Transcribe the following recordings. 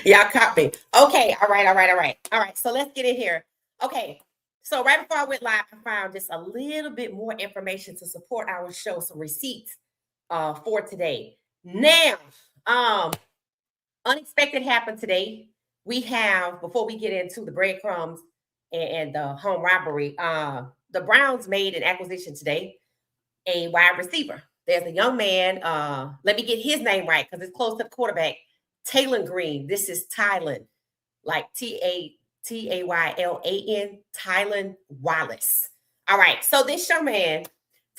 Y'all caught me. Okay. All right. So let's get in here. Okay. So right before I went live, I found just a little bit more information to support our show, some receipts for today. Now, um, unexpected happened today. We have, before we get into the breadcrumbs and the home robbery, the Browns made an acquisition today, a wide receiver. There's a young man, let me get his name right because it's close to the quarterback, Taylor Green. This is Tylan, like Taylan, Tylan Wallace. All right, so this young man,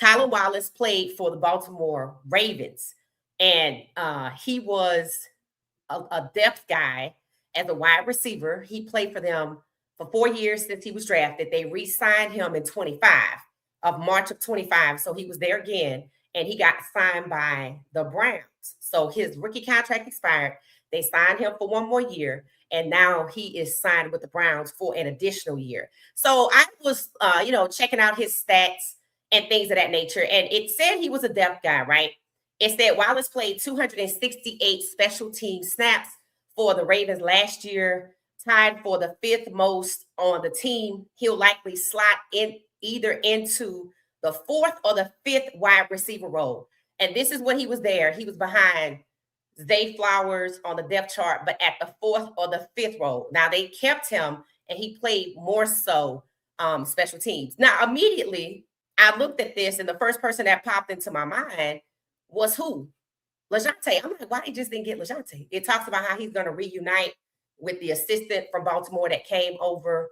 Tylan Wallace, played for the Baltimore Ravens, and he was a depth guy as a wide receiver. He played for them for 4 years since he was drafted. They re-signed him in 25 of March of 25. So he was there again, and he got signed by the Browns. So his rookie contract expired. They signed him for one more year, and now he is signed with the Browns for an additional year. So I was, checking out his stats and things of that nature, and it said he was a depth guy, right? It said Wallace played 268 special team snaps for the Ravens last year, tied for the fifth most on the team. He'll likely slot in either into the fourth or the fifth wide receiver role. And this is when he was there. He was behind Zay Flowers on the depth chart, but at the fourth or the fifth role. Now they kept him and he played more so special teams. Now, immediately I looked at this, and the first person that popped into my mind was who? LeJohntay. I'm like, why they just didn't get LeJohntay? It talks about how he's going to reunite with the assistant from Baltimore that came over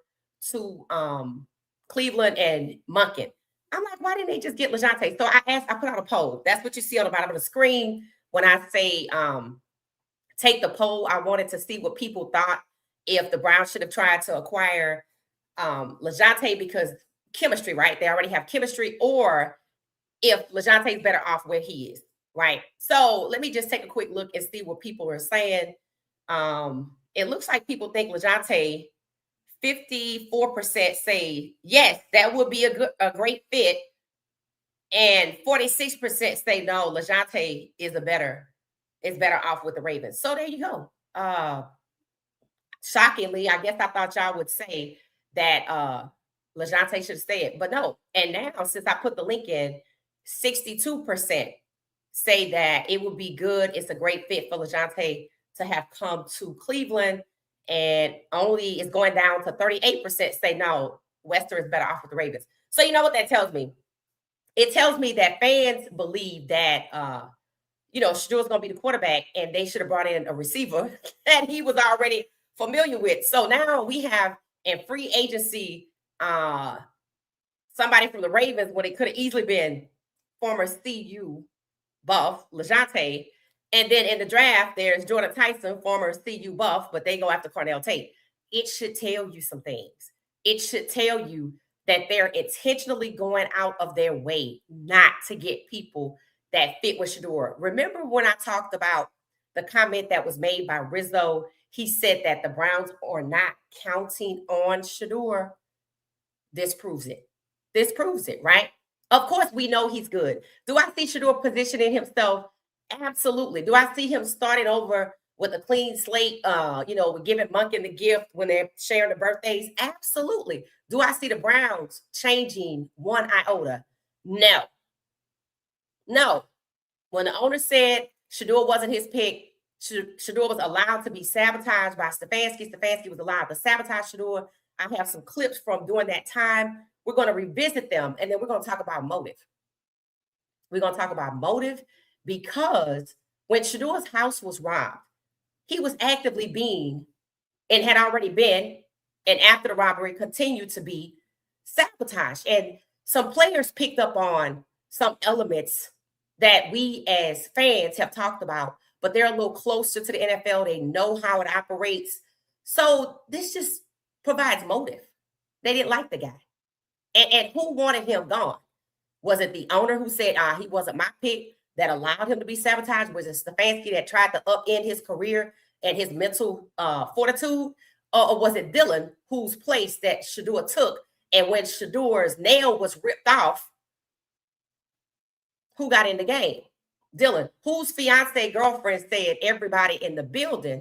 to Cleveland and Munkin. I'm like, why didn't they just get LeJohntay? So I put out a poll. That's what you see on the bottom of the screen when I say take the poll. I wanted to see what people thought if the Browns should have tried to acquire LeJohntay because chemistry, right? They already have chemistry, or if LeJohntay is better off where he is, right? So let me just take a quick look and see what people are saying. It looks like people think LeJohntay, 54% say yes, that would be a great fit, and 46% say no, LeJohntay is better off with the Ravens. So there you go. Shockingly, I guess I thought y'all would say that LeJohntay should have stayed, but no. And now, since I put the link in, 62% say that it would be good. It's a great fit for LeJohntay to have come to Cleveland, and only is going down to 38% say no, Wester is better off with the Ravens. So you know what that tells me? It tells me that fans believe that Shedeur's going to be the quarterback, and they should have brought in a receiver that he was already familiar with. So now we have in free agency somebody from the Ravens when it could have easily been former CU buff LeJohntay. And then in the draft, there's Jordan Tyson, former CU buff, but they go after Cornell Tate. It should tell you some things. It should tell you that they're intentionally going out of their way not to get people that fit with Shedeur. Remember when I talked about the comment that was made by Rizzo? He said that the Browns are not counting on Shedeur. This proves it. This proves it, right? Of course, we know he's good. Do I see Shedeur positioning himself? Absolutely. Do I see him starting over with a clean slate? With giving Munkin the gift when they're sharing the birthdays? Absolutely. Do I see the Browns changing one iota? No. When the owner said Shedeur wasn't his pick, Shedeur was allowed to be sabotaged by Stefanski. Stefanski was allowed to sabotage Shedeur. I have some clips from during that time. We're going to revisit them, and then we're going to talk about motive. We're going to talk about motive because when Shedeur's house was robbed, he was actively being, and had already been, and after the robbery continued to be sabotaged. And some players picked up on some elements that we as fans have talked about, but they're a little closer to the NFL. They know how it operates. So this just provides motive. They didn't like the guy. And who wanted him gone? Was it the owner who said, he wasn't my pick, that allowed him to be sabotaged? Was it Stefanski that tried to upend his career and his mental fortitude? Or was it Dylan whose place that Shedeur took? And when Shedeur's nail was ripped off, who got in the game? Dylan, whose fiance girlfriend said everybody in the building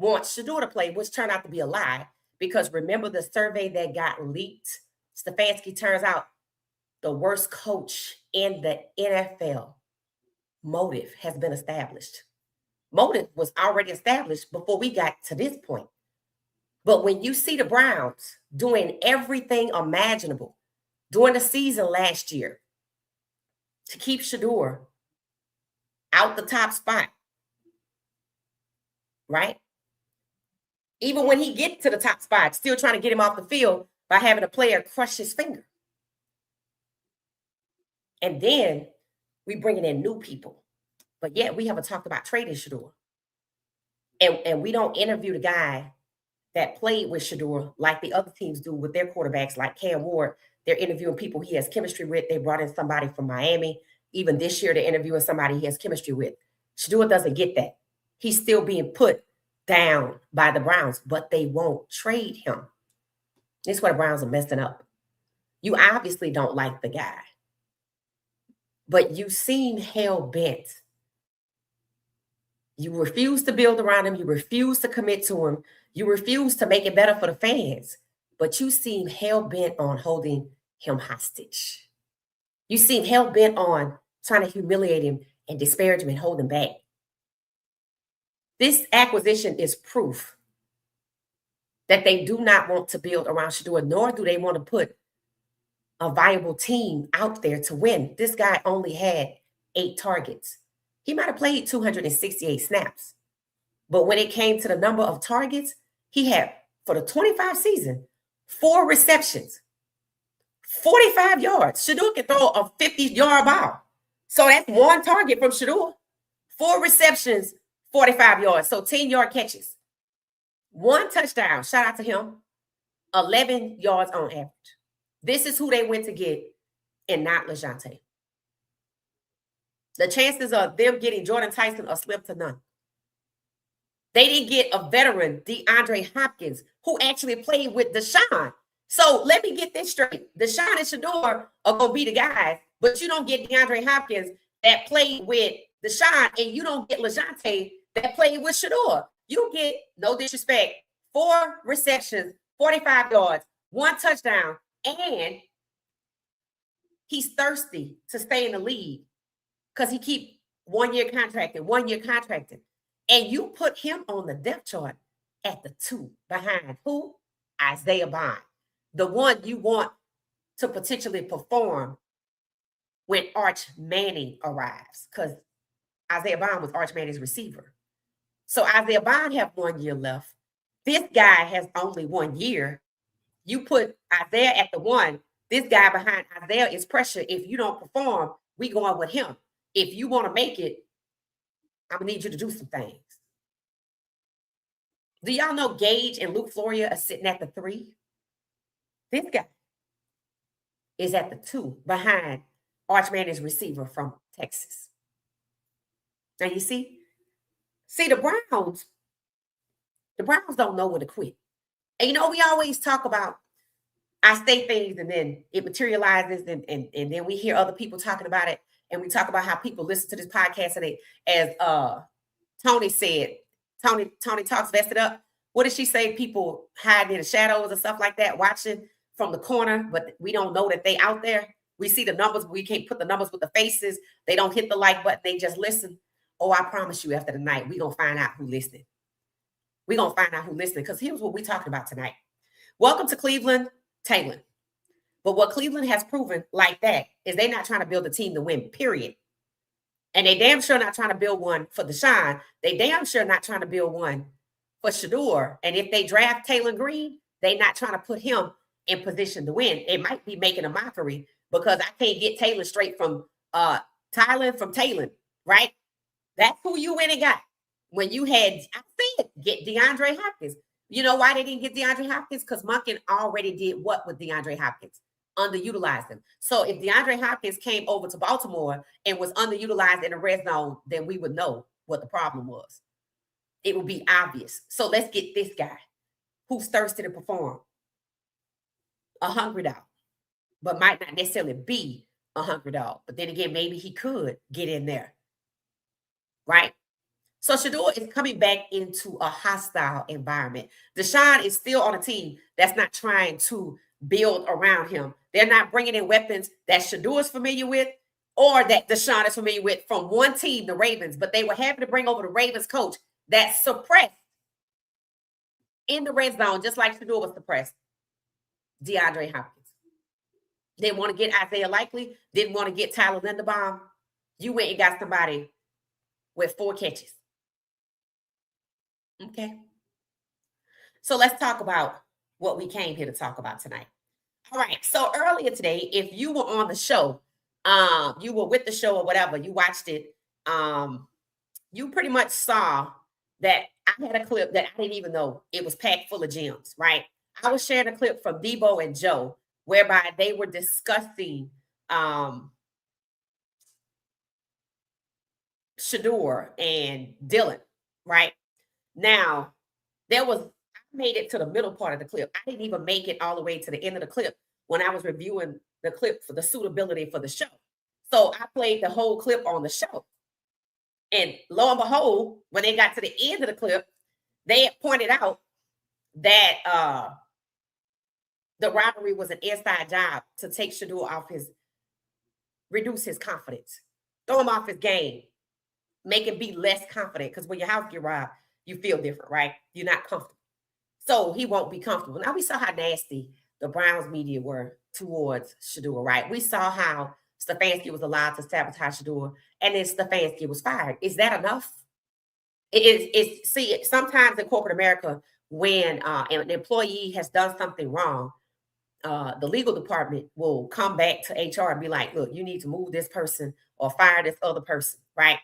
wants Shedeur to play, which turned out to be a lie. Because remember the survey that got leaked? Stefanski turns out the worst coach in the NFL. Motive has been established. Motive was already established before we got to this point. But when you see the Browns doing everything imaginable during the season last year to keep Shedeur out the top spot, right? Even when he gets to the top spot, still trying to get him off the field by having a player crush his finger. And then we bringing in new people. But yet we haven't talked about trading Shedeur. And we don't interview the guy that played with Shedeur like the other teams do with their quarterbacks, like Cam Ward. They're interviewing people he has chemistry with. They brought in somebody from Miami. Even this year, they're interviewing somebody he has chemistry with. Shedeur doesn't get that. He's still being put down by the Browns, but they won't trade him. This is where the Browns are messing up. You obviously don't like the guy, but you seem hell-bent. You refuse to build around him. You refuse to commit to him. You refuse to make it better for the fans, but you seem hell-bent on holding him hostage. You seem hell-bent on trying to humiliate him and disparage him and hold him back. This acquisition is proof that they do not want to build around Shedeur, nor do they want to put a viable team out there to win. This guy only had 8 targets. He might have played 268 snaps. But when it came to the number of targets, he had, for the 25 season, 4 receptions, 45 yards. Shedeur can throw a 50-yard ball. So that's 1 target from Shedeur. 4 receptions, 45 yards. So 10-yard catches. 1 touchdown. Shout out to him. 11 yards on average. This is who they went to get and not LeJounte. The chances of them getting Jordan Tyson are slim to none. They didn't get a veteran, DeAndre Hopkins, who actually played with Deshaun. So let me get this straight. Deshaun and Shedeur are going to be the guys, but you don't get DeAndre Hopkins that played with Deshaun, and you don't get LeJounte that played with Shedeur. You get, no disrespect, 4 receptions, 45 yards, 1 touchdown, and he's thirsty to stay in the league because he keep 1-year contracting. And you put him on the depth chart at the 2 behind who? Isaiah Bond, the one you want to potentially perform when Arch Manning arrives, because Isaiah Bond was Arch Manning's receiver. So Isaiah Bond have 1 year left. This guy has only 1 year. You put Isaiah at the 1. This guy behind Isaiah is pressure. If you don't perform, we going with him. If you want to make it, I'm going to need you to do some things. Do y'all know Gage and Luke Floria are sitting at the 3? This guy is at the 2 behind Arch Manning's receiver from Texas. Now you see the Browns don't know when to quit. And you know, we always talk about, I say things and then it materializes and then we hear other people talking about it. And we talk about how people listen to this podcast and as Tony said, Tony talks vested up. What did she say? People hiding in the shadows and stuff like that, watching from the corner, but we don't know that they out there. We see the numbers, but we can't put the numbers with the faces. They don't hit the like button. They just listen. Oh, I promise you, after the night, we're going to find out who listened. We're going to find out who listened, because here's what we're talking about tonight. Welcome to Cleveland, Taylor. But what Cleveland has proven like that is they're not trying to build a team to win, period. And they damn sure not trying to build one for Deshaun. They damn sure not trying to build one for Shedeur. And if they draft Taylor Green, they're not trying to put him in position to win. It might be making a mockery because I can't get Taylor straight from Tyler from Taylor, right? That's who you went and got. When you had, I said, get DeAndre Hopkins. You know why they didn't get DeAndre Hopkins? Because Monken already did what with DeAndre Hopkins? Underutilized him. So if DeAndre Hopkins came over to Baltimore and was underutilized in the red zone, then we would know what the problem was. It would be obvious. So let's get this guy who's thirsty to perform. A hungry dog, but might not necessarily be a hungry dog. But then again, maybe he could get in there, right? So Shedeur is coming back into a hostile environment. Deshaun is still on a team that's not trying to build around him. They're not bringing in weapons that Shedeur is familiar with or that Deshaun is familiar with from one team, the Ravens, but they were happy to bring over the Ravens coach that suppressed in the red zone, just like Shedeur was suppressed, DeAndre Hopkins. They want to get Isaiah Likely, didn't want to get Tyler Linderbaum. You went and got somebody with 4 catches. Okay. So let's talk about what we came here to talk about tonight. All right. So earlier today, if you were on the show, you were with the show or whatever, you watched it, you pretty much saw that I had a clip that I didn't even know it was packed full of gems, right? I was sharing a clip from Debo and Joe, whereby they were discussing Shedeur and Dylan, right? Now, I made it to the middle part of the clip. I didn't even make it all the way to the end of the clip when I was reviewing the clip for the suitability for the show. So I played the whole clip on the show. And lo and behold, when they got to the end of the clip, they had pointed out that the robbery was an inside job to take Shedeur off reduce his confidence, throw him off his game, make him be less confident. Because when your house get robbed, you feel different, right? You're not comfortable. So he won't be comfortable. Now we saw how nasty the Browns media were towards Shedeur, right? We saw how Stefanski was allowed to sabotage Shedeur, and then Stefanski was fired. Is that enough? See, sometimes in corporate America, when an employee has done something wrong, the legal department will come back to HR and be like, look, you need to move this person or fire this other person, right?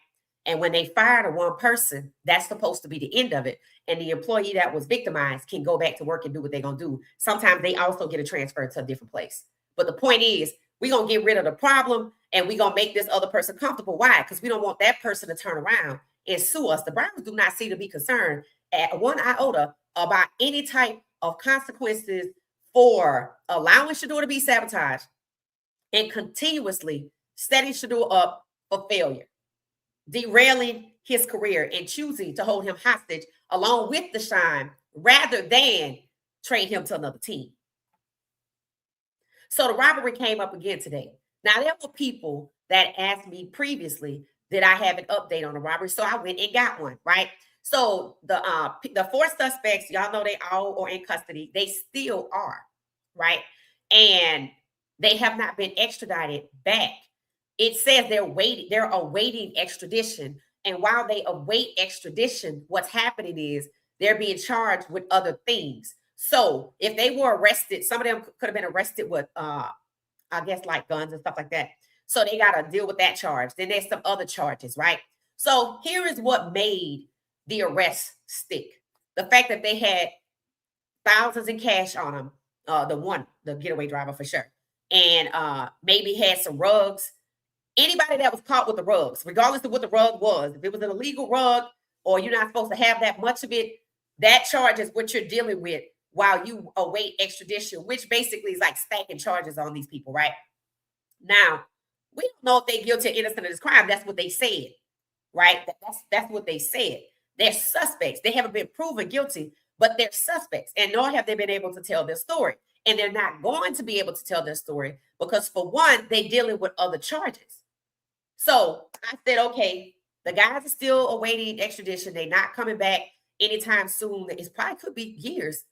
And when they fire the one person, that's supposed to be the end of it. And the employee that was victimized can go back to work and do what they're going to do. Sometimes they also get a transfer to a different place. But the point is, we're going to get rid of the problem and we're going to make this other person comfortable. Why? Because we don't want that person to turn around and sue us. The Browns do not seem to be concerned at one iota about any type of consequences for allowing Shedeur to be sabotaged and continuously setting Shedeur up for failure, derailing his career and choosing to hold him hostage along with Deshaun rather than trade him to another team. So the robbery came up again today. Now, there were people that asked me previously that I have an update on the robbery, so I went and got one, right? So the 4 suspects, y'all know they all are in custody. They still are, right? And they have not been extradited back. It says they're awaiting extradition. And while they await extradition, what's happening is they're being charged with other things. So if they were arrested, some of them could have been arrested with, I guess, like guns and stuff like that. So they got to deal with that charge. Then there's some other charges, right? So here is what made the arrest stick. The fact that they had thousands in cash on them, the getaway driver for sure, and maybe had some rugs. Anybody that was caught with the rugs, regardless of what the rug was, if it was an illegal rug or you're not supposed to have that much of it, that charge is what you're dealing with while you await extradition, which basically is like stacking charges on these people, right? Now, we don't know if they're guilty or innocent of this crime. That's what they said, right? That's what they said. They're suspects. They haven't been proven guilty, but they're suspects, and nor have they been able to tell their story. And they're not going to be able to tell their story because, for one, they're dealing with other charges. So I said, okay, the guys are still awaiting extradition. They're not coming back anytime soon. It probably could be years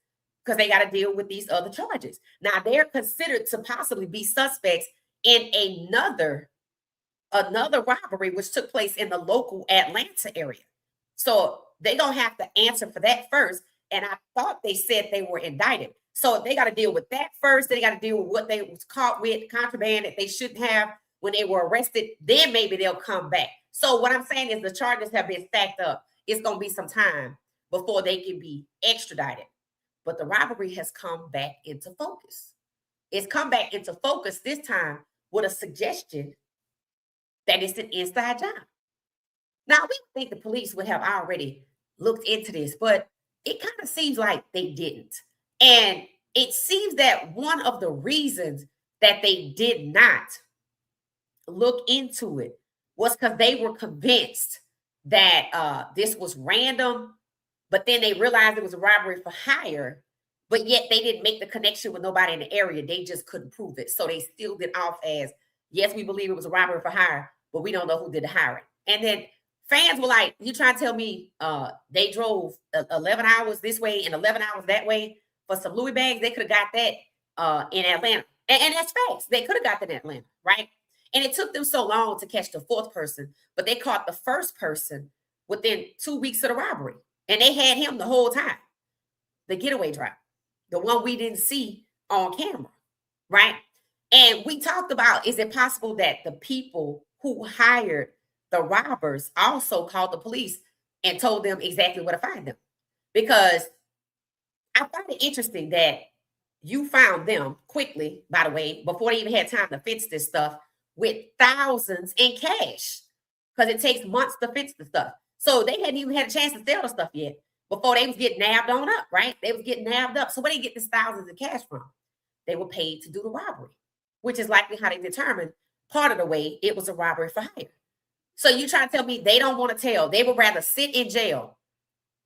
because they got to deal with these other charges. Now, they're considered to possibly be suspects in another robbery, which took place in the local Atlanta area. So they're going to have to answer for that first. And I thought they said they were indicted. So they got to deal with that first. They got to deal with what they was caught with, contraband that they shouldn't have when they were arrested. Then maybe they'll come back. So what I'm saying is the charges have been stacked up. It's going to be some time before they can be extradited. But the robbery has come back into focus. It's come back into focus this time with a suggestion that it's an inside job. Now, we think the police would have already looked into this, but it kind of seems like they didn't. And it seems that one of the reasons that they did not look into it was because they were convinced that this was random, but then they realized it was a robbery for hire, but yet they didn't make the connection with nobody in the area. They just couldn't prove it. So they still did off as, yes, we believe it was a robbery for hire, but we don't know who did the hiring. And then fans were like, you trying to tell me they drove 11 hours this way and 11 hours that way for some Louis bags? They could have got that in Atlanta. And that's facts. They could have got that in Atlanta, right? And it took them so long to catch the fourth person, but they caught the first person within 2 weeks of the robbery. And they had him the whole time. The getaway driver, the one we didn't see on camera, right? And we talked about, is it possible that the people who hired the robbers also called the police and told them exactly where to find them? Because I find it interesting that you found them quickly, by the way, before they even had time to fix this stuff, with thousands in cash, because it takes months to fix the stuff. So they hadn't even had a chance to sell the stuff yet before they was getting nabbed on up, right? They was getting nabbed up. So where they get this thousands of cash from? They were paid to do the robbery, which is likely how they determined part of the way it was a robbery for hire. So you trying to tell me they don't want to tell? They would rather sit in jail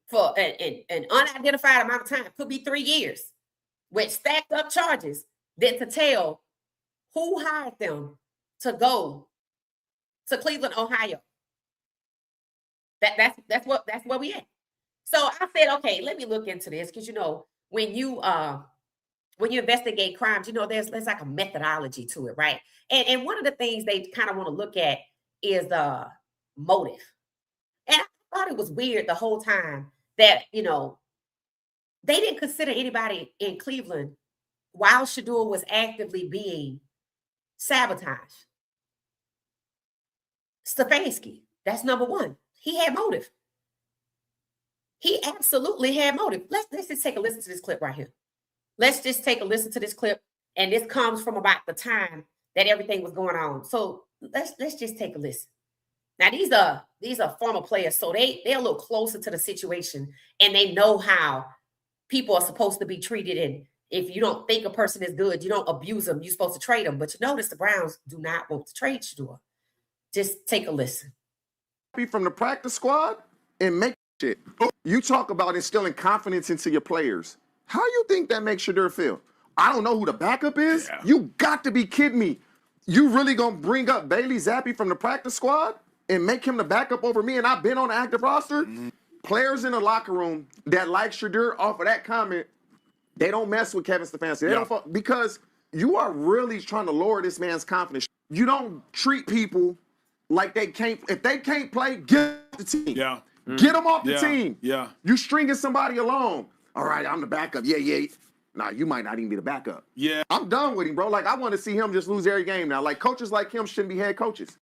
for an unidentified amount of time, could be 3 years, with stacked up charges, than to tell who hired them to go to Cleveland, Ohio. That's where we at. So I said, okay, let me look into this, because when you investigate crimes, there's like a methodology to it, right? And one of the things they kind of want to look at is motive. And I thought it was weird the whole time that they didn't consider anybody in Cleveland while Shedeur was actively being sabotaged. Stefanski, that's number one. He had motive. He absolutely had motive. Let's just take a listen to this clip right here. Let's just take a listen to this clip. And this comes from about the time that everything was going on. So let's just take a listen. Now, these are former players, so they're a little closer to the situation, and they know how people are supposed to be treated. And if you don't think a person is good, you don't abuse them. You're supposed to trade them. But you notice the Browns do not want to trade Shedeur. Just take a listen. From the practice squad and make shit. You talk about instilling confidence into your players. How you think that makes Shedeur feel? I don't know who the backup is. Yeah. You got to be kidding me. You really gonna bring up Bailey Zappi from the practice squad and make him the backup over me? And I've been on the active roster. Mm-hmm. Players in the locker room that like Shedeur off of that comment, they don't mess with Kevin Stefanski. They don't, because you are really trying to lower this man's confidence. You don't treat people like they can't. If they can't play, get off the team. Yeah. Get them off the team. Yeah. You stringing somebody along. All right, I'm the backup. Yeah. Nah, you might not even be the backup. Yeah. I'm done with him, bro. Like, I want to see him just lose every game now. Like, coaches like him shouldn't be head coaches.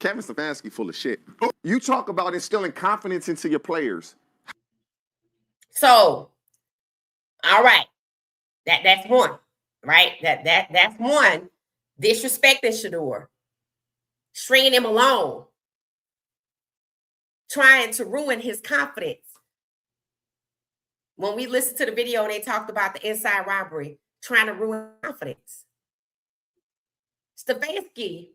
Kevin Stefanski full of shit. You talk about instilling confidence into your players. So, all right. That's one, right? That's one. Disrespecting Shedeur. Stringing him along. Trying to ruin his confidence. When we listened to the video and they talked about the inside robbery, trying to ruin confidence. Stefanski,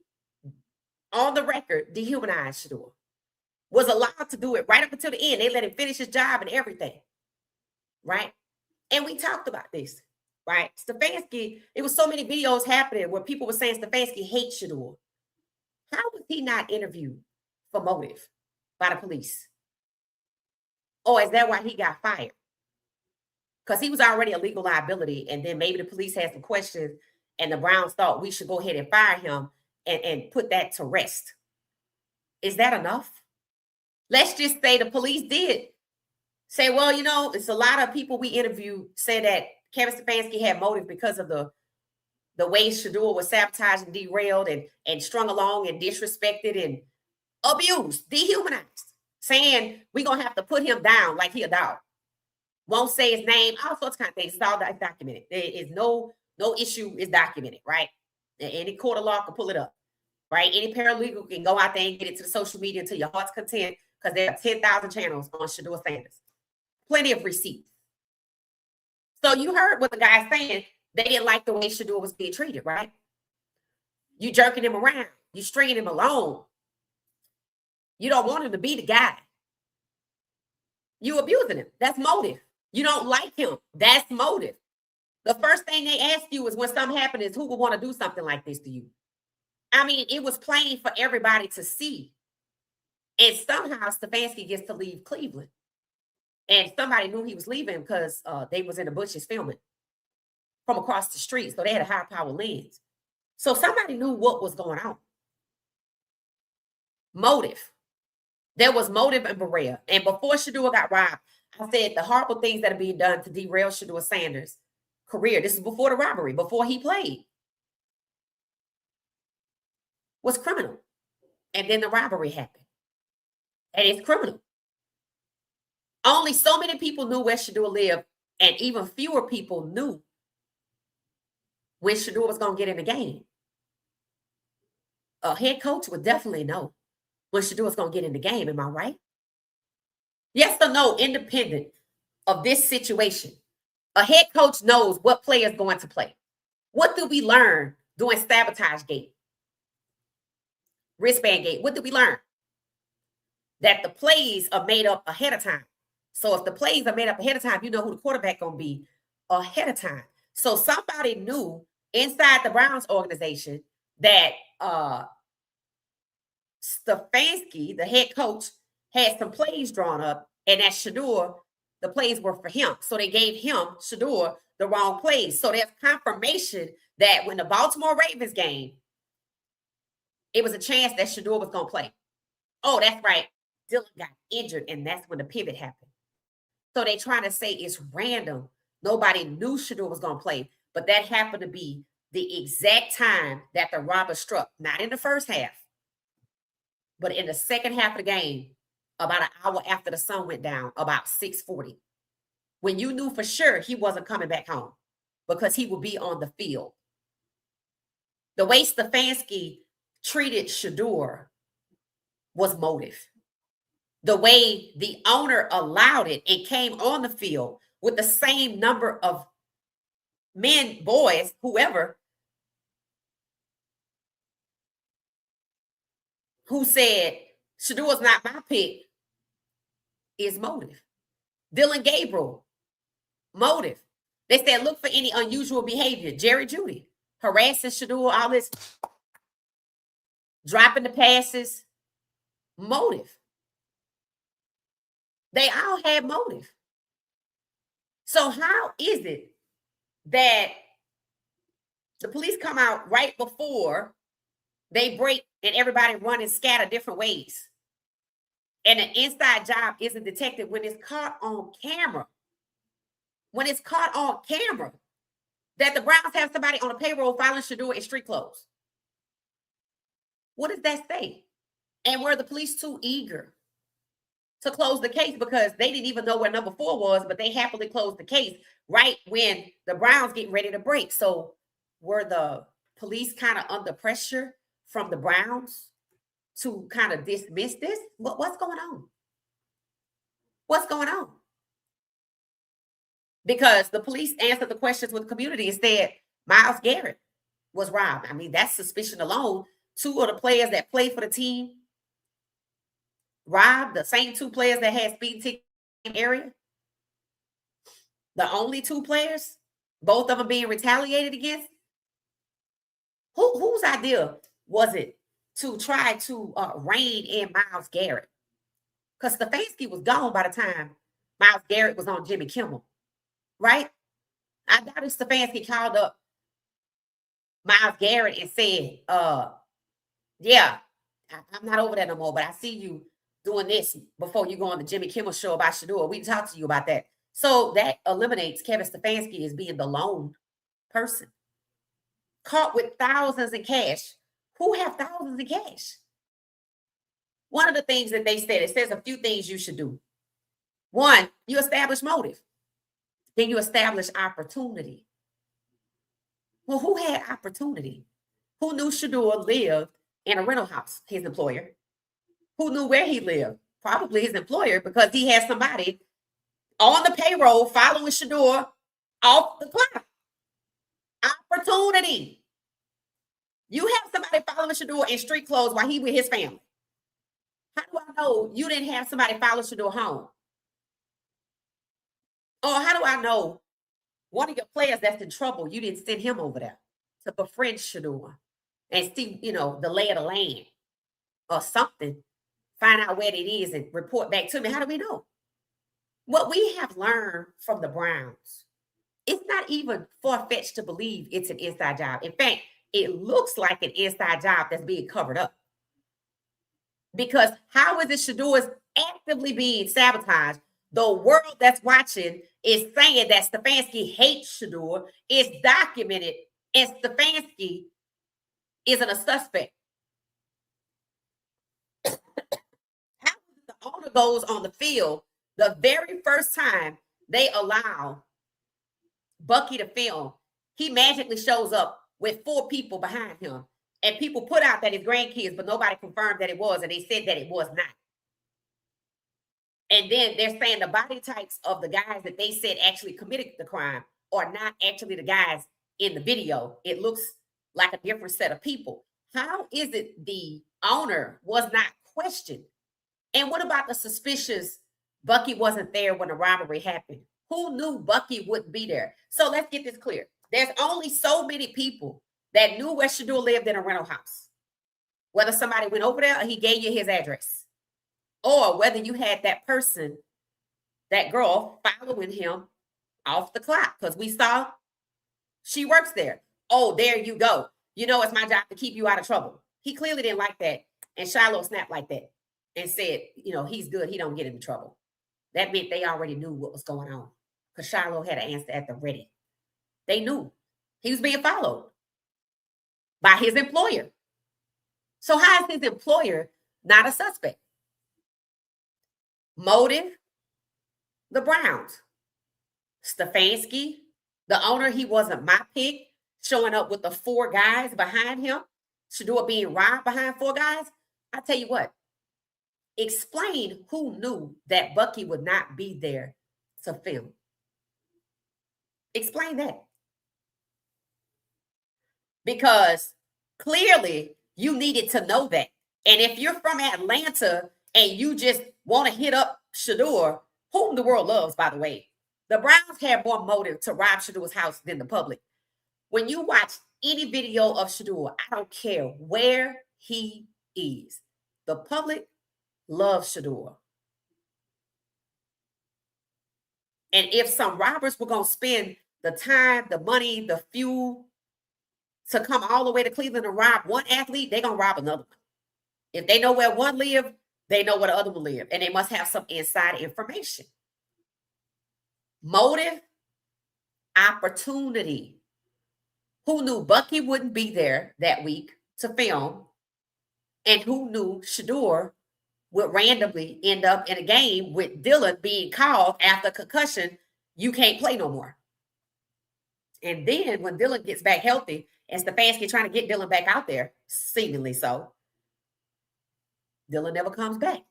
on the record, dehumanized Shedeur. Was allowed to do it right up until the end. They let him finish his job and everything. Right? And we talked about this. Right? Stefanski, it was so many videos happening where people were saying Stefanski hates Shedeur. How was he not interviewed for motive by the police? Or is that why he got fired? Because he was already a legal liability, and then maybe the police had some questions, and the Browns thought we should go ahead and fire him and put that to rest. Is that enough? Let's just say the police did say, well, it's a lot of people we interviewed say that Kevin Stefanski had motive because of the way Shedeur was sabotaged and derailed and strung along and disrespected and abused, dehumanized, saying we're going to have to put him down like he a dog. Won't say his name, all sorts of kind of things. It's all documented. There is no issue is documented, right? Any court of law can pull it up, right? Any paralegal can go out there and get it to the social media to your heart's content, because there are 10,000 channels on Shedeur Sanders. Plenty of receipts. So you heard what the guy's saying. They didn't like the way Shedeur was being treated, right? You jerking him around. You stringing him along. You don't want him to be the guy. You abusing him. That's motive. You don't like him. That's motive. The first thing they ask you is when something happens is who would want to do something like this to you? I mean, it was plain for everybody to see. And somehow Stefanski gets to leave Cleveland. And somebody knew he was leaving because they was in the bushes filming from across the street. So they had a high power lens. So somebody knew what was going on. Motive. There was motive in Berea. And before Shedeur got robbed, I said the horrible things that are being done to derail Shedeur Sanders' career. This is before the robbery, before he played. Was criminal. And then the robbery happened. And it's criminal. Only so many people knew where Shedeur lived, and even fewer people knew when Shedeur was going to get in the game. A head coach would definitely know when Shedeur was going to get in the game. Am I right? Yes or no, independent of this situation, a head coach knows what player is going to play. What did we learn during Sabotage Gate? Wristband Gate. What did we learn? That the plays are made up ahead of time. So if the plays are made up ahead of time, you know who the quarterback going to be ahead of time. So somebody knew inside the Browns organization that Stefanski, the head coach, had some plays drawn up, and that Shedeur, the plays were for him. So they gave him, Shedeur, the wrong plays. So there's confirmation that when the Baltimore Ravens game, it was a chance that Shedeur was going to play. Oh, that's right. Dylan got injured, and that's when the pivot happened. So they trying to say it's random. Nobody knew Shedeur was going to play, but that happened to be the exact time that the robber struck. Not in the first half, but in the second half of the game, about an hour after the sun went down, about 6:40, when you knew for sure he wasn't coming back home because he would be on the field. The way Stefanski treated Shedeur was motive. The way the owner allowed it and came on the field with the same number of men, boys, whoever, who said, Shedeur's not my pick, is motive. Dylan Gabriel, motive. They said, look for any unusual behavior. Jerry Jeudy, harassing Shedeur, all this, dropping the passes, motive. They all had motive. So how is it that the police come out right before they break and everybody run and scatter different ways, and an inside job isn't detected when it's caught on camera? When it's caught on camera that the Browns have somebody on a payroll filing Shedeur in street clothes. What does that say? And were the police too eager to close the case because they didn't even know where number 4 was, but they happily closed the case right when the Browns getting ready to break? So were the police kind of under pressure from the Browns to kind of dismiss this? What's going on? What's going on? Because the police answered the questions with the community and said Myles Garrett was robbed. I mean, that's suspicion alone. 2 of the players that played for the team robbed, the same 2 players that had speed tickets in the area. The only 2 players, both of them being retaliated against. Whose idea was it to try to rein in Myles Garrett? Because Stefanski was gone by the time Myles Garrett was on Jimmy Kimmel, right? I doubt if Stefanski called up Myles Garrett and said, yeah, I'm not over that no more, but I see you doing this before you go on the Jimmy Kimmel show about Shedeur. We can talk to you about that. So that eliminates Kevin Stefanski as being the lone person. Caught with thousands in cash. Who have thousands in cash? One of the things that they said, it says a few things you should do. 1, you establish motive. Then you establish opportunity. Well, who had opportunity? Who knew Shedeur lived in a rental house? His employer. Who knew where he lived? Probably his employer, because he had somebody on the payroll following Shedeur off the clock. Opportunity. You have somebody following Shedeur in street clothes while he with his family. How do I know you didn't have somebody follow Shedeur home? Or how do I know one of your players that's in trouble, you didn't send him over there to befriend Shedeur and see, the lay of the land or something, find out where it is and report back to me? How do we know? What we have learned from the Browns, it's not even far-fetched to believe it's an inside job. In fact, it looks like an inside job that's being covered up. Because how is it Shedeur is actively being sabotaged? The world that's watching is saying that Stefanski hates Shedeur. It's documented, and Stefanski isn't a suspect. How is it the owner goes on the field the very first time they allow Bucky to film? He magically shows up with 4 people behind him. And people put out that his grandkids, but nobody confirmed that it was, and they said that it was not. And then they're saying the body types of the guys that they said actually committed the crime are not actually the guys in the video. It looks like a different set of people. How is it the owner was not questioned? And what about the suspicious Bucky wasn't there when the robbery happened? Who knew Bucky wouldn't be there? So let's get this clear. There's only so many people that knew where Shedeur lived in a rental house. Whether somebody went over there or he gave you his address. Or whether you had that person, that girl, following him off the clock. Because we saw she works there. Oh, there you go. It's my job to keep you out of trouble. He clearly didn't like that. And Shiloh snapped like that and said, he's good. He don't get into trouble. That meant they already knew what was going on. Because Shiloh had an answer at the ready. They knew he was being followed by his employer. So how is his employer not a suspect? Motive, the Browns. Stefanski, the owner, he wasn't my pick, showing up with the 4 guys behind him. Shedeur being robbed behind 4 guys. I tell you what, explain who knew that Bucky would not be there to film. Explain that. Because clearly you needed to know that. And if you're from Atlanta and you just want to hit up Shedeur, whom the world loves, by the way, the Browns had more motive to rob Shedeur's house than the public. When you watch any video of Shedeur, I don't care where he is, the public loves Shedeur. And if some robbers were going to spend the time, the money, the fuel to come all the way to Cleveland and rob one athlete, they're going to rob another one. If they know where one live, they know where the other one live. And they must have some inside information. Motive, opportunity. Who knew Bucky wouldn't be there that week to film? And who knew Shedeur would randomly end up in a game with Dylan being called after concussion, you can't play no more. And then when Dylan gets back healthy and Stefanski trying to get Dylan back out there, seemingly so, Dylan never comes back.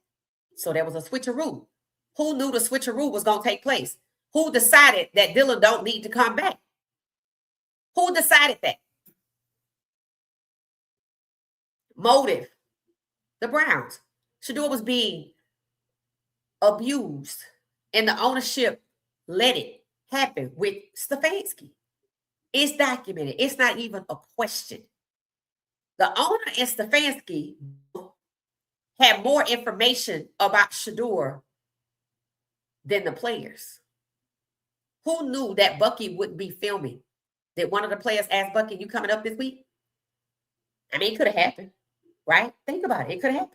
So there was a switcheroo. Who knew the switcheroo was going to take place? Who decided that Dylan don't need to come back? Who decided that? Motive, the Browns. Shedeur was being abused, and the ownership let it happen with Stefanski. It's documented. It's not even a question. The owner and Stefanski had more information about Shedeur than the players. Who knew that Bucky wouldn't be filming? Did one of the players ask Bucky, you coming up this week? I mean, it could have happened, right? Think about it. It could have happened.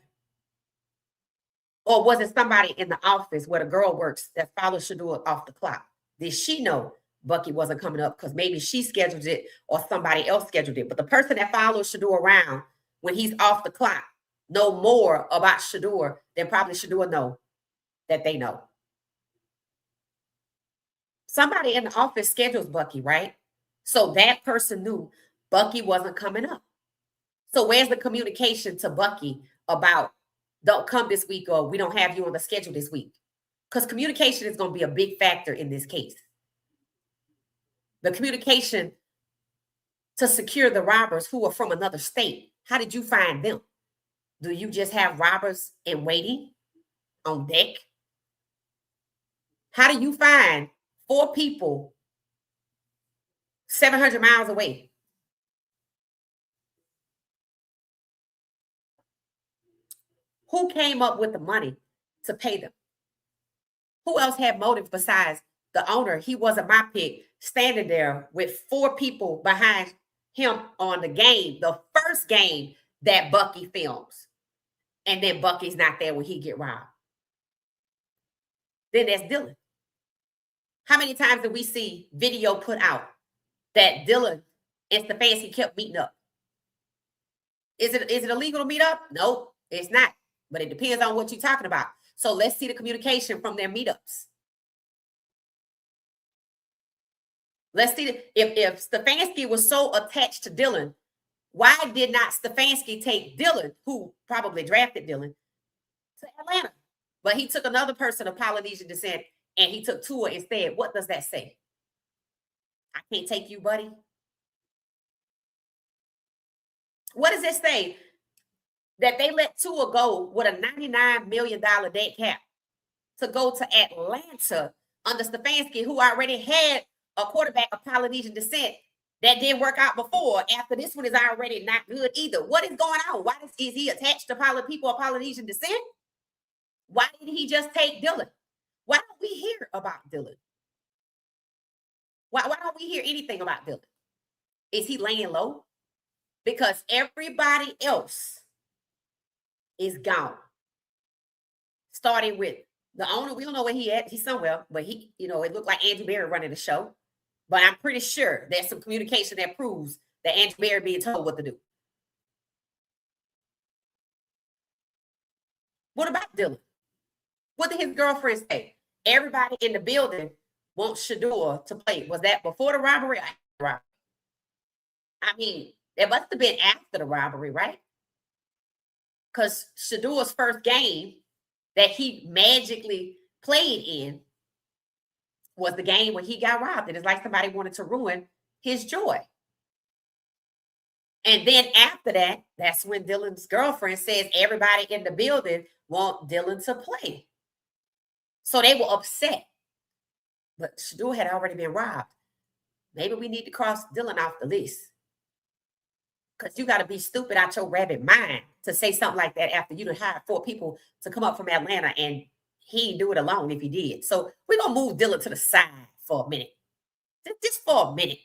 Or was it somebody in the office where the girl works that follows Shedeur off the clock? Did she know Bucky wasn't coming up because maybe she scheduled it or somebody else scheduled it? But the person that follows Shedeur around when he's off the clock know more about Shedeur than probably Shedeur know that they know. Somebody in the office schedules Bucky, right? So that person knew Bucky wasn't coming up. So where's the communication to Bucky about don't come this week or we don't have you on the schedule this week? Because communication is going to be a big factor in this case. The communication to secure the robbers who are from another state. How did you find them? Do you just have robbers in waiting on deck? How do you find 4 people 700 miles away? Who came up with the money to pay them? Who else had motive besides the owner? He wasn't my pick, standing there with 4 people behind him on the game, the first game that Bucky films. And then Bucky's not there when he get robbed. Then there's Dylan. How many times did we see video put out that Dylan and Stefanski kept meeting up? Is it illegal to meet up? Nope, it's not. But it depends on what you're talking about. So let's see the communication from their meetups. Let's see if Stefanski was so attached to Dylan, why did not Stefanski take Dylan, who probably drafted Dylan, to Atlanta? But he took another person of Polynesian descent and he took Tua instead. What does that say? I can't take you, buddy. What does it say? That they let Tua go with a $99 million dead cap to go to Atlanta under Stefanski, who already had a quarterback of Polynesian descent that didn't work out before. After this one is already not good either. What is going on? Why is he attached to people of Polynesian descent? Why didn't he just take Dylan? Why don't we hear about Dylan? Why don't we hear anything about Dylan? Is he laying low? Because everybody else is gone. Starting with the owner, we don't know where he at. He's somewhere, but it looked like Andrew Berry running the show. But I'm pretty sure there's some communication that proves that Andrew Berry being told what to do. What about Dylan? What did his girlfriend say? Everybody in the building wants Shedeur to play. Was that before the robbery or after the robbery? I mean, it must have been after the robbery, right? Because Shedeur's first game that he magically played in was the game when he got robbed. It is like somebody wanted to ruin his joy. And then after that, that's when Dylan's girlfriend says everybody in the building want Dylan to play. So they were upset. But Shedeur had already been robbed. Maybe we need to cross Dylan off the list. Because you got to be stupid out your rabbit mind to say something like that after you done hired 4 people to come up from Atlanta and he didn't do it alone if he did. So we're going to move Dylan to the side for a minute. Just for a minute.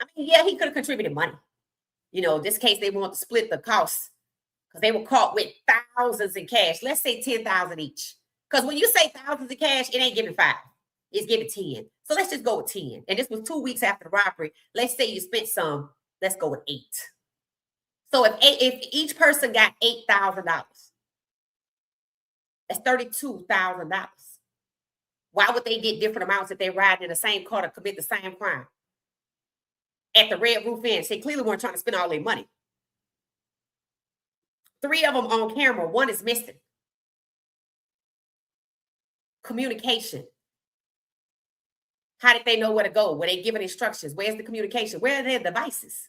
I mean, yeah, he could have contributed money. This case, they want to split the costs because they were caught with thousands in cash. Let's say 10,000 each. Because when you say thousands in cash, it ain't giving 5. It's giving 10. So let's just go with 10. And this was 2 weeks after the robbery. Let's say you spent some. Let's go with 8. So if each person got $8,000, that's $32,000. Why would they get different amounts if they ride in the same car to commit the same crime? At the Red Roof Inn, they clearly weren't trying to spend all their money. 3 of them on camera. 1 is missing. Communication. How did they know where to go? Were they given instructions? Where's the communication? Where are their devices?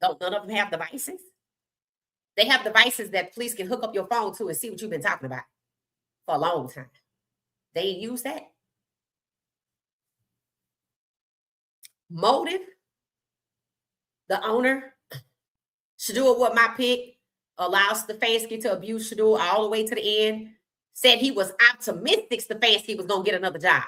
Don't none of them have devices? They have devices that police can hook up your phone to and see what you've been talking about for a long time. They didn't use that. Motive. The owner. Shedeur was my pick. Allowed Stefanski to abuse Shedeur all the way to the end. Said he was optimistic Stefanski was going to get another job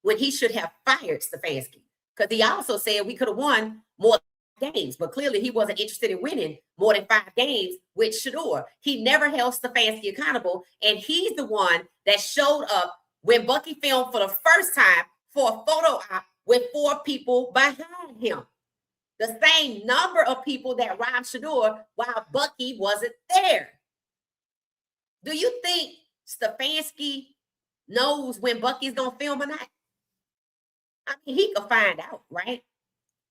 when he should have fired Stefanski. Because he also said we could have won more games, but clearly he wasn't interested in winning more than 5 games with Shedeur. He never held Stefanski accountable, and he's the one that showed up when Bucky filmed for the first time for a photo op with 4 people behind him. The same number of people that robbed Shedeur while Bucky wasn't there. Do you think Stefanski knows when Bucky's going to film or not? I mean, he could find out, right?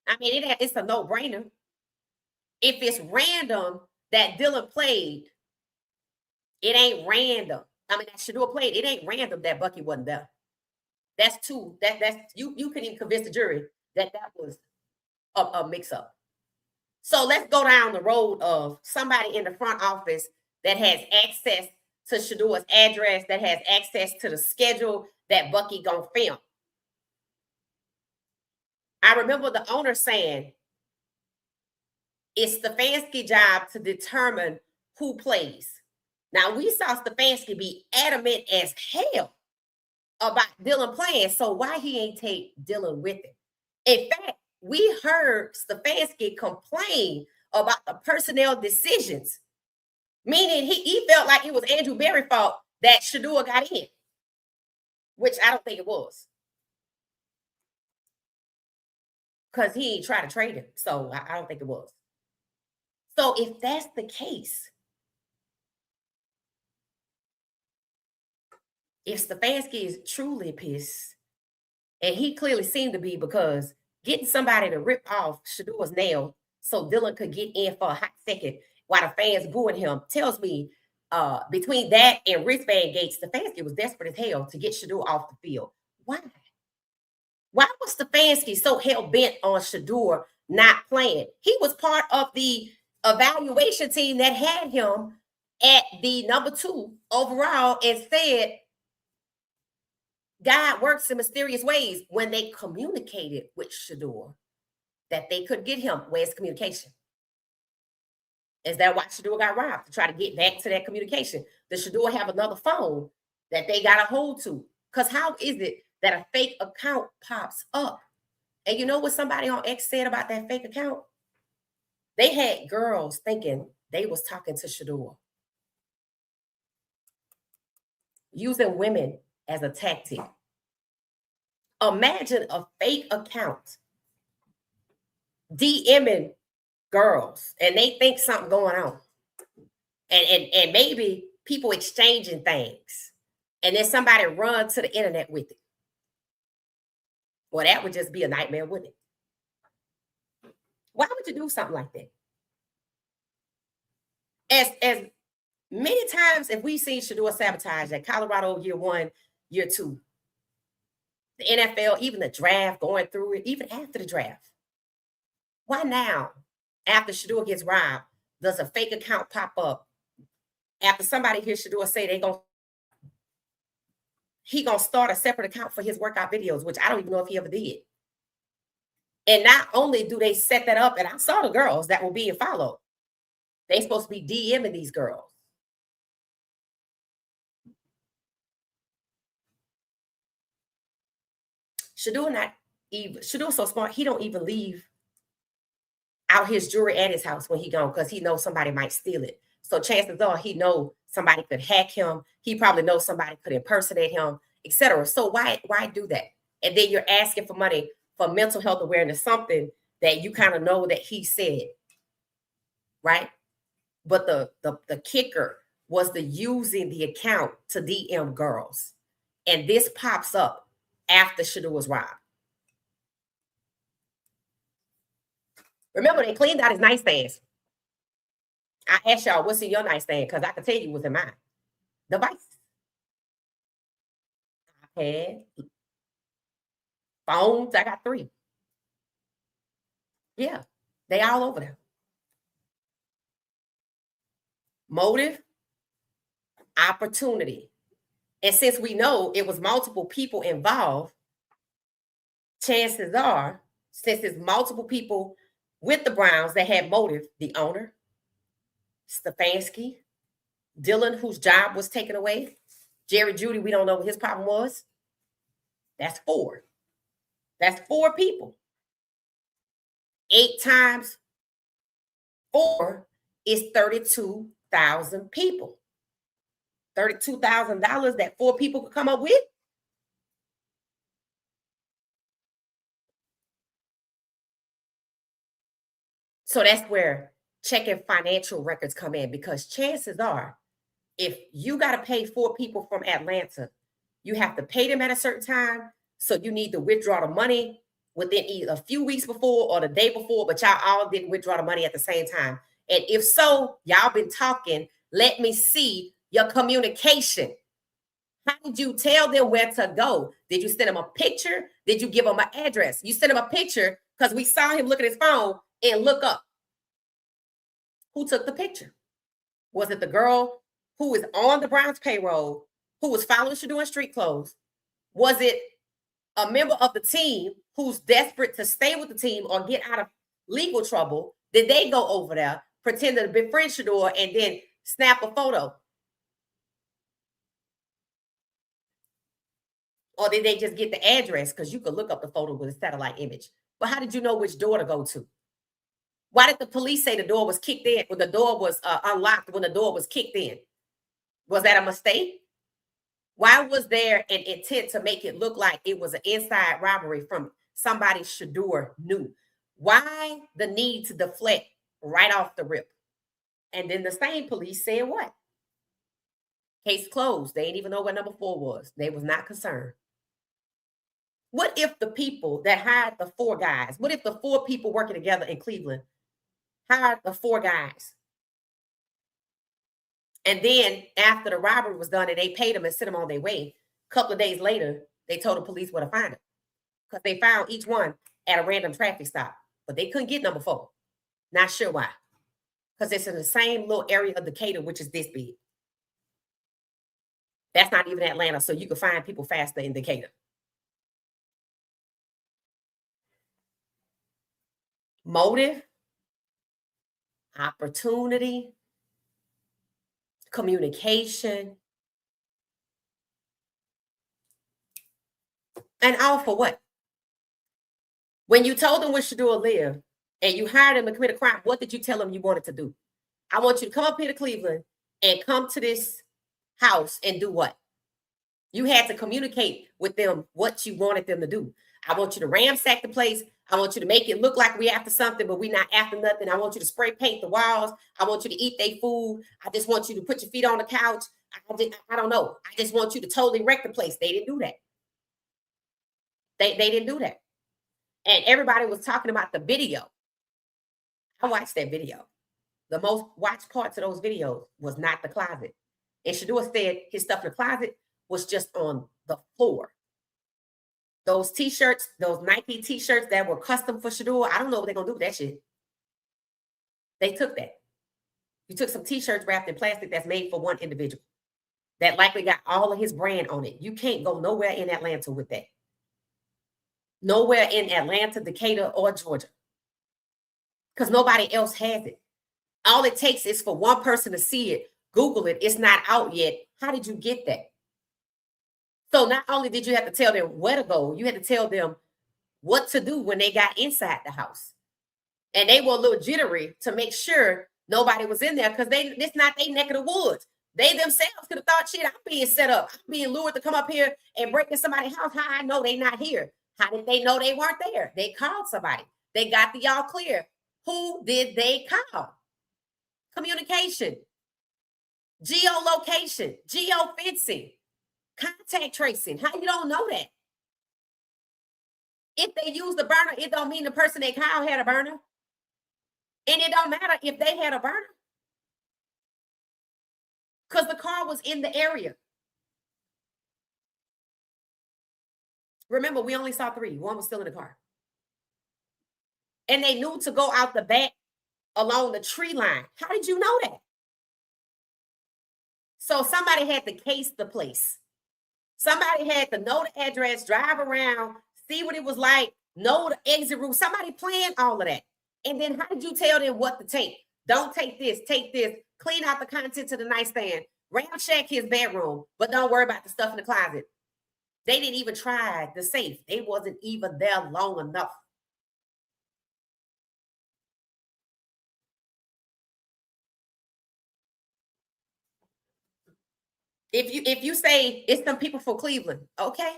I mean, it's a no-brainer. If it's random that Dylan played, it ain't random. I mean, that Shedeur played, it ain't random that Bucky wasn't there. That's too, that's you couldn't even convince the jury that was a mix-up. So let's go down the road of somebody in the front office that has access to Shedeur's address that has access to the schedule that Bucky gonna film. I remember the owner saying, it's Stefanski's job to determine who plays. Now, we saw Stefanski be adamant as hell about Dylan playing, so why he ain't take Dylan with him? In fact, we heard Stefanski complain about the personnel decisions, meaning he felt like it was Andrew Berry's fault that Shedeur got in, which I don't think it was. Because he ain't tried to trade him, so I don't think it was. So if that's the case, if Stefanski is truly pissed, and he clearly seemed to be, because getting somebody to rip off Shedeur's nail so Dylan could get in for a hot second while the fans booing him tells me between that and wristband gates, Stefanski was desperate as hell to get Shedeur off the field. Why? Why was Stefanski so hell-bent on Shedeur not playing? He was part of the evaluation team that had him at the number 2 overall and said God works in mysterious ways. When they communicated with Shedeur that they could get him. Where's communication? Is that why Shedeur got robbed? To try to get back to that communication. Does Shedeur have another phone that they got a hold to? Because how is it that a fake account pops up? And you know what somebody on X said about that fake account? They had girls thinking they was talking to Shedeur, using women as a tactic. Imagine a fake account DMing girls, and they think something going on, and maybe people exchanging things, and then somebody run to the internet with it. Well, that would just be a nightmare, wouldn't it? Why would you do something like that? As many times if we've seen Shedeur sabotage at Colorado year 1, year 2, the NFL, even the draft, going through it, even after the draft. Why now, after Shedeur gets robbed, does a fake account pop up? After somebody hears Shedeur say he gonna start a separate account for his workout videos, which I don't even know if he ever did. And not only do they set that up, and I saw the girls that were being followed. They supposed to be DMing these girls. Shedeur so smart, he don't even leave out his jewelry at his house when he gone, because he knows somebody might steal it. So chances are he know somebody could hack him. He probably knows somebody could impersonate him, etc. So why do that? And then you're asking for money for mental health awareness, something that you kind of know that he said, right? But the kicker was the using the account to DM girls. And this pops up after Shedeur was robbed. Remember, they cleaned out his nightstands. I asked y'all, what's in your nightstand? Because I can tell you what's in mine. Devices. iPad. Phones, I got 3. Yeah, they all over there. Motive, opportunity. And since we know it was multiple people involved, chances are, since there's multiple people with the Browns that had motive, the owner, Stefanski, Dylan, whose job was taken away, Jerry Jeudy, we don't know what his problem was. That's 4. That's 4 people. 8 times 4 is 32,000 people. $32,000 that 4 people could come up with. So that's where checking financial records come in, because chances are, if you got to pay 4 people from Atlanta, you have to pay them at a certain time. So you need to withdraw the money within either a few weeks before or the day before, but y'all all didn't withdraw the money at the same time. And if so, y'all been talking, let me see your communication. How did you tell them where to go? Did you send them a picture? Did you give them an address? You sent him a picture because we saw him look at his phone and look up. Who took the picture? Was it the girl who is on the Browns payroll, who was following Shedeur in street clothes? Was it a member of the team who's desperate to stay with the team or get out of legal trouble? Did they go over there, pretend to befriend Shedeur, and then snap a photo? Or did they just get the address? Because you could look up the photo with a satellite image. But how did you know which door to go to? Why did the police say the door was kicked in when the door was unlocked when the door was kicked in? Was that a mistake? Why was there an intent to make it look like it was an inside robbery from somebody Shedeur knew? Why the need to deflect right off the rip? And then the same police said what? Case closed. They didn't even know what number 4 was. They was not concerned. What if the people that hired the 4 guys, what if the 4 people working together in Cleveland hired the 4 guys? And then after the robbery was done and they paid them and sent them on their way, a couple of days later, they told the police where to find them. Because they found each one at a random traffic stop. But they couldn't get number 4. Not sure why. Because it's in the same little area of Decatur, which is this big. That's not even Atlanta, so you can find people faster in Decatur. Motive, opportunity, communication, and all for what? When you told them where Shedeur lived and you hired him to commit a crime, what did you tell him you wanted to do? I want you to come up here to Cleveland and come to this house and do what? You had to communicate with them what you wanted them to do. I want you to ransack the place. I want you to make it look like we after something, but we're not after nothing. I want you to spray paint the walls. I want you to eat their food. I just want you to put your feet on the couch. I don't know. I just want you to totally wreck the place. They didn't do that. They didn't do that. And everybody was talking about the video. I watched that video. The most watched parts of those videos was not the closet. And Shedeur said his stuff in the closet was just on the floor. Those t-shirts, those Nike t-shirts that were custom for Shedeur, I don't know what they're going to do with that shit. They took that. You took some t-shirts wrapped in plastic that's made for one individual that likely got all of his brand on it. You can't go nowhere in Atlanta with that. Nowhere in Atlanta, Decatur, or Georgia. Because nobody else has it. All it takes is for one person to see it, Google it. It's not out yet. How did you get that? So not only did you have to tell them where to go, you had to tell them what to do when they got inside the house. And they were a little jittery to make sure nobody was in there because it's not their neck of the woods. They themselves could have thought, shit, I'm being set up. I'm being lured to come up here and break in somebody's house. How I know they not here? How did they know they weren't there? They called somebody. They got the all clear. Who did they call? Communication, geolocation, geofencing, contact tracing. How you don't know that? If they use the burner, it don't mean the person they called had a burner. And it don't matter if they had a burner. Because the car was in the area. Remember, we only saw 3. 1 was still in the car. And they knew to go out the back along the tree line. How did you know that? So somebody had to case the place. Somebody had to know the address, drive around, see what it was like, know the exit route. Somebody planned all of that. And then how did you tell them what to take? Don't take this, clean out the contents of the nightstand, ramshack his bedroom, but don't worry about the stuff in the closet. They didn't even try the safe. They wasn't even there long enough. If you say it's some people from Cleveland, okay.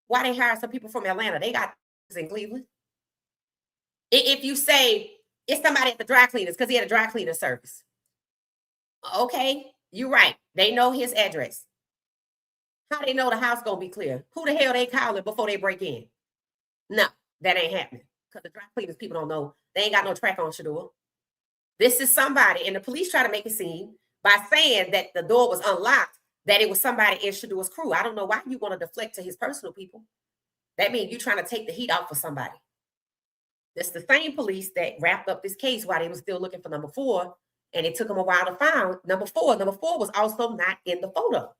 Why they hire some people from Atlanta? They got in Cleveland. If you say it's somebody at the dry cleaners because he had a dry cleaner service. Okay, you're right. They know his address. How they know the house gonna be clear? Who the hell they calling before they break in? No, that ain't happening. Because the dry cleaners people don't know. They ain't got no track on Shedeur. This is somebody, and the police try to make it seem by saying that the door was unlocked, that it was somebody in Shedeur's crew. I don't know why you want to deflect to his personal people. That means you're trying to take the heat off for somebody. That's the same police that wrapped up this case while they were still looking for number 4 and it took them a while to find number 4. Number 4 was also not in the photo.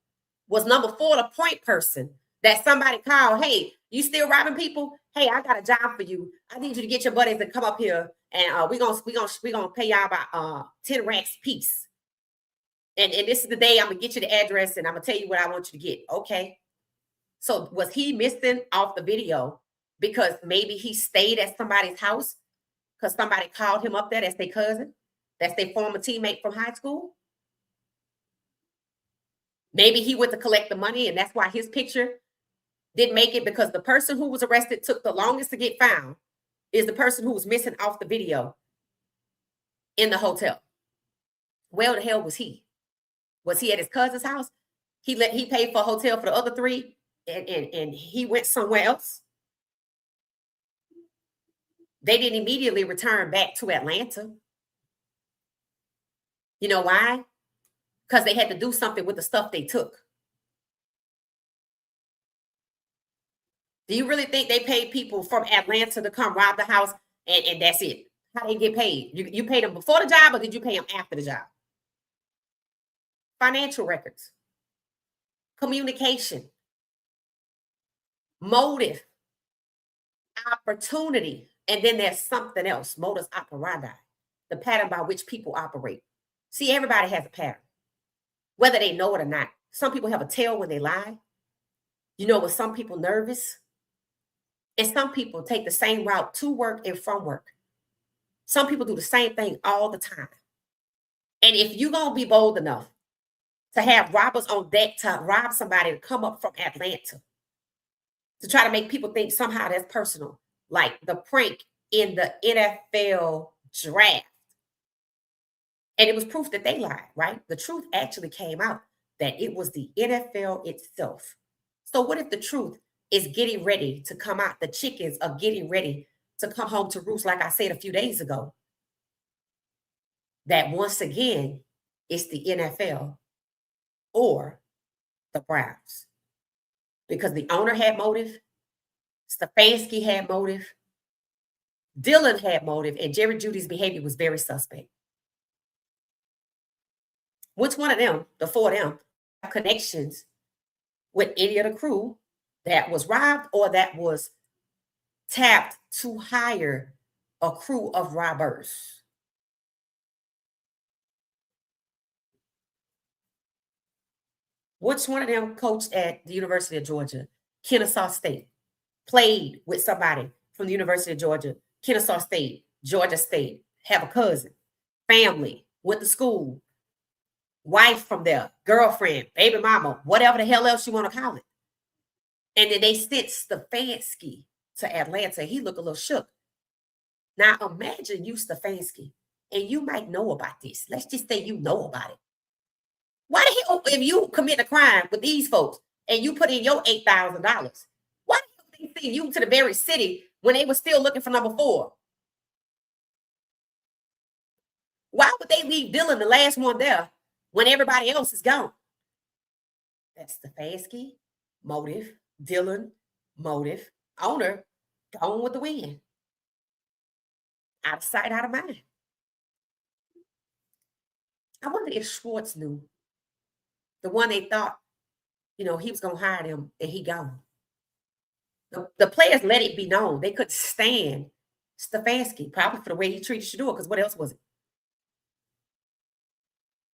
Was number 4 the point person that somebody called? Hey, you still robbing people? Hey, I got a job for you. I need you to get your buddies and come up here, and we gonna pay y'all about 10 racks a piece. And this is the day I'm gonna get you the address, and I'm gonna tell you what I want you to get. Okay. So was he missing off the video because maybe he stayed at somebody's house because somebody called him up there? That's their cousin. That's their former teammate from high school. Maybe he went to collect the money, and that's why his picture didn't make it, because the person who was arrested took the longest to get found is the person who was missing off the video in the hotel. Where the hell was he? Was he at his cousin's house? He paid for a hotel for the other 3, and he went somewhere else. They didn't immediately return back to Atlanta. You know why? Because they had to do something with the stuff they took. Do you really think they paid people from Atlanta to come rob the house and that's it? How they get paid? You paid them before the job, or did you pay them after the job? Financial records, communication, motive, opportunity, and then there's something else, modus operandi, the pattern by which people operate. See, everybody has a pattern, whether they know it or not. Some people have a tail when they lie. You know, with some people nervous. And some people take the same route to work and from work. Some people do the same thing all the time. And if you're going to be bold enough to have robbers on deck to rob somebody to come up from Atlanta, to try to make people think somehow that's personal, like the prank in the NFL draft. And it was proof that they lied, right? The truth actually came out that it was the NFL itself. So what if the truth is getting ready to come out? The chickens are getting ready to come home to roost, like I said a few days ago. That once again, it's the NFL or the Browns. Because the owner had motive, Stefanski had motive, Dylan had motive, and Jerry Judy's behavior was very suspect. Which one of them, the 4 of them, have connections with any of the crew that was robbed or that was tapped to hire a crew of robbers? Which one of them coached at the University of Georgia, Kennesaw State, played with somebody from the University of Georgia, Kennesaw State, Georgia State, have a cousin, family, went to school, wife from there, girlfriend, baby mama, whatever the hell else you want to call it. And then they sent Stefanski to Atlanta. He looked a little shook. Now imagine you, Stefanski, and you might know about this. Let's just say you know about it. Why the hell, if you commit a crime with these folks and you put in your $8,000, why the hell they send you to the very city when they were still looking for number 4? Why would they leave Dylan, the last one there, when everybody else is gone? That's Stefanski, motive, Dylan, motive, owner, gone with the wind. Out of sight, out of mind. I wonder if Schwartz knew. The one they thought, he was going to hire them, and he gone. The players let it be known. They could stand Stefanski, probably for the way he treated Shedeur, because what else was it?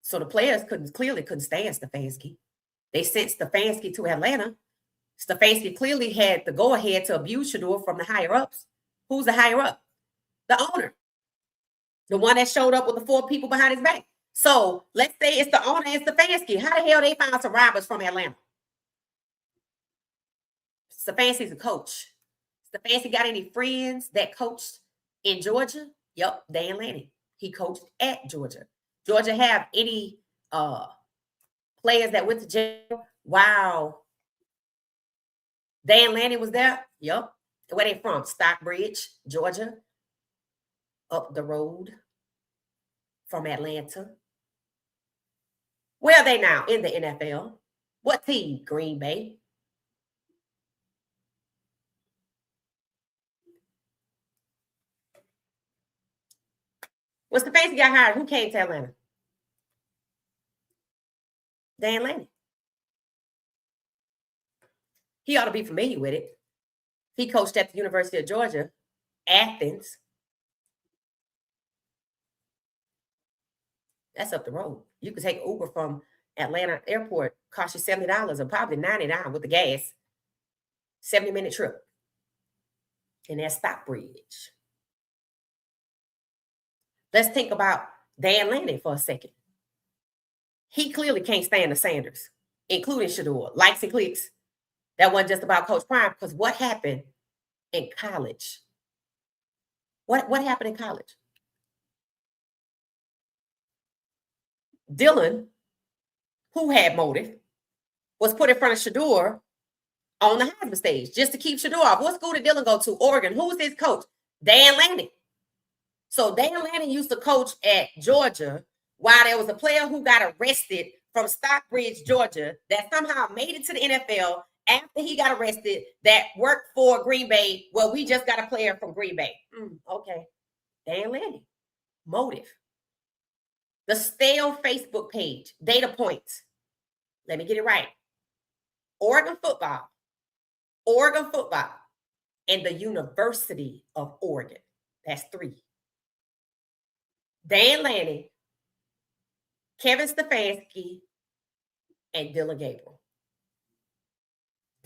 So the players clearly couldn't stand Stefanski. They sent Stefanski to Atlanta. Stefanski clearly had the go-ahead to abuse Shedeur from the higher-ups. Who's the higher-up? The owner. The one that showed up with the 4 people behind his back. So let's say it's the owner and Stefanski. How the hell they found some robbers from Atlanta? Stefanski's a coach. Stefanski got any friends that coached in Georgia? Yep, Dan Lanning. He coached at Georgia. Georgia have any players that went to jail? Wow. Dan Lanning was there? Yep. Where they from? Stockbridge, Georgia. Up the road from Atlanta. Where are they now? In the NFL. What team? Green Bay. When Stefanski got hired, who came to Atlanta? Dan Lanning. He ought to be familiar with it. He coached at the University of Georgia, Athens. That's up the road. You could take Uber from Atlanta Airport, cost you $70 or probably $99 with the gas. 70-minute trip. And that's Stockbridge. Let's think about Dan Lanning for a second. He clearly can't stand the Sanders, including Shedeur. Likes and clicks. That wasn't just about Coach Prime, because what happened in college? What happened in college? Dylan, who had motive, was put in front of Shedeur on the Heisman stage just to keep Shedeur off. What school did Dylan go to? Oregon. Who was his coach? Dan Lanning. So Dan Lanning used to coach at Georgia while there was a player who got arrested from Stockbridge, Georgia, that somehow made it to the NFL after he got arrested, that worked for Green Bay. Well, we just got a player from Green Bay. Okay. Dan Lanning. Motive. The stale Facebook page. Data points. Let me get it right. Oregon football, and the University of Oregon. That's 3. Dan Lanning, Kevin Stefanski, and Dylan Gabriel.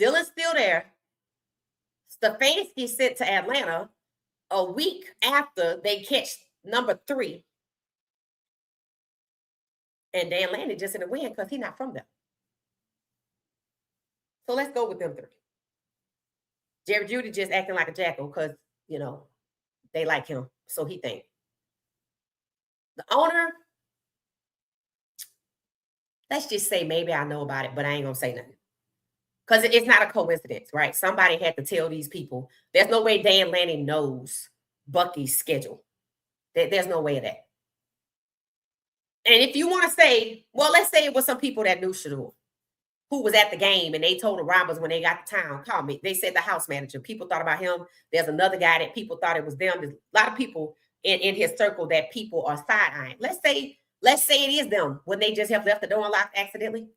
Dylan's still there. Stefanski sent to Atlanta a week after they catch number 3. And Dan Lanning just in the win because he's not from there. So let's go with them 3. Jerry Jeudy just acting like a jackal because, they like him. So he thinks. The owner, let's just say maybe I know about it, but I ain't going to say nothing. Because it's not a coincidence, right? Somebody had to tell these people. There's no way Dan Lanning knows Bucky's schedule. There's no way of that. And if you want to say, well, let's say it was some people that knew Shedeur, who was at the game, and they told the robbers when they got to town, call me. They said the house manager. People thought about him. There's another guy that people thought it was them. There's a lot of people in his circle that people are side-eyeing. Let's say it is them when they just have left the door unlocked accidentally.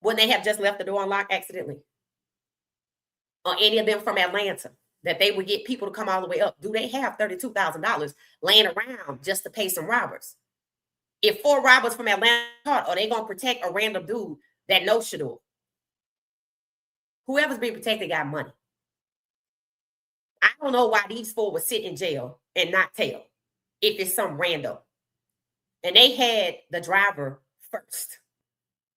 When they have just left the door unlocked accidentally. Or any of them from Atlanta, that they would get people to come all the way up. Do they have $32,000 laying around just to pay some robbers? If 4 robbers from Atlanta caught, are they going to protect a random dude that knows Shedeur? Whoever's being protected got money. I don't know why these 4 would sit in jail and not tell if it's some random. And they had the driver first.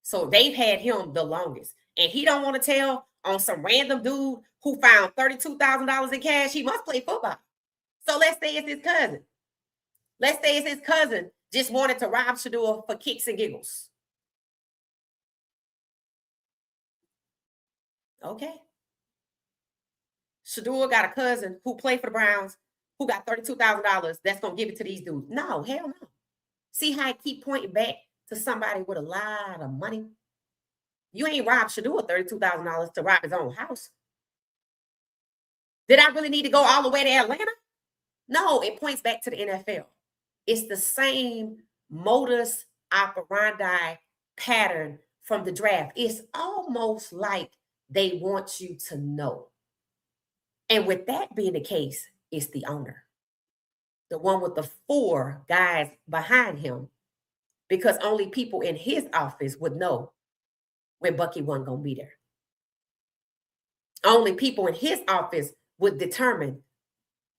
So they've had him the longest. And he don't want to tell on some random dude who found $32,000 in cash. He must play football. So let's say it's his cousin. Let's say it's his cousin just wanted to rob Shedeur for kicks and giggles. Okay. Shedeur got a cousin who played for the Browns, who got $32,000 that's going to give it to these dudes. No, hell no. See how I keep pointing back to somebody with a lot of money? You ain't robbed Shedeur $32,000 to rob his own house. Did I really need to go all the way to Atlanta? No, it points back to the NFL. It's the same modus operandi pattern from the draft. It's almost like they want you to know. And with that being the case, it's the owner. The one with the 4 guys behind him, because only people in his office would know when Bucky wasn't going to be there. Only people in his office would determine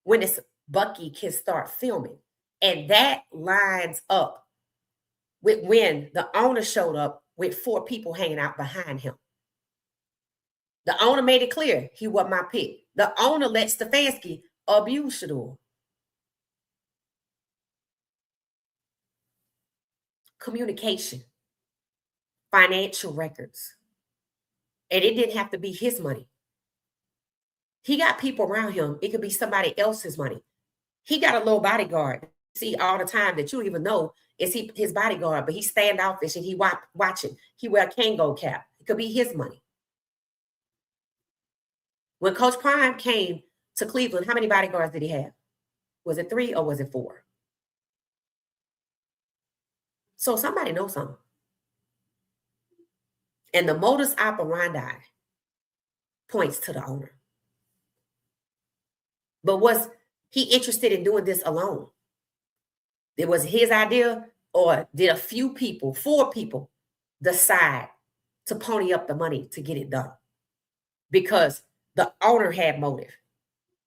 when Bucky can start filming. And that lines up with when the owner showed up with 4 people hanging out behind him. The owner made it clear he wasn't my pick. The owner let Stefanski abuse Shedeur. Communication, financial records. And it didn't have to be his money. He got people around him. It could be somebody else's money. He got a little bodyguard. See all the time that you don't even know is his bodyguard, but he's standoffish and he watching. He wear a Kango cap. It could be his money. When Coach Prime came to Cleveland, how many bodyguards did he have? Was it 3 or was it 4? So somebody knows something. And the modus operandi points to the owner. But was he interested in doing this alone? It was his idea, or did a few people, 4 people, decide to pony up the money to get it done? Because the owner had motive,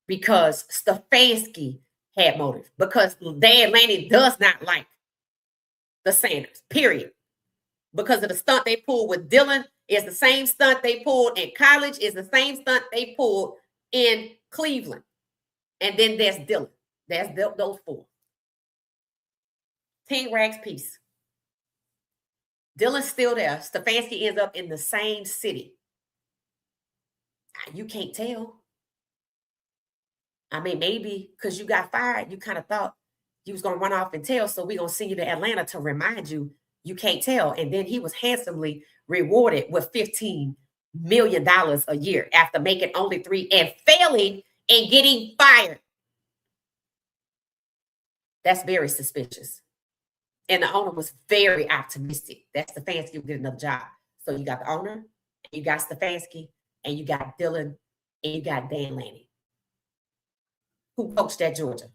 because Stefanski had motive, because Dan Lanning does not like the Sanders, period. Because of the stunt they pulled with Dylan is the same stunt they pulled in college, is the same stunt they pulled in Cleveland. And then there's Dylan. There's those 4. 10 rags piece. Dylan's still there. Stefanski ends up in the same city. You can't tell. I mean, maybe because you got fired, you kind of thought you was going to run off and tell, so we're going to send you to Atlanta to remind you you can't tell. And then he was handsomely rewarded with $15 million a year after making only 3 and failing and getting fired. That's very suspicious. And the owner was very optimistic that Stefanski would get another job. So you got the owner, you got Stefanski, and you got Dylan, and you got Dan Lanning, who coached at Georgia.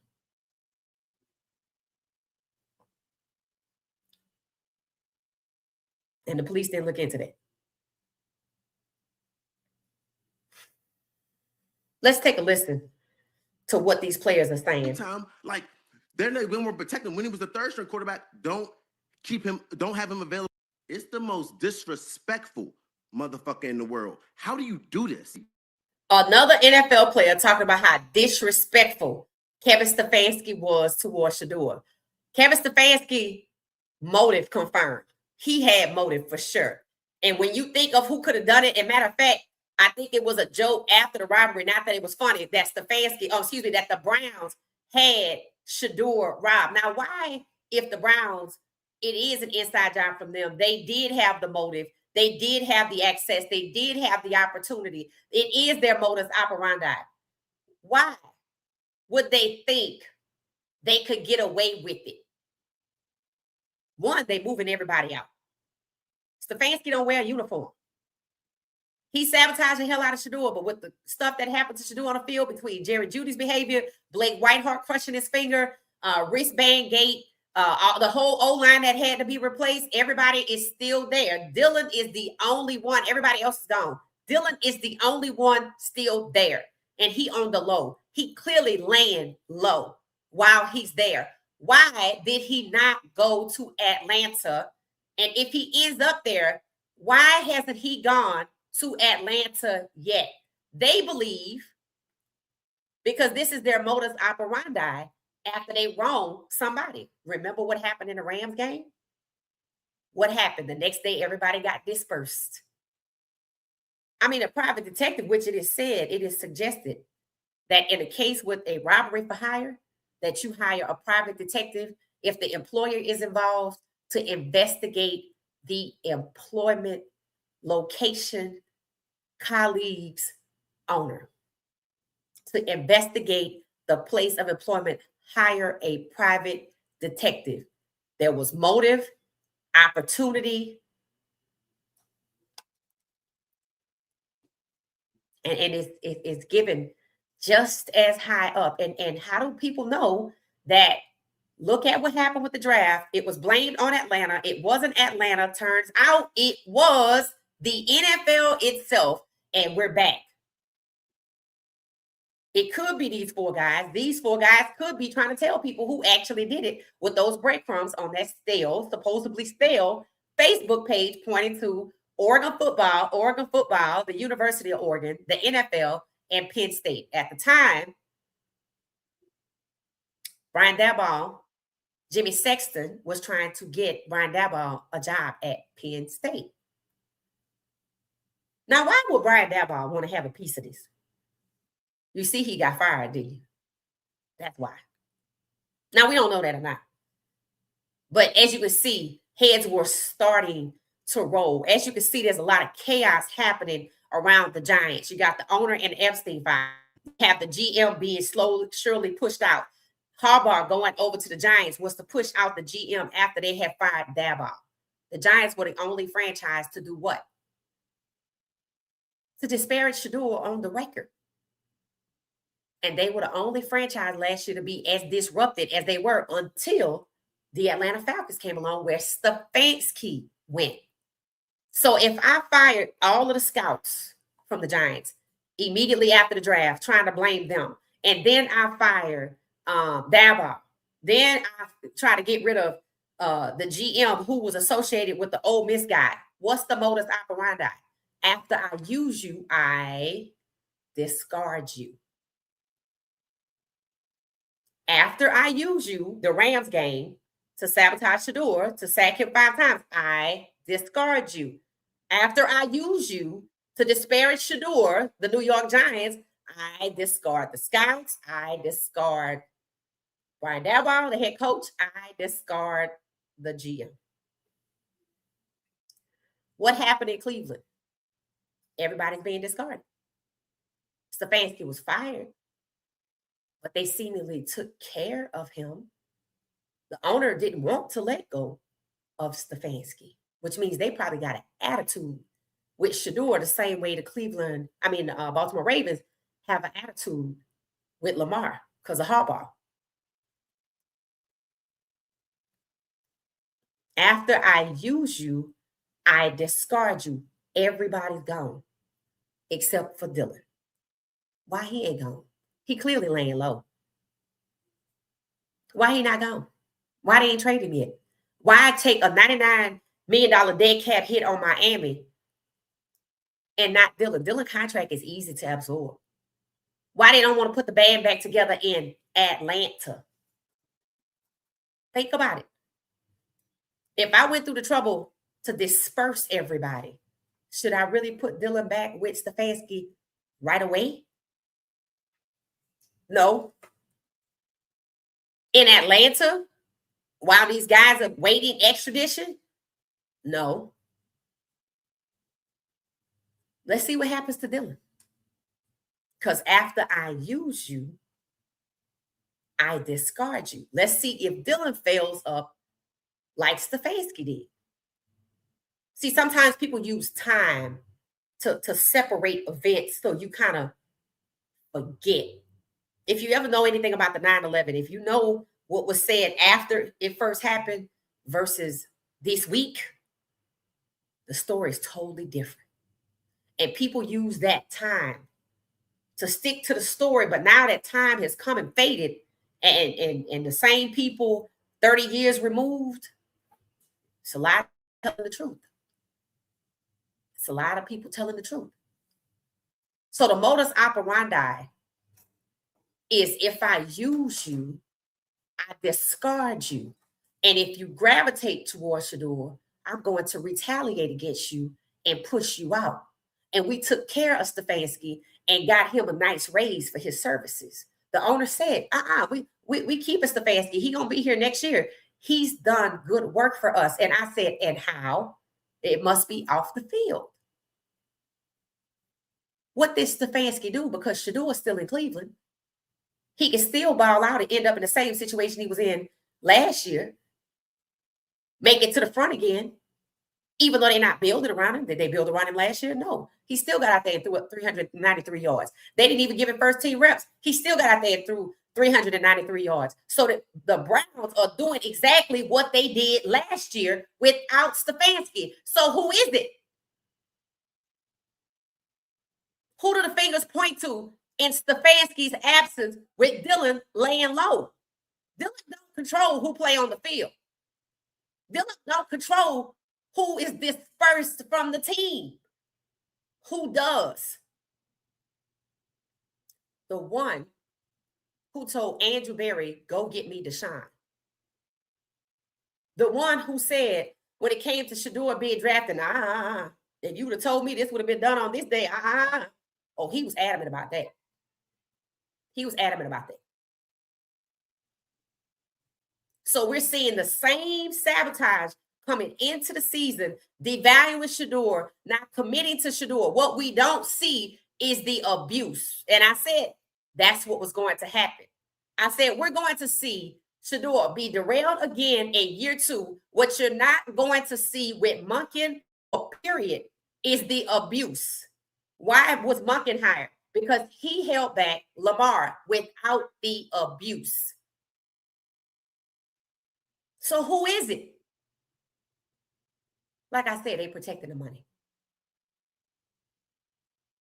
And the police didn't look into that. Let's take a listen to what these players are saying. Like, they're not when we're protecting. When he was the 3rd-string quarterback, don't have him available. It's the most disrespectful motherfucker in the world. How do you do this? Another NFL player talking about how disrespectful Kevin Stefanski was towards Shedeur. Kevin Stefanski, motive confirmed. He had motive for sure. And when you think of who could have done it, and matter of fact, I think it was a joke after the robbery, not that it was funny, that that the Browns had Shedeur robbed. Now, why, if the Browns, it is an inside job from them, they did have the motive, they did have the access, they did have the opportunity. It is their modus operandi. Why would they think they could get away with it? One, they moving everybody out. Stefanski don't wear a uniform. He sabotaged the hell out of Shedeur, but with the stuff that happened to Shedeur on the field between Jerry Judy's behavior, Blake Whiteheart crushing his finger, wristband gate, the whole O-line that had to be replaced, everybody is still there. Dylan is the only one. Everybody else is gone. Dylan is the only one still there, and he on the low. He clearly laying low while he's there. Why did he not go to Atlanta? And if he is up there, why hasn't he gone to Atlanta yet? They believe, because this is their modus operandi, after they wrong somebody. Remember what happened in the Rams game? What happened? The next day, everybody got dispersed. I mean, a private detective, which it is said, it is suggested that in a case with a robbery for hire, that you hire a private detective if the employer is involved to investigate the employment, location, colleagues, owner. To investigate the place of employment, hire a private detective. There was motive, opportunity, and it's given just as high up. And how do people know that? Look at what happened with the draft. It was blamed on Atlanta. It wasn't Atlanta. Turns out it was the NFL itself, and we're back. It could be these 4 guys. These 4 guys could be trying to tell people who actually did it with those breadcrumbs on that supposedly stale Facebook page pointing to Oregon football, the University of Oregon, the NFL, and Penn State. At the time, Brian Daboll, Jimmy Sexton was trying to get Brian Daboll a job at Penn State. Now, why would Brian Daboll want to have a piece of this? You see, he got fired, didn't you? That's why. Now, we don't know that or not. But as you can see, heads were starting to roll. As you can see, there's a lot of chaos happening around the Giants. You got the owner and Epstein file. You have the GM being slowly, surely pushed out. Harbaugh going over to the Giants was to push out the GM after they had fired Daboll. The Giants were the only franchise to do what? To disparage Shedeur on the record. And they were the only franchise last year to be as disrupted as they were until the Atlanta Falcons came along, where Stefanski went. So if I fired all of the scouts from the Giants immediately after the draft, trying to blame them, and then I fired Daboll, then I try to get rid of the GM who was associated with the Ole Miss guy, what's the modus operandi? After I use you, I discard you. After I use you, the Rams game, to sabotage Shedeur, to sack him 5 times, I discard you. After I use you to disparage Shedeur, the New York Giants, I discard the scouts. I discard Brian Daboll, the head coach. I discard the GM. What happened in Cleveland? Everybody's being discarded. Stefanski was fired, but they seemingly took care of him. The owner didn't want to let go of Stefanski, which means they probably got an attitude with Shedeur the same way the Baltimore Ravens have an attitude with Lamar because of Harbaugh. After I use you, I discard you. Everybody's gone except for Dylan. Why he ain't gone? He clearly laying low. Why he not gone? Why they ain't traded him yet? Why take a $99 million dead cap hit on Miami and not Dylan? Dylan's contract is easy to absorb. Why they don't want to put the band back together in Atlanta? Think about it. If I went through the trouble to disperse everybody, should I really put Dylan back with Stefanski right away? No. In Atlanta, while these guys are waiting extradition? No. Let's see what happens to Dylan. Because after I use you, I discard you. Let's see if Dylan fails up like Stefanski did. See, sometimes people use time to separate events so you kind of forget. If you ever know anything about the 9/11, if you know what was said after it first happened versus this week, the story is totally different. And people use that time to stick to the story, but now that time has come and faded, and the same people 30 years removed, it's a lot of telling the truth. It's a lot of people telling the truth. So the modus operandi is if I use you, I discard you. And if you gravitate towards Shedeur, I'm going to retaliate against you and push you out. And we took care of Stefanski and got him a nice raise for his services. The owner said, we keeping Stefanski. He's going to be here next year. He's done good work for us. And I said, and how? It must be off the field. What did Stefanski do? Because Shedeur is still in Cleveland. He can still ball out and end up in the same situation he was in last year. Make it to the front again. Even though they're not building around him. Did they build around him last year? No. He still got out there and threw up 393 yards. They didn't even give him first team reps. He still got out there and threw 393 yards. So the Browns are doing exactly what they did last year without Stefanski. So who is it? Who do the fingers point to in Stefanski's absence with Dylan laying low? Dylan don't control who play on the field. Dylan don't control who is dispersed from the team. Who does? The one who told Andrew Berry, go get me Deshaun. The one who said, when it came to Shedeur being drafted, if you would have told me this would have been done on this day, Oh, he was adamant about that. He was adamant about that. So we're seeing the same sabotage coming into the season, devaluing Shedeur, not committing to Shedeur. What we don't see is the abuse. And I said that's what was going to happen. I said, we're going to see Shedeur be derailed again in year 2. What you're not going to see with Monken, or period, is the abuse. Why was Monken hired? Because he held back Lamar without the abuse. So who is it? Like I said, they protected the money.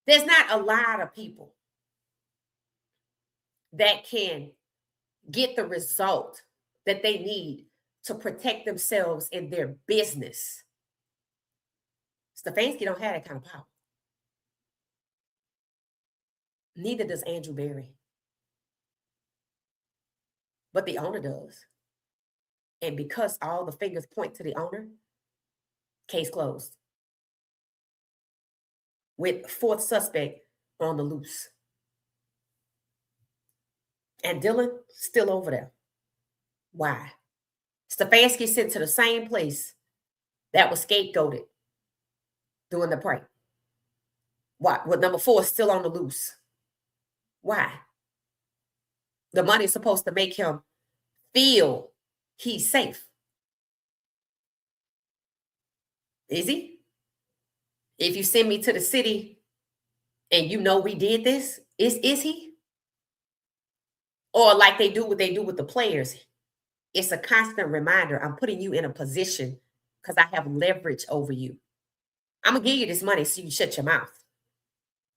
There's not a lot of people that can get the result that they need to protect themselves in their business. Stefanski don't have that kind of power. Neither does Andrew Berry. But the owner does. And because all the fingers point to the owner, case closed. With 4th suspect on the loose. And Dylan still over there. Why? Stefanski sent to the same place that was scapegoated during the prank. Why? With number 4 still on the loose. Why? The money is supposed to make him feel he's safe. Is he? If you send me to the city and you know we did this, is he? Or like they do what they do with the players. It's a constant reminder. I'm putting you in a position because I have leverage over you. I'm going to give you this money so you shut your mouth.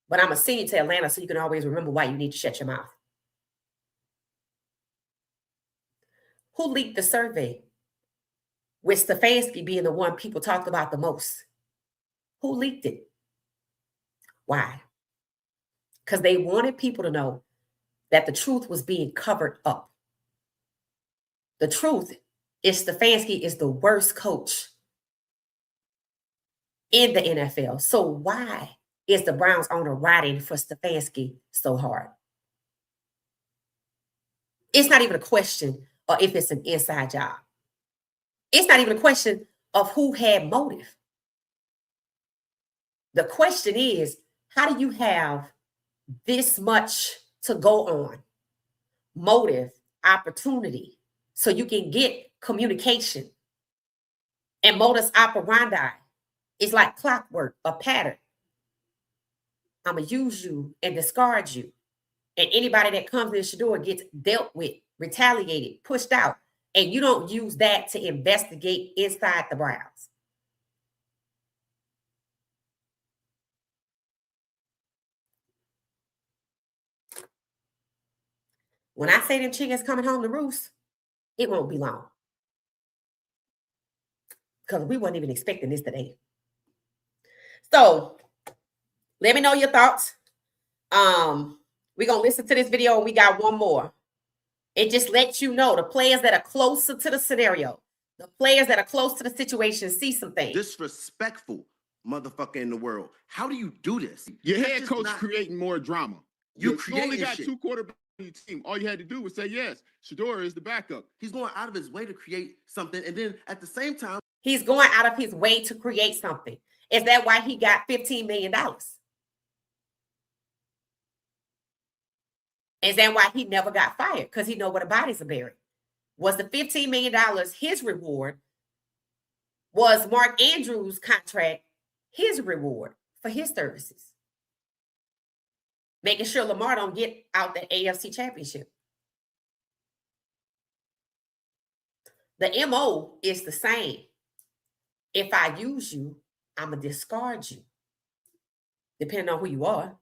But I'm going to send you to Atlanta so you can always remember why you need to shut your mouth. Who leaked the survey? With Stefanski being the one people talked about the most. Who leaked it? Why? Because they wanted people to know that the truth was being covered up. The truth is Stefanski is the worst coach in the NFL. So why is the Browns owner riding for Stefanski so hard? It's not even a question of if it's an inside job. It's not even a question of who had motive. The question is, how do you have this much to go on? Motive, opportunity, so you can get communication. And modus operandi is like clockwork, a pattern. I'm going to use you and discard you. And anybody that comes in Shedeur gets dealt with, retaliated, pushed out. And you don't use that to investigate inside the Browns. When I say them chickens coming home to roost, it won't be long. Because we weren't even expecting this today. So, let me know your thoughts. We're going to listen to this video and we got one more. It just lets you know the players that are closer to the scenario, the players that are close to the situation see some things. Disrespectful motherfucker in the world. How do you do this? Your head coach creating more drama. You only got 2 quarterbacks on your team. All you had to do was say, yes, Shedeur is the backup. He's going out of his way to create something. And then at the same time, he's going out of his way to create something. Is that why he got $15 million? Is that why he never got fired? Because he know where the bodies are buried. Was the $15 million his reward? Was Mark Andrews' contract his reward for his services? Making sure Lamar don't get out the AFC Championship. The MO is the same. If I use you, I'm going to discard you, depending on who you are.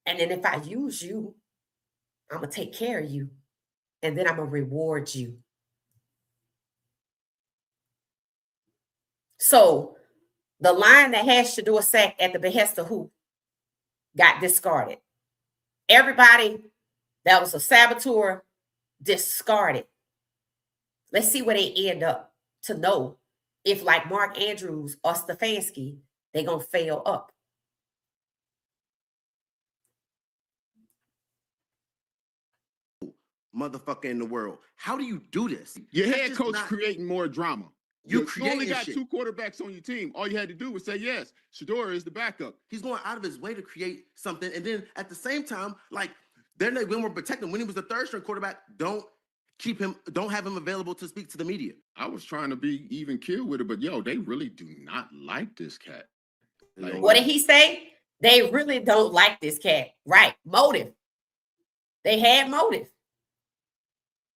And then if I use you, I'm going to take care of you. And then I'm going to reward you. So the line that has Shedeur sacked at the behest of who got discarded. Everybody that was a saboteur discarded. Let's see where they end up to know if, like Mark Andrews or Stefanski, they're going to fail up. motherfucker in the world. How do you do this? Your head coach creating more drama. You only got 2 quarterbacks on your team. All you had to do was say, yes, Shedeur is the backup. He's going out of his way to create something. And then at the same time, like, When we're protecting, when he was the third string quarterback, don't have him available to speak to the media. I was trying to be even keel with it, but yo, they really do not like this cat. Like, what did he say? They really don't like this cat. Right. Motive. They had motive.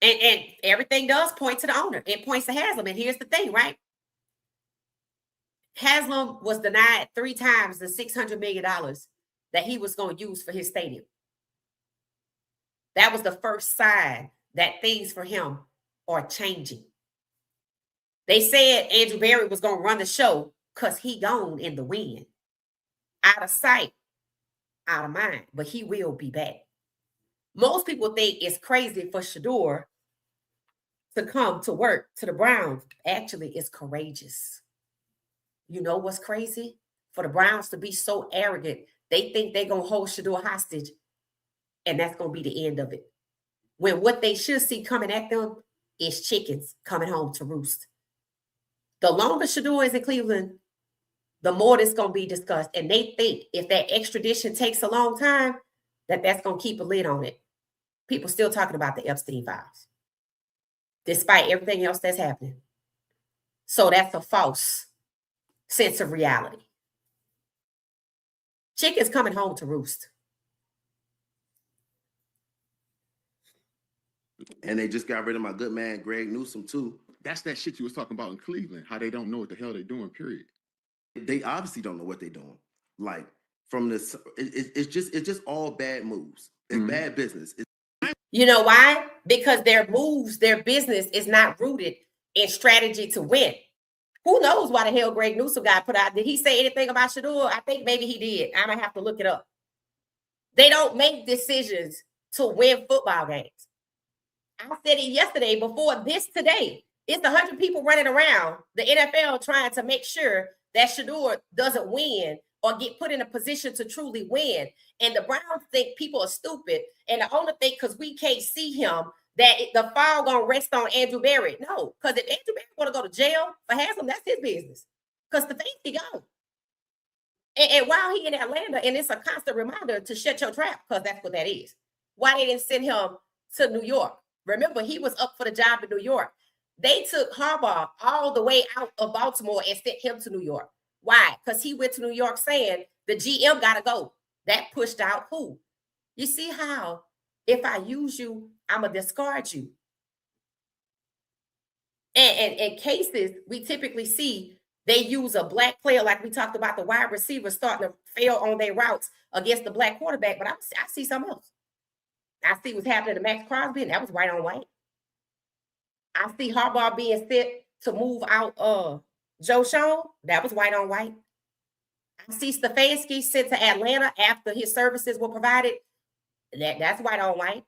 And everything does point to the owner. It points to Haslam. And here's the thing, right? Haslam was denied 3 times the $600 million that he was going to use for his stadium. That was the first sign that things for him are changing. They said Andrew Berry was going to run the show because he gone in the wind. Out of sight, out of mind. But he will be back. Most people think it's crazy for Shedeur to come to work to the Browns. Actually, it's courageous. You know what's crazy? For the Browns to be so arrogant, they think they're going to hold Shedeur hostage, and that's going to be the end of it. When what they should see coming at them is chickens coming home to roost. The longer Shedeur is in Cleveland, the more this going to be discussed. And they think if that extradition takes a long time, that's going to keep a lid on it. People still talking about the Epstein files, despite everything else that's happening. So that's a false sense of reality. Chickens coming home to roost. And they just got rid of my good man, Greg Newsome, too. That's that shit you was talking about in Cleveland, how they don't know what the hell they're doing, period. They obviously don't know what they're doing. Like, from this, it's just all bad moves. It's bad business. You know why? Because their moves, their business is not rooted in strategy to win. Who knows why the hell Greg Newsome got put out? Did he say anything about Shedeur? I think maybe he did. I'm going to have to look it up. They don't make decisions to win football games. I said it yesterday before this today. It's 100 people running around the NFL trying to make sure that Shedeur doesn't win or get put in a position to truly win. And the Browns think people are stupid. And the owner think because we can't see him, that the fall going to rest on Andrew Berry. No, because if Andrew Berry want to go to jail for Haslam, that's his business. Because the Stefanski gone. And while he in Atlanta, and it's a constant reminder to shut your trap, because that's what that is. Why they didn't send him to New York? Remember, he was up for the job in New York. They took Harbaugh all the way out of Baltimore and sent him to New York. Why? Because he went to New York saying the GM got to go. That pushed out who? You see how if I use you, I'm going to discard you. And in cases, we typically see they use a black player, like we talked about the wide receivers starting to fail on their routes against the black quarterback. But I see something else. I see what's happening to Max Crosby, and that was white on white. I see Harbaugh being set to move out Joe Sean. That was white on white. I see Stefanski sent to Atlanta after his services were provided. That's white on white.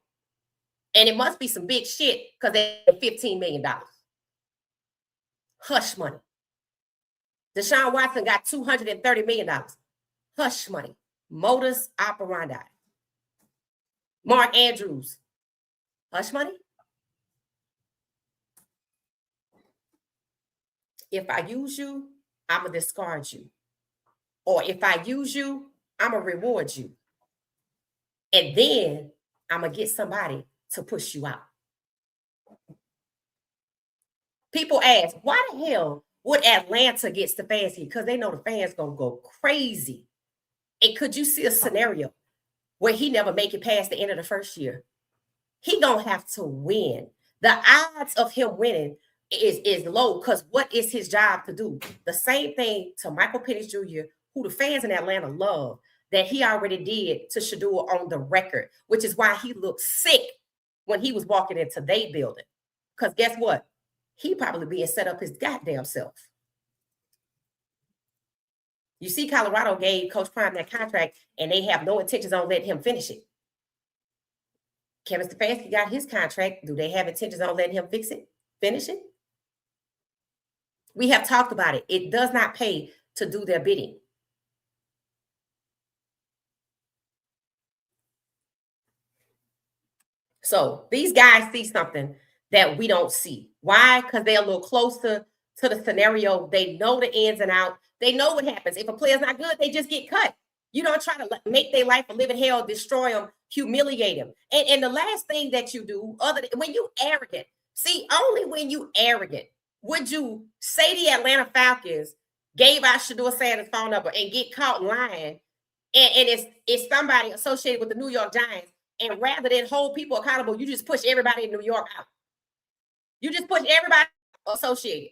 And it must be some big shit because they have $15 million. Hush money. Deshaun Watson got $230 million. Hush money. Modus operandi. Mark Andrews. Hush money. If I use you, I'm going to discard you. Or if I use you, I'm going to reward you. And then I'm going to get somebody to push you out. People ask, why the hell would Atlanta get Stefanski? Because they know the fans going to go crazy. And could you see a scenario where he never make it past the end of the first year? He going to have to win. The odds of him winning is low because what is his job to do? The same thing to Michael Penix Jr., who the fans in Atlanta love, that he already did to Shedeur on the record, which is why he looked sick when he was walking into their building. Because guess what? He probably being set up his goddamn self. You see, Colorado gave Coach Prime that contract, and they have no intentions on letting him finish it. Kevin Stefanski got his contract. Do they have intentions on letting him finish it? We have talked about it. It does not pay to do their bidding. So these guys see something that we don't see. Why? Because they're a little closer to the scenario. They know the ins and outs. They know what happens. If a player's not good, they just get cut. You don't try to make their life a living hell, destroy them, humiliate them. And the last thing that you do, other than when you arrogant, see, only when you arrogant would you say the Atlanta Falcons gave out Shedeur Sanders' phone number and get caught lying, and it's somebody associated with the New York Giants, and rather than hold people accountable, you just push everybody in New York out. You just push everybody associated.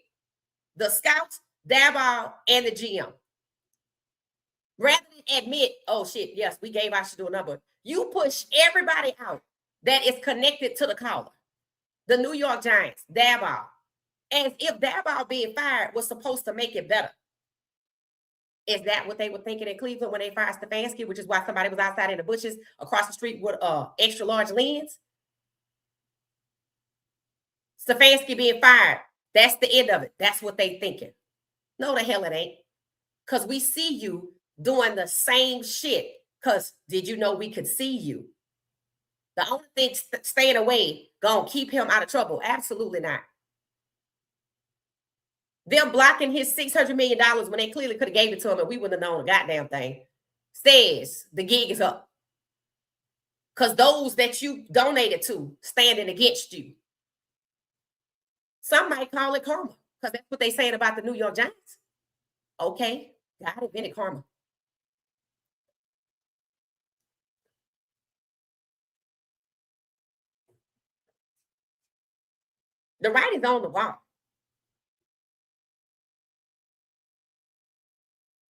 The scouts, Daboll, and the GM. Rather than admit, oh shit, yes, we gave out Shedeur number, you push everybody out that is connected to the caller. The New York Giants, Daboll. As if Daboll being fired was supposed to make it better. Is that what they were thinking in Cleveland when they fired Stefanski, which is why somebody was outside in the bushes across the street with extra large lens? Stefanski being fired, that's the end of it. That's what they thinking. No, the hell it ain't. Because we see you doing the same shit. Because did you know we could see you? The only thing staying away gonna keep him out of trouble? Absolutely not. Them blocking his $600 million when they clearly could have gave it to him and we wouldn't have known a goddamn thing says the gig is up. Because those that you donated to standing against you. Some might call it karma because that's what they saying about the New York Giants. Okay, God invented karma. The writing's on the wall.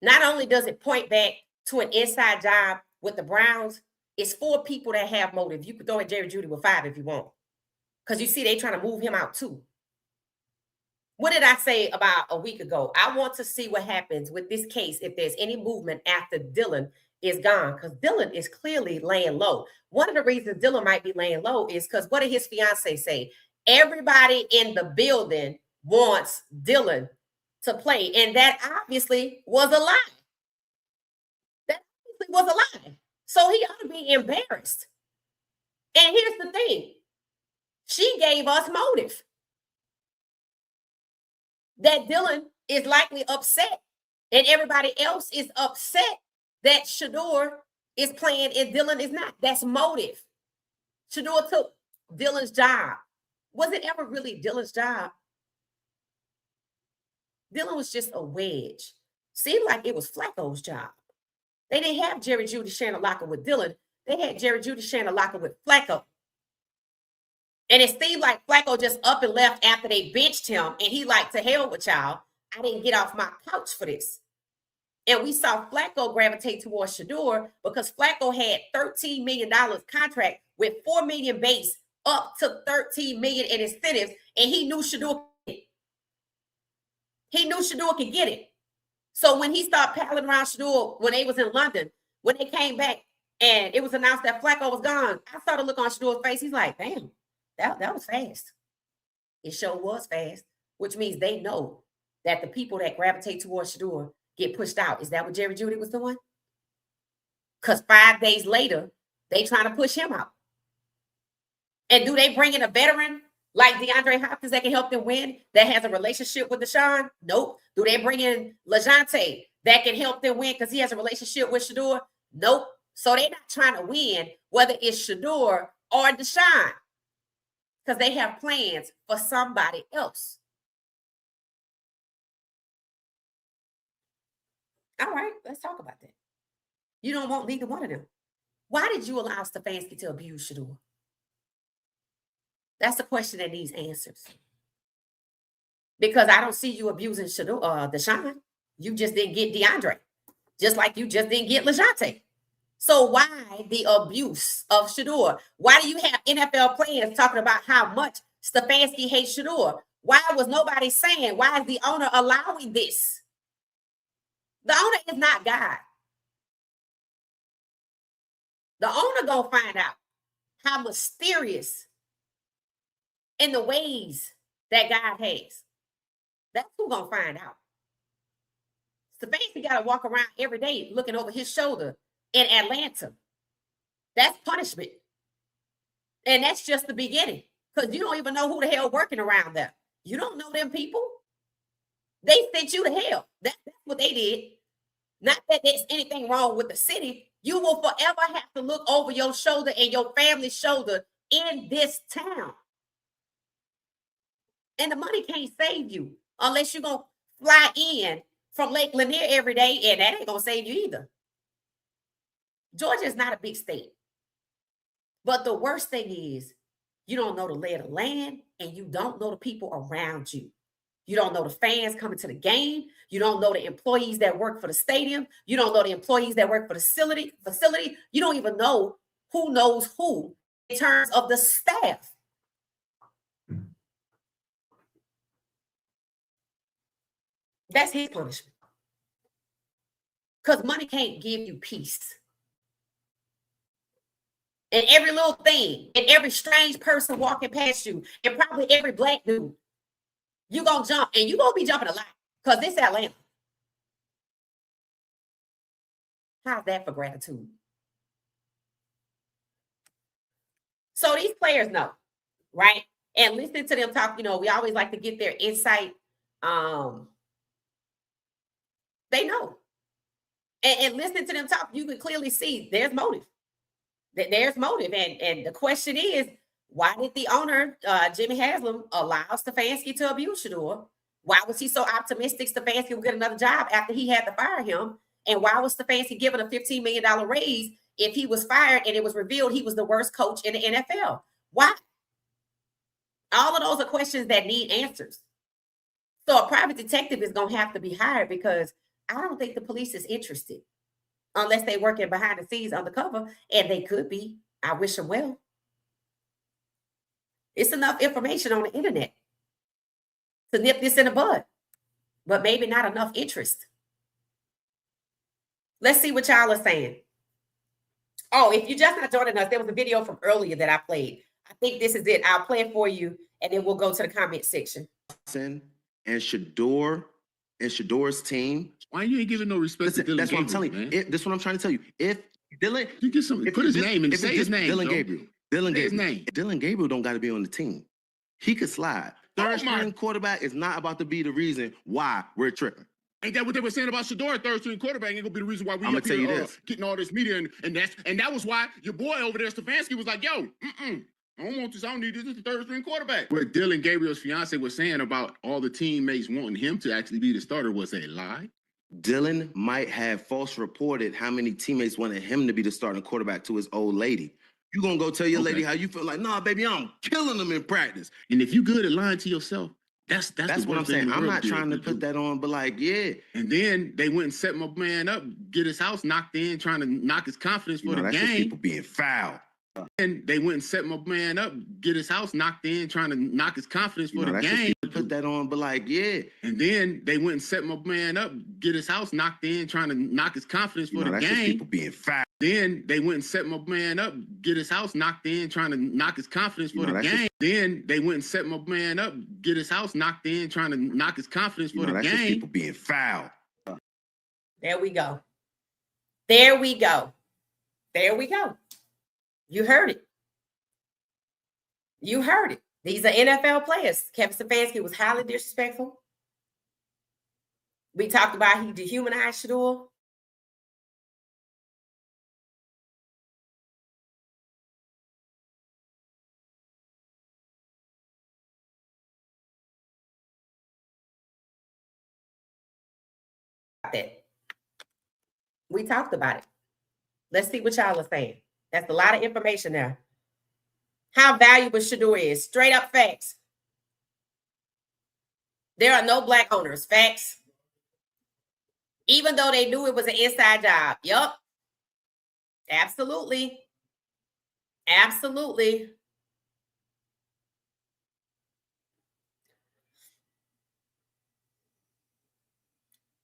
Not only does it point back to an inside job with the Browns, it's 4 people that have motive. You could throw in Jerry Jeudy with 5 if you want. Because you see, they trying to move him out too. What did I say about a week ago? I want to see what happens with this case if there's any movement after Dylan is gone. Because Dylan is clearly laying low. One of the reasons Dylan might be laying low is because what did his fiance say? Everybody in the building wants Dylan to play. And that obviously was a lie. That obviously was a lie. So he ought to be embarrassed. And here's the thing. She gave us motive. That Dylan is likely upset and everybody else is upset that Shedeur is playing and Dylan is not. That's motive. Shedeur took Dylan's job. Was it ever really Dylan's job? Dylan was just a wedge. Seemed like it was Flacco's job. They didn't have Jerry Jeudy sharing a locker with Dylan. They had Jerry Jeudy sharing a locker with Flacco. And it seemed like Flacco just up and left after they benched him. And he like, to hell with y'all. I didn't get off my couch for this. And we saw Flacco gravitate towards Shedeur because Flacco had $13 million contract with $4 million base up to $13 million in incentives. And he knew Shedeur could get it. He knew Shedeur could get it. So when he started paddling around Shedeur when they was in London, when they came back and it was announced that Flacco was gone, I saw the look on Shedeur's face. He's like, damn. That was fast. It sure was fast, which means they know that the people that gravitate towards Shedeur get pushed out. Is that what Jerry Jeudy was doing? Because 5 days later, they trying to push him out. And do they bring in a veteran like DeAndre Hopkins that can help them win, that has a relationship with Deshaun? Nope. Do they bring in LeJounte that can help them win because he has a relationship with Shedeur? Nope. So they're not trying to win, whether it's Shedeur or Deshaun, because they have plans for somebody else. All right, let's talk about that. You don't want neither one of them. Why did you allow Stefanski to abuse Shedeur? That's the question that needs answers. Because I don't see you abusing Deshaun. You just didn't get DeAndre, just like you just didn't get LeJounte. So why the abuse of Shedeur? Why do you have NFL players talking about how much Stefanski hates Shedeur? Why was nobody saying, why is the owner allowing this? The owner is not God. The owner gonna find out how mysterious in the ways that God has. That's who gonna find out. Stefanski gotta walk around every day looking over his shoulder in Atlanta. That's punishment. And that's just the beginning. Because you don't even know who the hell working around there. You don't know them people. They sent you to hell. That's what they did. Not that there's anything wrong with the city. You will forever have to look over your shoulder and your family's shoulder in this town. And the money can't save you unless you're going to fly in from Lake Lanier every day, and that ain't going to save you either. Georgia is not a big state. But the worst thing is you don't know the lay of the land, and you don't know the people around you. You don't know the fans coming to the game. You don't know the employees that work for the stadium. You don't know the employees that work for the facility. You don't even know who knows who in terms of the staff. That's his punishment. Because money can't give you peace. And every little thing, and every strange person walking past you, and probably every black dude, you're going to jump, and you're going to be jumping a lot because this Atlanta. How's that for gratitude? So these players know, right? And listening to them talk, we always like to get their insight. They know. And listening to them talk, you can clearly see there's motive. There's motive. And the question is, why did the owner, Jimmy Haslam, allow Stefanski to abuse Shedeur? Why was he so optimistic Stefanski would get another job after he had to fire him? And why was Stefanski given a $15 million raise if he was fired and it was revealed he was the worst coach in the NFL? Why? All of those are questions that need answers. So a private detective is going to have to be hired because I don't think the police is interested unless they're working behind the scenes undercover, and they could be. I wish them well. It's enough information on the internet to nip this in the bud, but maybe not enough interest. Let's see what y'all are saying. Oh, if you're just not joining us, there was a video from earlier that I played. I think this is it. I'll play it for you, and then we'll go to the comment section. And Shedeur and Shedeur's team. Why you ain't giving no respect to Dylan That's Gabriel, what I'm telling you. man? That's what I'm trying to tell you. If Dylan, You get some. Put his name and say his name. Dylan Joe. Gabriel. Dylan Say his Gabriel. name. Dylan Gabriel don't got to be on the team. He could slide. Third string quarterback is not about to be the reason why we're tripping. Ain't that what they were saying about Shedeur, third string quarterback? Ain't gonna be the reason why we I'ma up tell you here, this. getting all this media, and that was why your boy over there, Stefanski, was like, "Yo, I don't want this. I don't need this. This is the third string quarterback." What Dylan Gabriel's fiance was saying about all the teammates wanting him to actually be the starter was a lie. Dylan might have false reported how many teammates wanted him to be the starting quarterback to his old lady. You gonna go tell your lady how you feel? Like, nah, baby, I'm killing them in practice. And if you good at lying to yourself, that's what I'm saying. I'm not trying to put that on, but like, yeah. And then they went and set my man up, get his house knocked in, trying to knock his confidence for the That's game. just people being foul. And they went and set my man up, get his house knocked in, trying to knock his confidence for the That's just game. people put that on, but like, yeah. And then they went and set my man up, get his house knocked in, trying to knock his confidence for the That's game. just people being foul. Then they went and set my man up, get his house knocked in, trying to knock his confidence for the game. Then they went and set my man up, get his house knocked in, trying to knock his confidence for the That's game. just people being foul. There we go. There we go. There we go. You heard it. You heard it. These are NFL players. Kevin Stefanski was highly disrespectful. We talked about he dehumanized Shedeur. That. We talked about it. Let's see what y'all are saying. That's a lot of information there. How valuable Shedeur is. Straight up facts. There are no black owners. Facts. Even though they knew it was an inside job. Yup. Absolutely. Absolutely.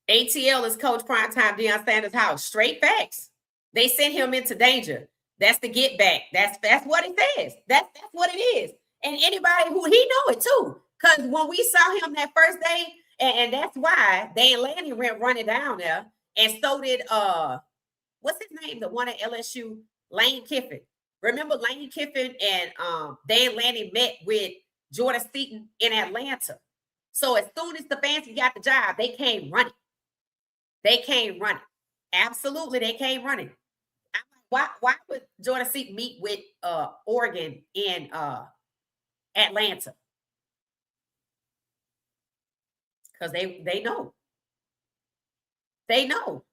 ATL is Coach Primetime Deion Sanders' house. Straight facts. They sent him into danger. That's the get back. That's what it says. That's what it is. And anybody who he know it too. Because when we saw him that first day, and that's why Dan Lanning went running down there, and so did what's his name? The one at LSU, Lane Kiffin. Remember Lane Kiffin and Dan Lanning met with Jordan Seaton in Atlanta. So as soon as Stefanski got the job, they came running. They came running. Absolutely, they came running. Why would Jordan Seek meet with Oregon in Atlanta? Because they know. They know.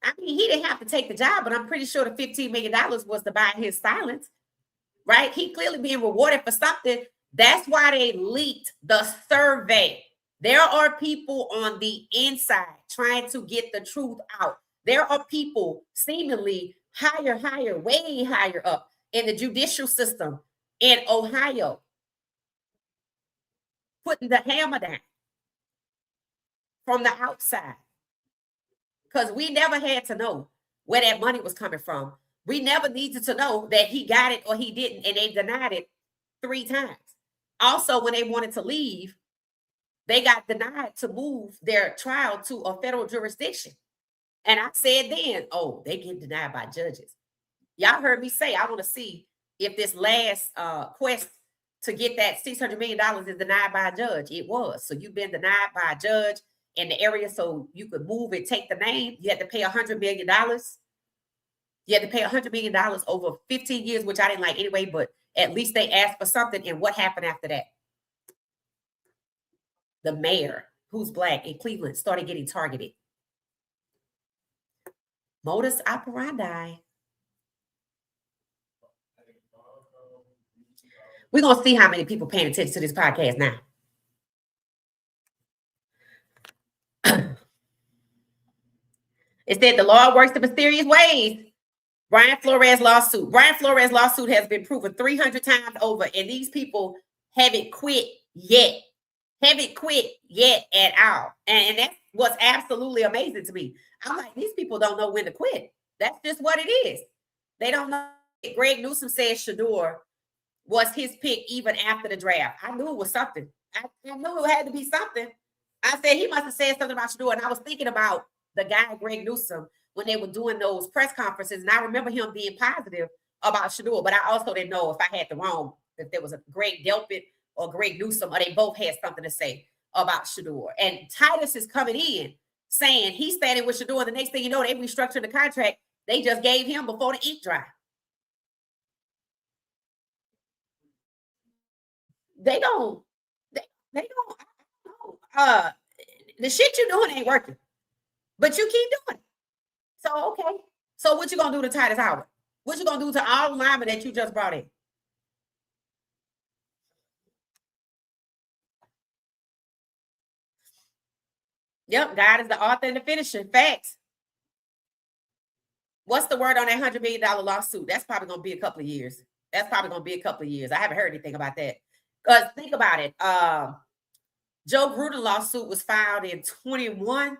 I mean, he didn't have to take the job, but I'm pretty sure the $15 million was to buy his silence, right? He clearly being rewarded for something. That's why they leaked the survey. There are people on the inside trying to get the truth out. There are people seemingly higher, way higher up in the judicial system in Ohio, putting the hammer down from the outside. Because we never had to know where that money was coming from. We never needed to know that he got it or he didn't, and they denied it 3 times. Also, when they wanted to leave, they got denied to move their trial to a federal jurisdiction. And I said then, oh, they get denied by judges. Y'all heard me say, I want to see if this last quest to get that $600 million is denied by a judge. It was. So you've been denied by a judge in the area so you could move and take the name. You had to pay $100 million. You had to pay $100 million over 15 years, which I didn't like anyway, but at least they asked for something. And what happened after that? The mayor, who's Black in Cleveland, started getting targeted. Modus operandi. We're going to see how many people paying attention to this podcast now. It said the Lord works in mysterious ways. Brian Flores lawsuit. Brian Flores lawsuit has been proven 300 times over, and these people haven't quit yet. Haven't quit yet at all. And that's what's absolutely amazing to me. I'm like, these people don't know when to quit. That's just what it is. They don't know. Greg Newsom said Shedeur was his pick even after the draft. I knew it was something. I knew it had to be something. I said he must have said something about Shedeur. And I was thinking about the guy, Greg Newsom, when they were doing those press conferences. And I remember him being positive about Shedeur. But I also didn't know if I had the wrong, if there was a Greg Delpit or Greg Newsom, or they both had something to say about Shedeur. And Titus is coming in saying he's standing with Shedeur. The next thing you know, they restructured the contract they just gave him before the ink dry. They don't. I don't know. The shit you're doing ain't working, but you keep doing it. So, okay. So what you going to do to Titus Howard? What you going to do to all the linemen that you just brought in? Yep, God is the author and the finisher. Facts. What's the word on that $100 million lawsuit? That's probably going to be a couple of years. I haven't heard anything about that. Because think about it. Joe Gruden lawsuit was filed in 21.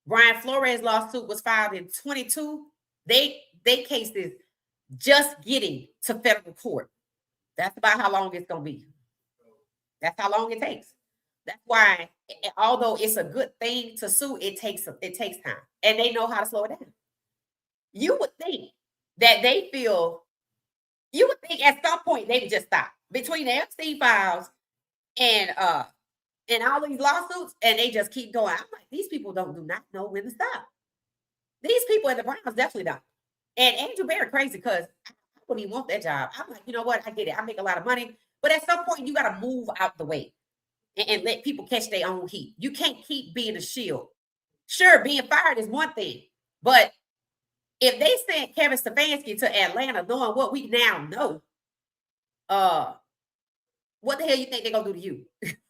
Brian Flores lawsuit was filed in 22. They case is just getting to federal court. That's about how long it's going to be. That's how long it takes. That's why, although it's a good thing to sue, it takes time, and they know how to slow it down. You would think that they feel. You would think at some point they would just stop between the Epstein files and all these lawsuits, and they just keep going. I'm like, these people do not know when to stop. These people at the Browns definitely don't. And Andrew Barrett crazy because I wouldn't even want that job. I'm like, you know what? I get it. I make a lot of money, but at some point you got to move out the way and let people catch their own heat. You can't keep being a shield. Sure, being fired is one thing, but if they sent Kevin Stefanski to Atlanta knowing what we now know, what the hell you think they're going to do to you?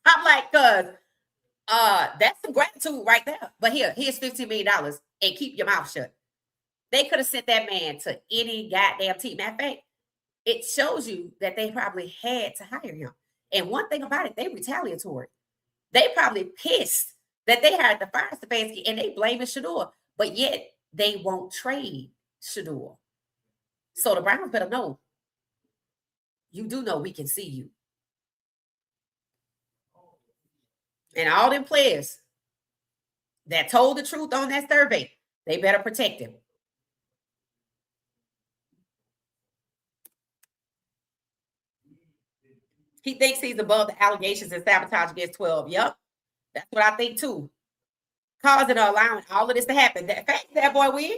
I'm like, that's some gratitude right there. But here's $15 million and keep your mouth shut. They could have sent that man to any goddamn team. Matter of fact, it shows you that they probably had to hire him. And one thing about it, they retaliatory. They probably pissed that they had to fire Stefanski and they blame Shedeur, but yet they won't trade Shedeur. So the Browns better know. You do know we can see you. And all them players that told the truth on that survey, they better protect him. He thinks he's above the allegations and sabotage against 12. Yep. That's what I think too. causing or allowing all of this to happen. That fact, that boy win.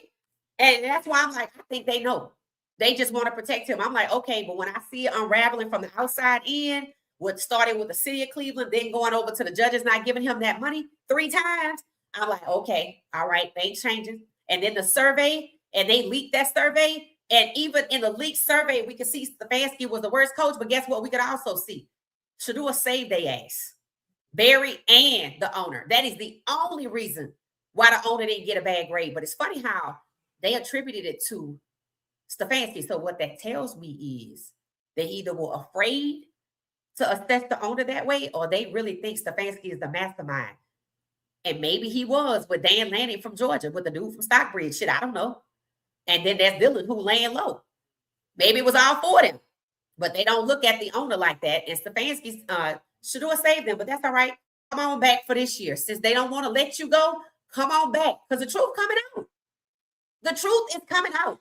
And that's why I'm like, I think they know. They just want to protect him. I'm like, okay, but when I see it unraveling from the outside in, what started with the city of Cleveland, then going over to the judges not giving him that money 3 times, I'm like, okay, all right, things changing. And then the survey, and they leaked that survey. And even in the leaked survey, we could see Stefanski was the worst coach. But guess what? We could also see Shedeur saved their ass. Barry and the owner. That is the only reason why the owner didn't get a bad grade. But it's funny how they attributed it to Stefanski. So what that tells me is they either were afraid to assess the owner that way, or they really think Stefanski is the mastermind. And maybe he was with Dan Lanning from Georgia, with the dude from Stockbridge. Shit, I don't know. And then there's Dylan who laying low. Maybe it was all for them. But they don't look at the owner like that. And Stefanski's Shedeur saved them, but that's all right. Come on back for this year. Since they don't want to let you go, come on back. Because the truth coming out. The truth is coming out.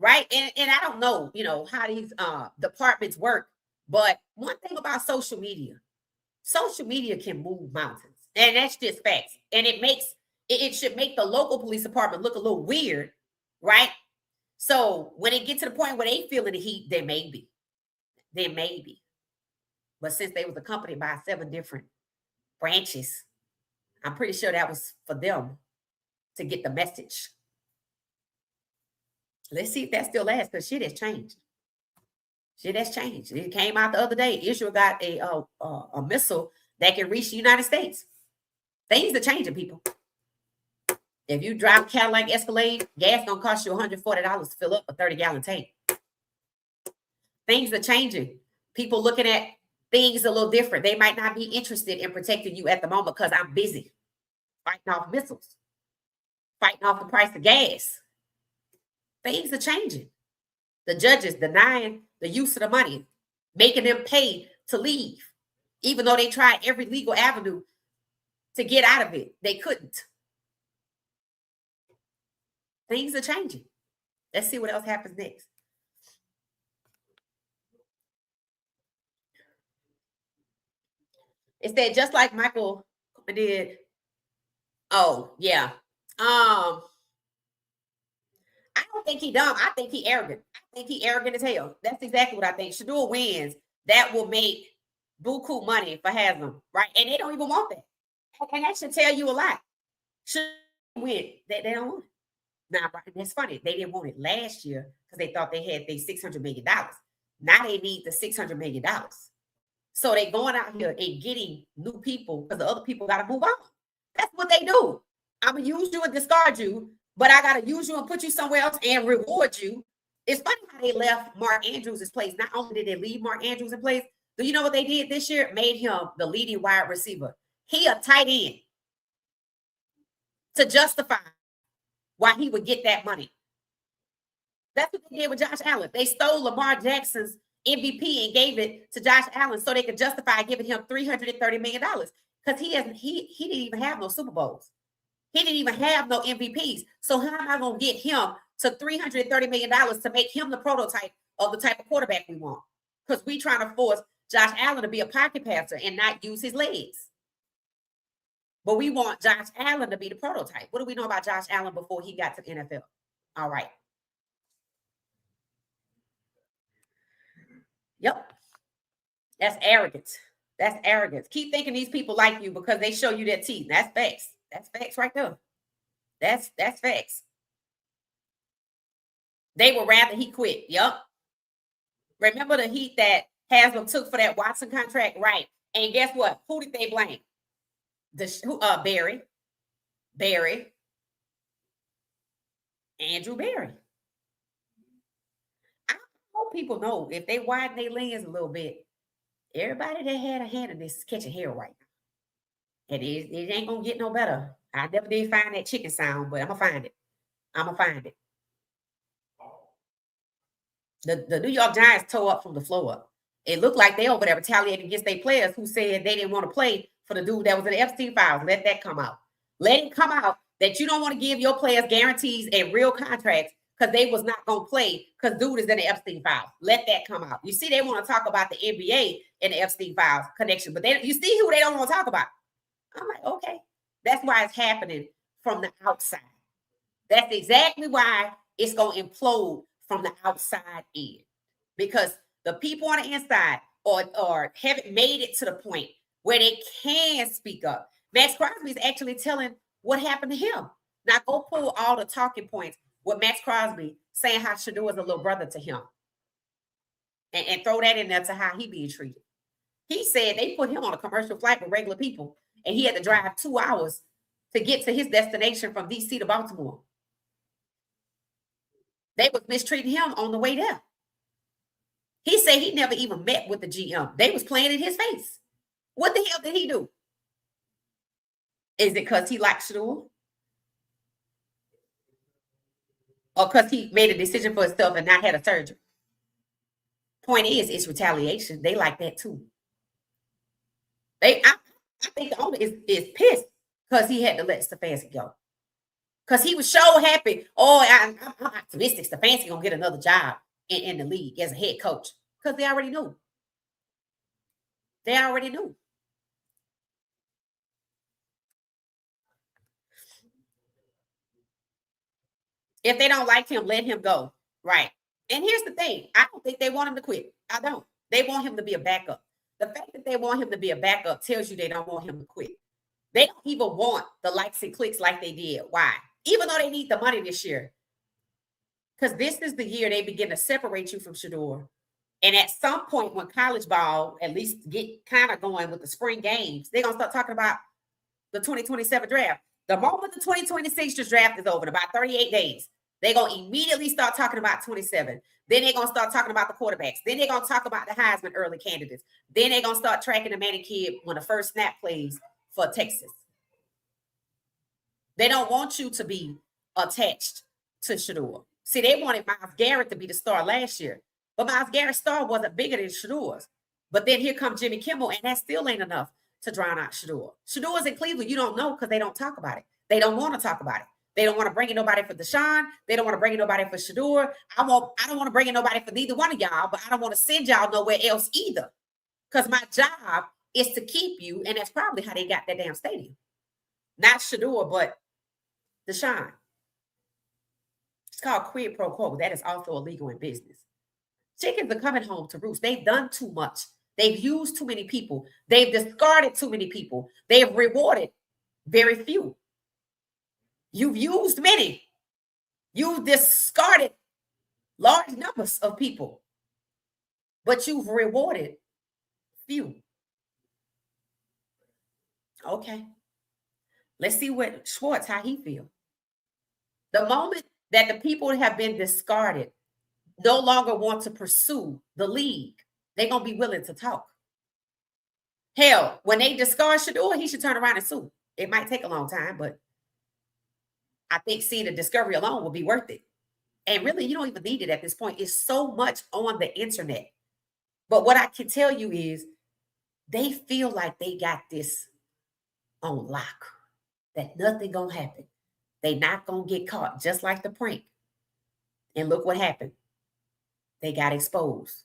Right? And I don't know, how these departments work. But one thing about social media can move mountains. And that's just facts. And it should make the local police department look a little weird, right? So when it gets to the point where they feeling the heat, they may be. But since they was accompanied by 7 different branches, I'm pretty sure that was for them to get the message. Let's see if that still lasts, because shit has changed. It came out the other day. Israel got a missile that can reach the United States. Things are changing, people. If you drive a Cadillac Escalade, gas gonna cost you $140 to fill up a 30-gallon tank. Things are changing. People looking at things a little different. They might not be interested in protecting you at the moment because I'm busy fighting off missiles, fighting off the price of gas. Things are changing. The judges denying the use of the money, making them pay to leave, even though they tried every legal avenue to get out of it. They couldn't. Things are changing. Let's see what else happens next. It said, just like Michael did. Oh, yeah. I don't think he dumb. I think he arrogant. I think he arrogant as hell. That's exactly what I think. Shedeur wins. That will make buku money for Haslam, right? And they don't even want that. And that should tell you a lot. Shedeur win. They don't want it. Now, that's funny. They didn't want it last year because they thought they had their $600 million. Now they need the $600 million. So they going out here and getting new people because the other people got to move on. That's what they do. I'm going to use you and discard you, but I got to use you and put you somewhere else and reward you. It's funny how they left Mark Andrews' place. Not only did they leave Mark Andrews in place, do you know what they did this year? Made him the leading wide receiver. He a tight end to justify why he would get that money. That's what they did with Josh Allen. They stole Lamar Jackson's MVP and gave it to Josh Allen so they could justify giving him $330 million because he didn't even have no Super Bowls. He didn't even have no MVPs. So how am I going to get him to $330 million to make him the prototype of the type of quarterback we want? Because we trying to force Josh Allen to be a pocket passer and not use his legs. But we want Josh Allen to be the prototype. What do we know about Josh Allen before he got to the NFL? All right. Yep. That's arrogance. That's arrogance. Keep thinking these people like you because they show you their teeth. That's facts. That's facts right there. That's facts. They would rather he quit. Yep. Remember the heat that Haslam took for that Watson contract? Right. And guess what? Who did they blame? Barry. Andrew Barry. I hope people know if they widen their lens a little bit, everybody that had a hand in this is catching hell right now. And it ain't gonna get no better. I never did find that chicken sound, but I'm gonna find it. The New York Giants tore up from the floor up. It looked like they over there retaliating against their players who said they didn't want to play for the dude that was in the Epstein files. Let that come out. Let it come out that you don't want to give your players guarantees and real contracts because they was not going to play because dude is in the Epstein files. Let that come out. You see, they want to talk about the NBA and the Epstein files connection, but you see who they don't want to talk about. I'm like, okay. That's why it's happening from the outside. That's exactly why it's going to implode from the outside in. Because the people on the inside or haven't made it to the point where they can speak up. Max Crosby is actually telling what happened to him. Now go pull all the talking points with Max Crosby saying how Shedeur is a little brother to him. And throw that in there to how he being treated. He said they put him on a commercial flight with regular people, and he had to drive 2 hours to get to his destination from DC to Baltimore. They was mistreating him on the way there. He said he never even met with the GM. They was playing in his face. What the hell did he do? Is it because he liked Shedeur? Or because he made a decision for himself and not had a surgery? Point is, it's retaliation. They like that too. I think the owner is pissed because he had to let Stefanski go. Because he was so happy. Oh, I'm optimistic. Stefanski gonna get another job in the league as a head coach. Because they already knew. They already knew. If they don't like him, let him go. Right. And here's the thing. I don't think they want him to quit. I don't. They want him to be a backup. The fact that they want him to be a backup tells you they don't want him to quit. They don't even want the likes and clicks like they did. Why? Even though they need the money this year. Because this is the year they begin to separate you from Shedeur. And at some point when college ball at least get kind of going with the spring games, they're going to start talking about the 2027 draft. The moment the 2026 draft is over, in about 38 days, they're going to immediately start talking about 27. Then they're going to start talking about the quarterbacks. Then they're going to talk about the Heisman early candidates. Then they're going to start tracking the Manning kid when the first snap plays for Texas. They don't want you to be attached to Shedeur. See, they wanted Myles Garrett to be the star last year. But Myles Garrett's star wasn't bigger than Shedeur's. But then here comes Jimmy Kimmel, and that still ain't enough to drown out Shedeur. Shedeur's in Cleveland. You don't know because they don't talk about it. They don't want to talk about it. They don't want to bring in nobody for Deshaun. They don't want to bring in nobody for Shedeur. I don't want to bring in nobody for neither one of y'all, but I don't want to send y'all nowhere else either. Because my job is to keep you, and that's probably how they got that damn stadium. Not Shedeur, but Deshaun. It's called quid pro quo. That is also illegal in business. Chickens are coming home to roost. They've done too much. They've used too many people. They've discarded too many people. They've rewarded very few. You've used many. You've discarded large numbers of people, but you've rewarded few. Okay. Let's see what Schwartz, how he feels. The moment that the people have been discarded no longer want to pursue the league, they're going to be willing to talk. Hell, when they discard Shedeur, he should turn around and sue. It might take a long time, but I think seeing the discovery alone will be worth it. And really, you don't even need it at this point. It's so much on the internet. But what I can tell you is they feel like they got this on lock, that nothing gonna happen. They not gonna get caught, just like the prank. And look what happened. They got exposed.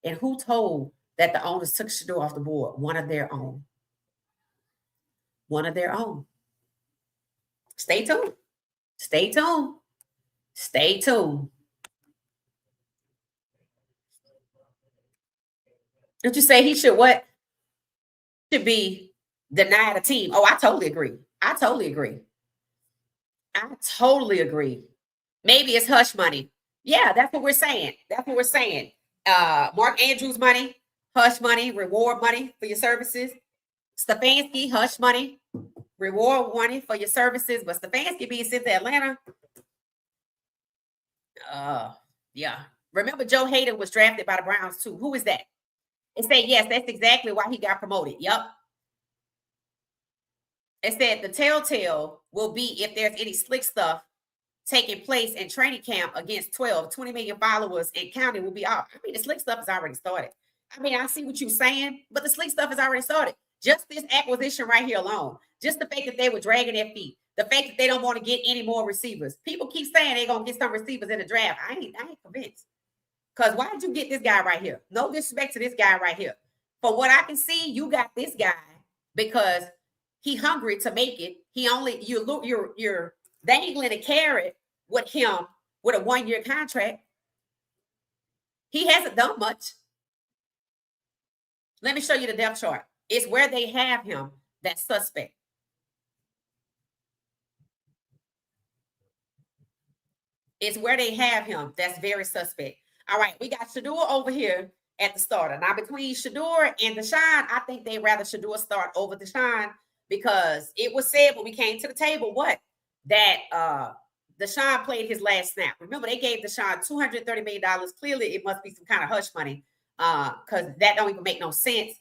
And who told that the owners took Shedeur off the board? One of their own. One of their own. Stay tuned. Stay tuned. Stay tuned. Did you say he should what? Should be denied a team. Oh, I totally agree. I totally agree. I totally agree. Maybe it's hush money. Yeah, that's what we're saying. That's what we're saying. Mark Andrews money, hush money, reward money for your services. Stefanski, hush money, reward money for your services. But Stefanski being sent to Atlanta. Yeah. Remember Joe Hayden was drafted by the Browns too. Who is that? It said, yes, that's exactly why he got promoted. Yep. It said the telltale will be if there's any slick stuff taking place in training camp against 20 million followers and counting will be off. I mean, the slick stuff has already started. I mean, I see what you're saying, but the slick stuff has already started. Just this acquisition right here alone, just the fact that they were dragging their feet, the fact that they don't want to get any more receivers. People keep saying they're going to get some receivers in the draft. I ain't convinced. Because why did you get this guy right here? No disrespect to this guy right here. For what I can see, you got this guy because he hungry to make it. You're dangling a carrot with him with a 1-year contract. He hasn't done much. Let me show you the depth chart. It's where they have him that's suspect. It's where they have him that's very suspect. All right, we got Shedeur over here at the starter. Now, between Shedeur and Deshaun, I think they'd rather Shedeur start over Deshaun because it was said when we came to the table, that Deshaun played his last snap. Remember, they gave Deshaun $230 million. Clearly, it must be some kind of hush money because that don't even make no sense.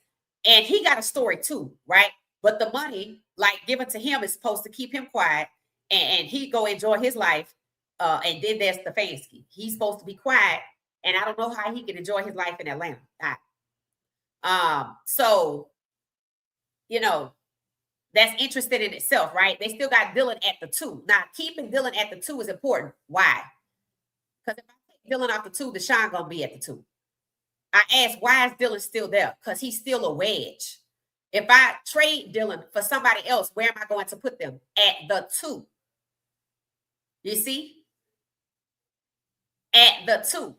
And he got a story too, right? But the money, like given to him, is supposed to keep him quiet and he go enjoy his life. And then there's Stefanski. He's supposed to be quiet, and I don't know how he can enjoy his life in Atlanta. So, that's interesting in itself, right? They still got Dylan at the 2. Now, keeping Dylan at the 2 is important. Why? Because if I take Dylan off the 2, Deshaun gonna be at the 2. I asked, why is Dylan still there? Because he's still a wedge. If I trade Dylan for somebody else, where am I going to put them? At the 2. You see? At the 2.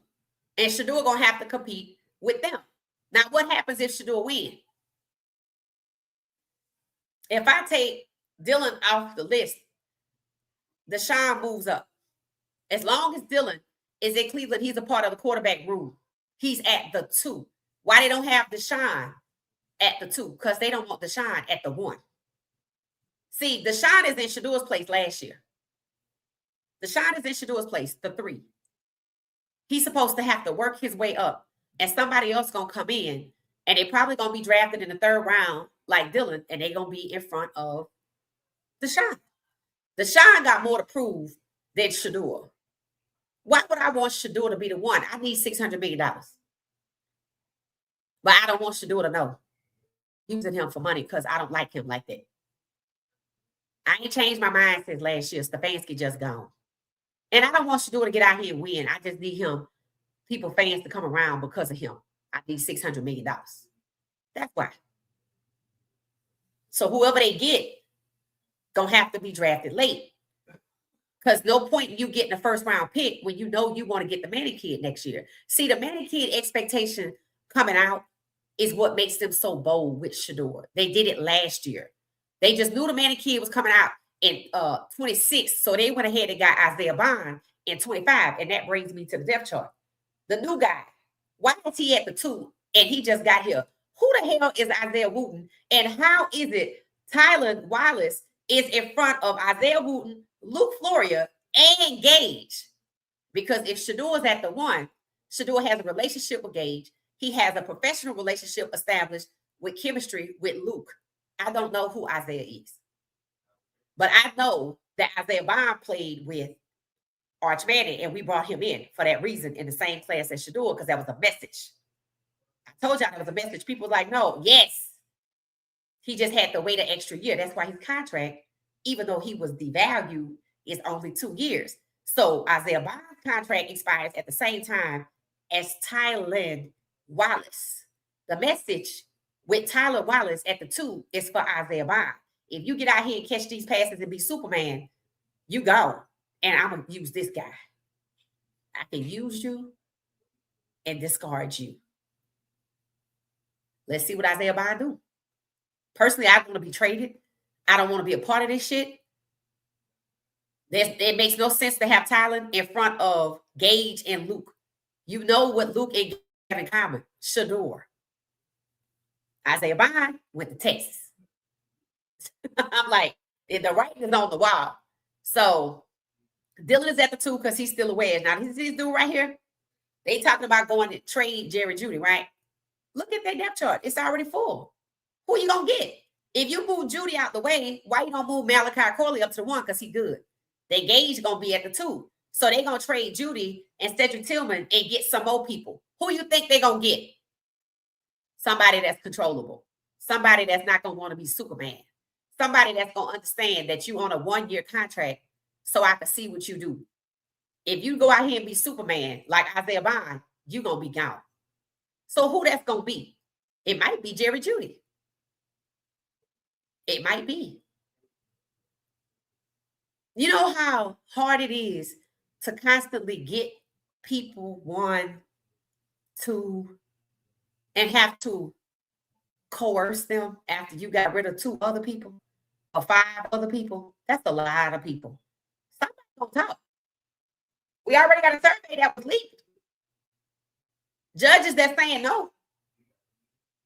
And Shedeur gonna have to compete with them. Now, what happens if Shedeur wins? If I take Dylan off the list, Deshaun moves up. As long as Dylan is in Cleveland, he's a part of the quarterback room. He's at the 2. Why they don't have Deshaun at the 2? Because they don't want Deshaun at the 1. See, Deshaun is in Shedeur's place last year. Deshaun is in Shedeur's place, the 3. He's supposed to have to work his way up, and somebody else gonna come in, and they probably gonna be drafted in the 3rd round like Dylan, and they gonna be in front of Deshaun. Deshaun got more to prove than Shedeur. Why would I want Shedeur to be the 1? I need $600 million. But I don't want Shedeur to know. Using him for money because I don't like him like that. I ain't changed my mind since last year. Stefanski just gone. And I don't want Shedeur to get out here and win. I just need fans to come around because of him. I need $600 million. That's why. So whoever they get, gonna have to be drafted late. Because no point in you getting a 1st round pick when you know you want to get the Manning kid next year. See, the Manning kid expectation coming out is what makes them so bold with Shedeur. They did it last year. They just knew the Manning kid was coming out in 26. So they went ahead and got Isaiah Bond in 25. And that brings me to the depth chart. The new guy, why is he at the 2 and he just got here? Who the hell is Isaiah Wooten? And how is it Tylan Wallace is in front of Isaiah Wooten, Luke Floria, and Gage? Because if Shedeur is at the 1, Shedeur has a relationship with Gage. He has a professional relationship established with chemistry with Luke. I don't know who Isaiah is. But I know that Isaiah Bond played with Arch Manning, and we brought him in for that reason in the same class as Shedeur because that was a message. I told y'all that was a message. People were like, no, yes. He just had to wait an extra year. That's why his contract, even though he was devalued, is only 2 years. So Isaiah Bond's contract expires at the same time as Tylan Wallace. The message with Tyler Wallace at the 2 is for Isaiah Bond. If you get out here and catch these passes and be Superman, you go. And I'm going to use this guy. I can use you and discard you. Let's see what Isaiah Bond do. Personally, I want to be traded. I don't want to be a part of this shit. It makes no sense to have Tylan in front of Gage and Luke. You know what Luke and Gage have in common. Shedeur. Isaiah Bond went to Texas. I'm like, the writing is on the wall. So Dylan is at the 2 because he's still a wedge. Now, this dude right here, they talking about going to trade Jerry Jeudy, right? Look at that depth chart. It's already full. Who you going to get? If you move Jeudy out the way, why you going to move Malachi Corley up to the 1? Because he good. They Gage going to be at the 2. So they going to trade Jeudy and Cedric Tillman and get some more people. Who you think they going to get? Somebody that's controllable. Somebody that's not going to want to be Superman. Somebody that's going to understand that you on a 1-year contract so I can see what you do. If you go out here and be Superman like Isaiah Bond, you're going to be gone. So who that's going to be? It might be Jerry Jeudy. It might be. You know how hard it is to constantly get people, one, two, and have to coerce them after you got rid of 2 other people or 5 other people? That's a lot of people. Somebody gonna talk. We already got a survey that was leaked. Judges that saying no.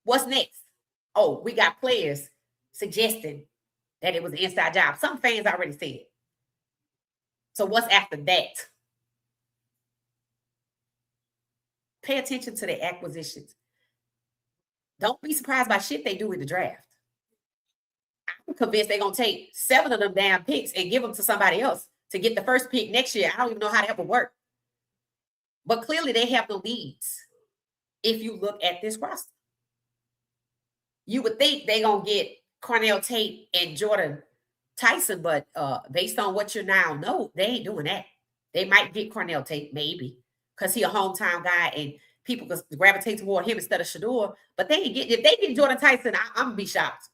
What's next? Oh, we got players suggesting that it was an inside job. Some fans already said. So what's after that? Pay attention to the acquisitions. Don't be surprised by shit they do in the draft. I'm convinced they're going to take 7 of them damn picks and give them to somebody else to get the first pick next year. I don't even know how that would work. But clearly they have no needs if you look at this roster. You would think they're going to get Cornell Tate and Jordan Tyson, but based on what you now know, they ain't doing that. They might get Cornell Tate, maybe, because he a hometown guy and people could gravitate toward him instead of Shedeur. But they ain't get, if they get Jordan Tyson, I'm going to be shocked.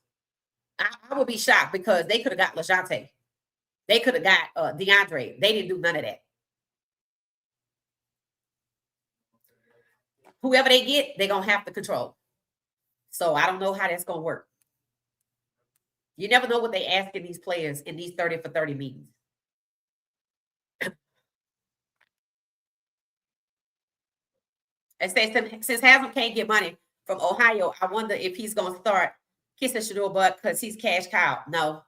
I would be shocked because they could have got LaJohntay. They could have got DeAndre. They didn't do none of that. Whoever they get, they're going to have to control. So I don't know how that's going to work. You never know what they asking these players in these 30 for 30 meetings. It says since Haslam can't get money from Ohio, I wonder if he's going to start kissing Shedeur butt because he's cash cow. No.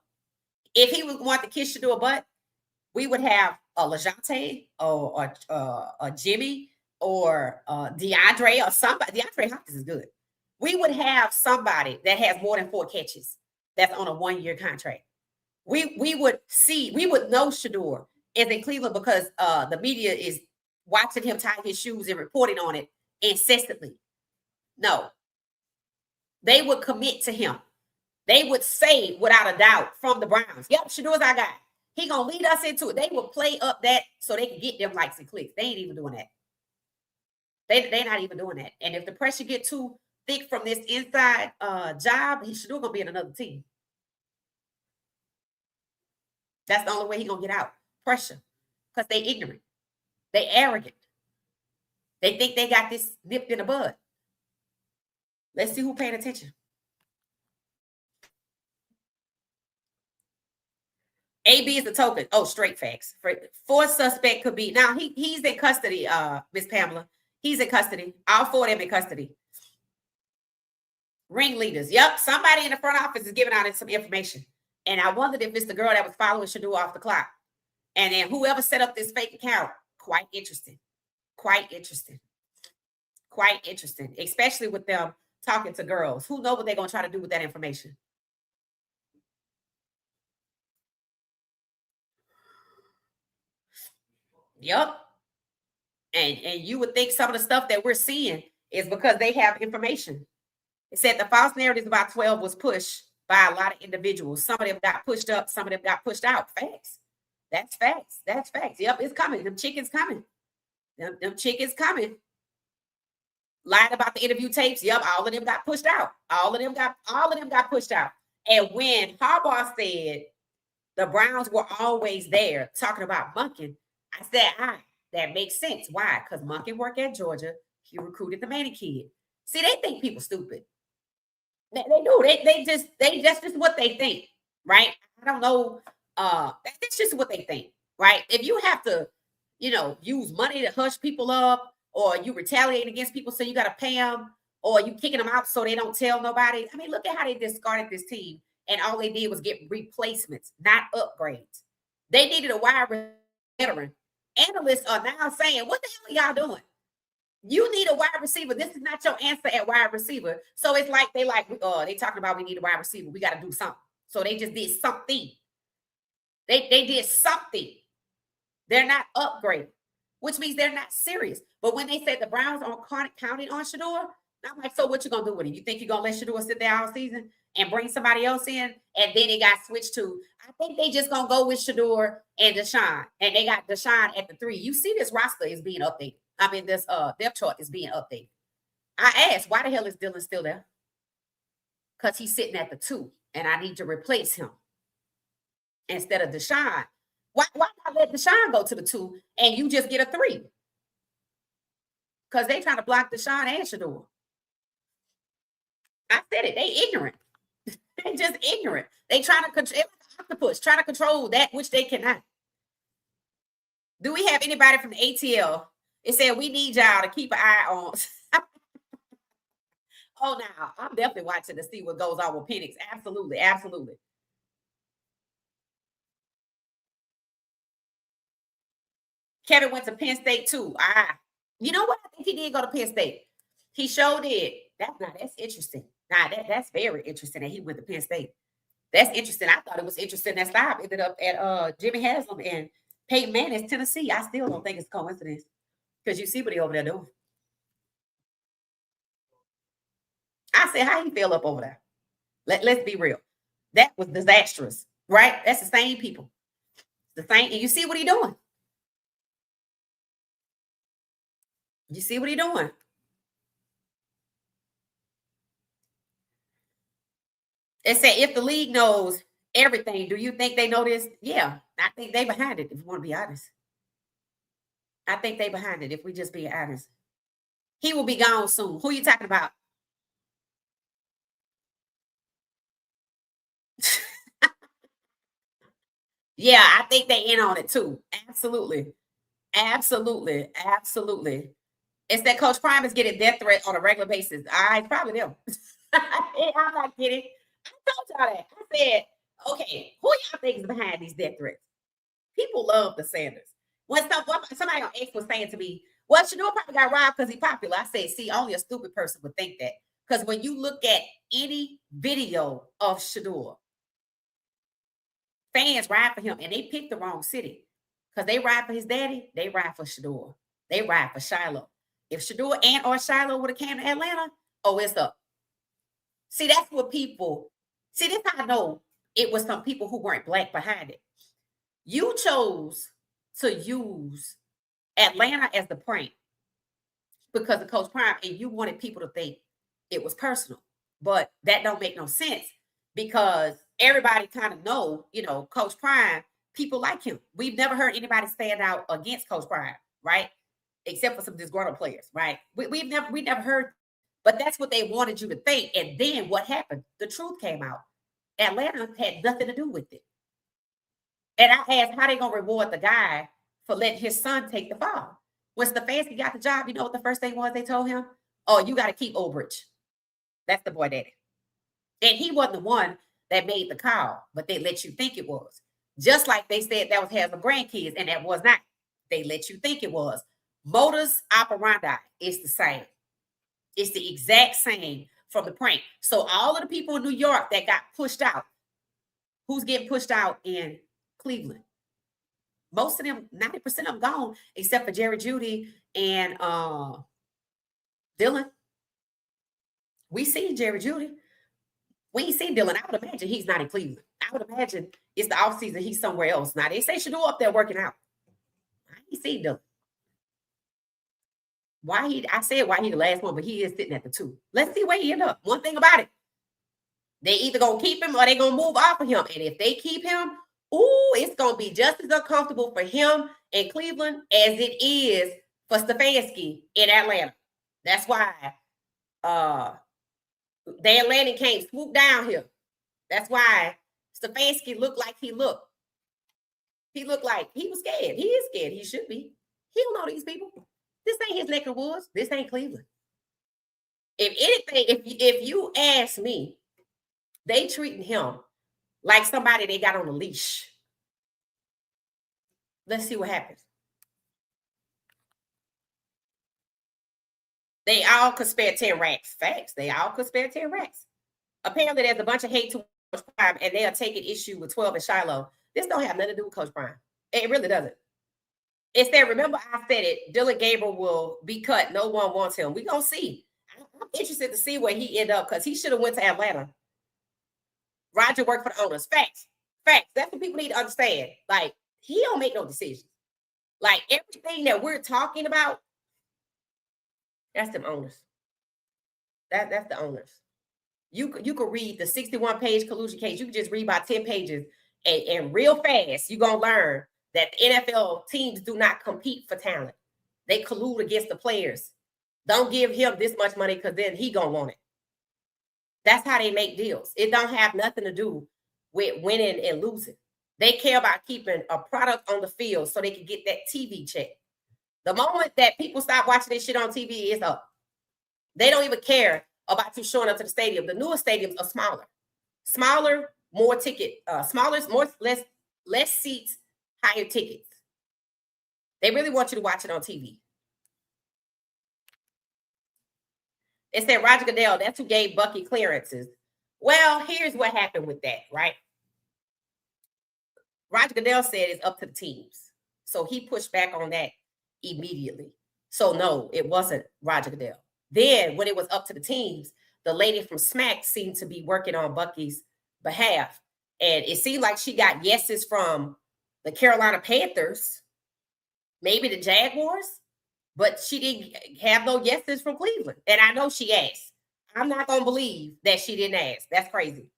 If he would want to kiss Shedeur butt, we would have a LaJohntay or a Jimmy or DeAndre or somebody. DeAndre Hopkins is good. We would have somebody that has more than 4 catches that's on a 1-year contract. We would know Shedeur is in Cleveland because the media is watching him tie his shoes and reporting on it incessantly. No. They would commit to him. They would say without a doubt from the Browns, yep, Shedeur's our guy. He gonna lead us into it. They will play up that so they can get them likes and clicks. They ain't even doing that. They're not even doing that. And if the pressure get too thick from this inside job, Shedeur gonna be in another team. That's the only way he gonna get out. Pressure. Because they ignorant. They arrogant. They think they got this nipped in the bud. Let's see who paying attention. AB is the token. Oh, straight facts. 4 suspect could be. Now, he's in custody, Miss Pamela. He's in custody. All 4 of them in custody. Ringleaders. Yep, somebody in the front office is giving out some information. And I wondered if it's the girl that was following Shedeur off the clock. And then whoever set up this fake account, quite interesting. Quite interesting. Quite interesting. Especially with them talking to girls. Who know what they're going to try to do with that information? Yep. And you would think some of the stuff that we're seeing is because they have information. It said the false narratives about 12 was pushed by a lot of individuals. Some of them got pushed up. Some of them got pushed out. Facts. That's facts. That's facts. Yep, it's coming. Them chickens coming. Them chickens coming. Lied about the interview tapes. Yep, all of them got pushed out. All of them got pushed out. And when Harbaugh said the Browns were always there talking about Monken, I said, that makes sense. Why? Because Monken worked at Georgia. He recruited the Manning kid. See, they think people stupid. They do. That's just what they think, right? I don't know. That's just what they think, right? If you have to, use money to hush people up, or you retaliate against people so you got to pay them, or you kicking them out so they don't tell nobody. I mean, look at how they discarded this team, and all they did was get replacements, not upgrades. They needed a wide veteran. Analysts are now saying, what the hell are y'all doing? You need a wide receiver. This is not your answer at wide receiver. So it's like they talking about we need a wide receiver. We got to do something. So they just did something. They did something. They're not upgrading, which means they're not serious. But when they said the Browns aren't counting on Shedeur, I'm like, so what you going to do with him? You think you're going to let Shedeur sit there all season and bring somebody else in? And then it got switched to, I think they just going to go with Shedeur and Deshaun. And they got Deshaun at the 3. You see this roster is being updated. I mean, this depth chart is being updated. I asked, why the hell is Dylan still there? Because he's sitting at the 2, and I need to replace him instead of Deshaun. Why not let Deshaun go to the 2 and you just get a 3? Because they trying to block Deshaun and Shedeur. I said it. They ignorant. They just ignorant. They try to control, octopus, try to control that which they cannot. Do we have anybody from the ATL? It said we need y'all to keep an eye on. Oh, now I'm definitely watching to see what goes on with Penix. Absolutely, absolutely. Kevin went to Penn State too. You know what? I think he did go to Penn State. He sure did. That's interesting. That's very interesting that he went to Penn State. That's interesting. I thought it was interesting that Staub ended up at Jimmy Haslam and Peyton Manning's Tennessee. I still don't think it's coincidence because you see what he over there doing. I said, how he fell up over there? Let's be real. That was disastrous, right? That's the same people. The same, and you see what he doing. You see what he doing. It said, if the league knows everything, do you think they know this? Yeah, I think they behind it, if you want to be honest. I think they behind it, if we just be honest. He will be gone soon. Who are you talking about? Yeah, I think they in on it too. Absolutely. Absolutely. Absolutely. It's that Coach Prime is getting death threat on a regular basis. It's probably them. I'm not kidding. I told y'all that. I said, okay, who y'all think is behind these death threats? People love the Sanders. When somebody on X was saying to me, well, Shedeur probably got robbed because he's popular. I said, see, only a stupid person would think that. Because when you look at any video of Shedeur, fans ride for him, and they picked the wrong city. Because they ride for his daddy, they ride for Shedeur. They ride for Shiloh. If Shedeur and or Shiloh would have came to Atlanta, oh, it's up. See, that's what people, see, this how I know it was some people who weren't black behind it. You chose to use Atlanta as the prank because of Coach Prime, and you wanted people to think it was personal. But that don't make no sense because everybody kind of know, Coach Prime, people like him. We've never heard anybody stand out against Coach Prime, right? Except for some disgruntled players, right? We never heard, but that's what they wanted you to think. And then what happened? The truth came out. Atlanta had nothing to do with it. And I asked how they gonna reward the guy for letting his son take the fall. When Stefanski got the job, you know what the first thing was they told him? Oh, you got to keep Obridge. That's the boy daddy. And he wasn't the one that made the call, but they let you think it was. Just like they said that was having grandkids, and that was not. They let you think it was. Modus operandi is the same. It's the exact same from the prank. So all of the people in New York that got pushed out, who's getting pushed out in Cleveland? Most of them, 90% of them gone, except for Jerry Jeudy and Dylan. We see Jerry Jeudy. We ain't seen Dylan. I would imagine he's not in Cleveland. I would imagine it's the offseason. He's somewhere else. Now, they say Shedeur up there working out. I ain't seen Dylan. I said why he the last one, but he is sitting at the 2. Let's see where he end up. One thing about it, they either going to keep him or they going to move off of him. And if they keep him, it's going to be just as uncomfortable for him in Cleveland as it is for Stefanski in Atlanta. That's why the Atlantic can't swoop down here. That's why Stefanski looked like he looked. He looked like he was scared. He is scared. He should be. He don't know these people. This ain't his neck of the woods. This ain't Cleveland. If anything, if you ask me, they treating him like somebody they got on a leash. Let's see what happens. They all could spare 10 racks. Facts. They all could spare 10 racks. Apparently, there's a bunch of hate towards Coach Prime, and they are taking issue with 12 and Shiloh. This don't have nothing to do with Coach Prime. It really doesn't. It said, remember I said it, Dylan Gabriel will be cut. No one wants him. We're going to see. I'm interested to see where he end up because he should have went to Atlanta. Roger worked for the owners. Facts. Facts. That's what people need to understand. Like, he don't make no decisions. Like, everything that we're talking about, that's them owners. That's the owners. You could read the 61-page collusion case. You could just read about 10 pages and real fast, you're going to learn that NFL teams do not compete for talent. They collude against the players. Don't give him this much money because then he gonna want it. That's how they make deals. It don't have nothing to do with winning and losing. They care about keeping a product on the field so they can get that TV check. The moment that people stop watching this shit on TV, it's up. They don't even care about you showing up to the stadium. The newer stadiums are smaller, more ticket, less seats, higher tickets. They really want you to watch it on TV. It said Roger Goodell, that's who gave Bucky clearances. Well, here's what happened with that, right? Roger Goodell said it's up to the teams. So he pushed back on that immediately. So no, it wasn't Roger Goodell. Then when it was up to the teams, the lady from SMAC seemed to be working on Bucky's behalf. And it seemed like she got yeses from the Carolina Panthers, maybe the Jaguars, but she didn't have no yeses from Cleveland. And I know she asked. I'm not going to believe that she didn't ask. That's crazy.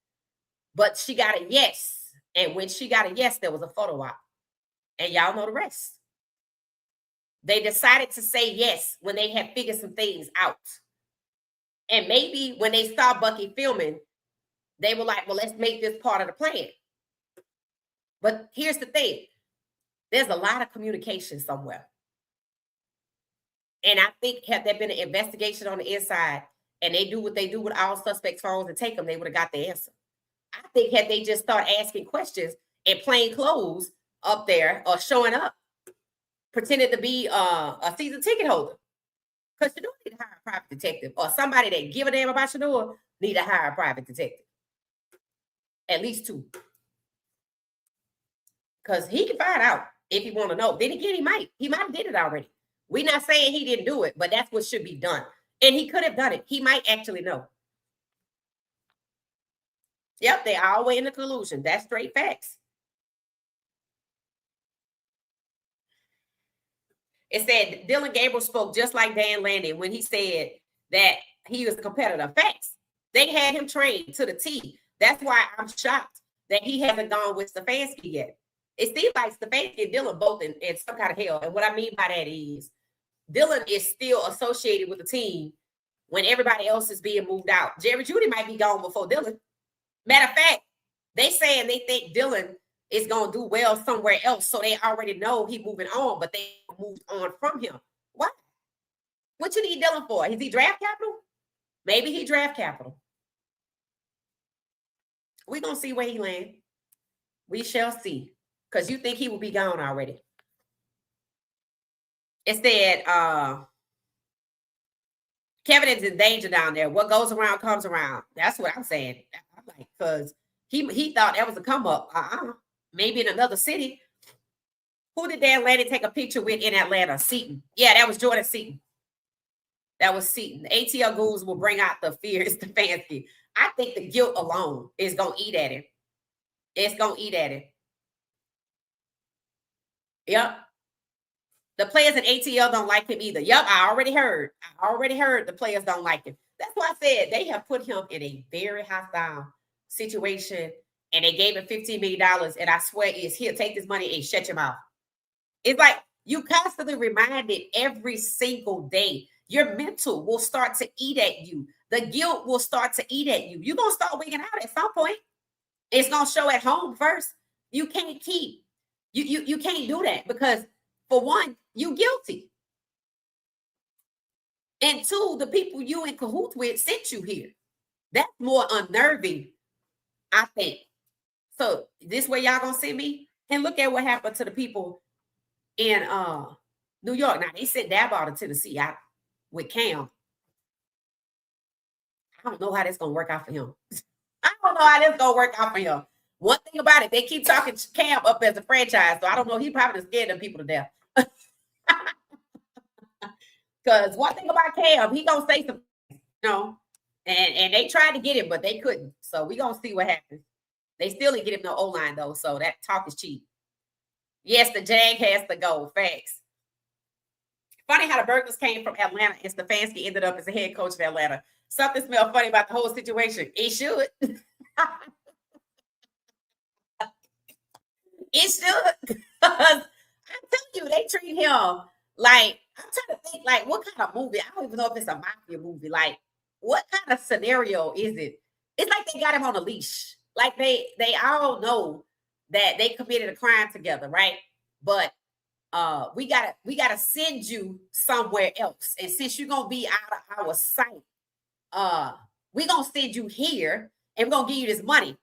But she got a yes. And when she got a yes, there was a photo op. And y'all know the rest. They decided to say yes when they had figured some things out. And maybe when they saw Bucky filming, they were like, well, let's make this part of the plan. But here's the thing. There's a lot of communication somewhere. And I think had there been an investigation on the inside and they do what they do with all suspects' phones and take them, they would have got the answer. I think had they just start asking questions in plain clothes up there or showing up, pretending to be a season ticket holder. Because Shedeur need to hire a private detective or somebody that give a damn about Shedeur need to hire a private detective. At least two. Because he can find out if he want to know. Then again, he might have did it already. We're not saying he didn't do it, but that's what should be done. And he could have done it. He might actually know. Yep, they all way in the collusion. That's straight facts. It said Dylan Gabriel spoke just like Dan Lanning when he said that he was a competitor. Facts. They had him trained to the T. That's why I'm shocked that he hasn't gone with Stefanski yet. It seems like Stefanski and Dylan both in some kind of hell. And what I mean by that is Dylan is still associated with the team when everybody else is being moved out. Jerry Jeudy might be gone before Dylan. Matter of fact, they saying they think Dylan is going to do well somewhere else. So they already know he's moving on, but they moved on from him. What? What you need Dylan for? Is he draft capital? Maybe he draft capital. We're going to see where he lands. We shall see. Because you think he will be gone already. It said, Kevin is in danger down there. What goes around comes around. That's what I'm saying. I'm like, because he thought that was a come up. Maybe in another city. Who did Dan Lanning take a picture with in Atlanta? Seton. Yeah, that was Jordan Seton. That was Seton. The ATL Ghouls will bring out the fear. It's the fancy. I think the guilt alone is going to eat at him. It's going to eat at him. Yep. The players in ATL don't like him either. Yep, I already heard the players don't like him. That's why I said they have put him in a very hostile situation, and they gave him $15 million, and I swear is here, take this money and shut your mouth. It's like you constantly reminded every single day. Your mental will start to eat at you. The guilt will start to eat at you. You're going to start wigging out at some point. It's going to show at home first. You can't keep. You can't do that because, for one, you're guilty. And two, the people you in cahoots with sent you here. That's more unnerving, I think. So this way y'all gonna send me? And look at what happened to the people in New York. Now, they sent Dabo to Tennessee out with Cam. I don't know how that's gonna work out for him. I don't know how that's gonna work out for him. One thing about it, they keep talking Cam up as a franchise, so I don't know. He probably scared them people to death. Because one thing about Cam, he gonna say something, and they tried to get him, but they couldn't. So we gonna see what happens. They still didn't get him no O-line though, so that talk is cheap. Yes, the Jag has to go. Facts. Funny how the Burglars came from Atlanta and Stefanski ended up as the head coach of Atlanta. Something smells funny about the whole situation. It should. It should. Because him, like, I'm trying to think, like, what kind of movie? I don't even know if it's a mafia movie. Like, what kind of scenario is it? It's like they got him on a leash. Like they all know that they committed a crime together, right? But we gotta send you somewhere else. And since you're gonna be out of our sight, we're gonna send you here and we're gonna give you this money.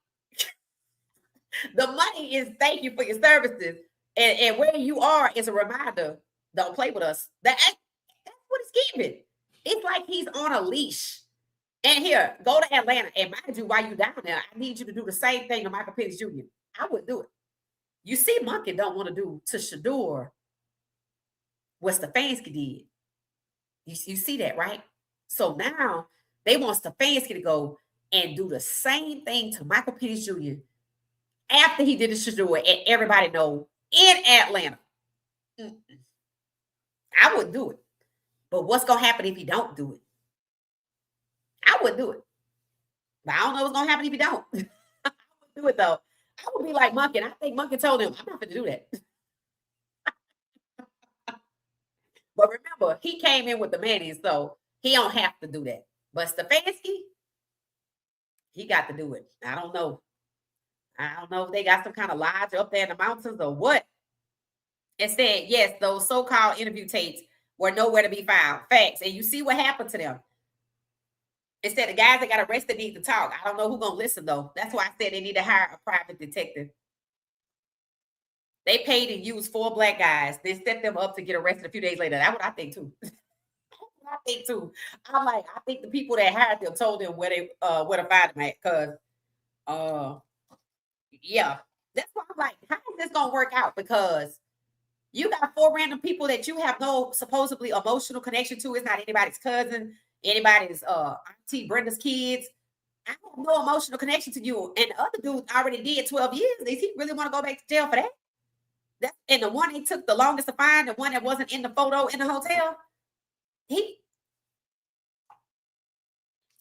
The money is thank you for your services. And where you are is a reminder, don't play with us. That's what it's giving. It's like he's on a leash. And here, go to Atlanta. And mind you, while you down there, I need you to do the same thing to Michael Penix Jr. I would do it. You see, Monkey don't want to do to Shedeur what Stefanski did. You see that, right? So now they want Stefanski to go and do the same thing to Michael Penix Jr. after he did the Shedeur, and everybody know in Atlanta. I wouldn't do it. But what's going to happen if he don't do it? I would do it. But I don't know what's going to happen if he don't. I would do it, though. I would be like Monkey, and I think Monkey told him, I'm not going to do that. But remember, he came in with the money, so he don't have to do that. But Stefanski, he got to do it. I don't know. I don't know if they got some kind of lodge up there in the mountains or what. It said, yes, those so-called interview tapes were nowhere to be found. Facts. And you see what happened to them. It said the guys that got arrested need to talk. I don't know who's going to listen, though. That's why I said they need to hire a private detective. They paid and used 4 black guys, then set them up to get arrested a few days later. That's what I think, too. I think, too. I'm like, I think the people that hired them told them where to find them at. Because, yeah. That's why I'm like, how is this going to work out? Because you got 4 random people that you have no supposedly emotional connection to. It's not anybody's cousin, anybody's auntie Brenda's kids. I have no emotional connection to you. And the other dude already did 12 years. Does he really want to go back to jail for that? And the one they took the longest to find, the one that wasn't in the photo in the hotel,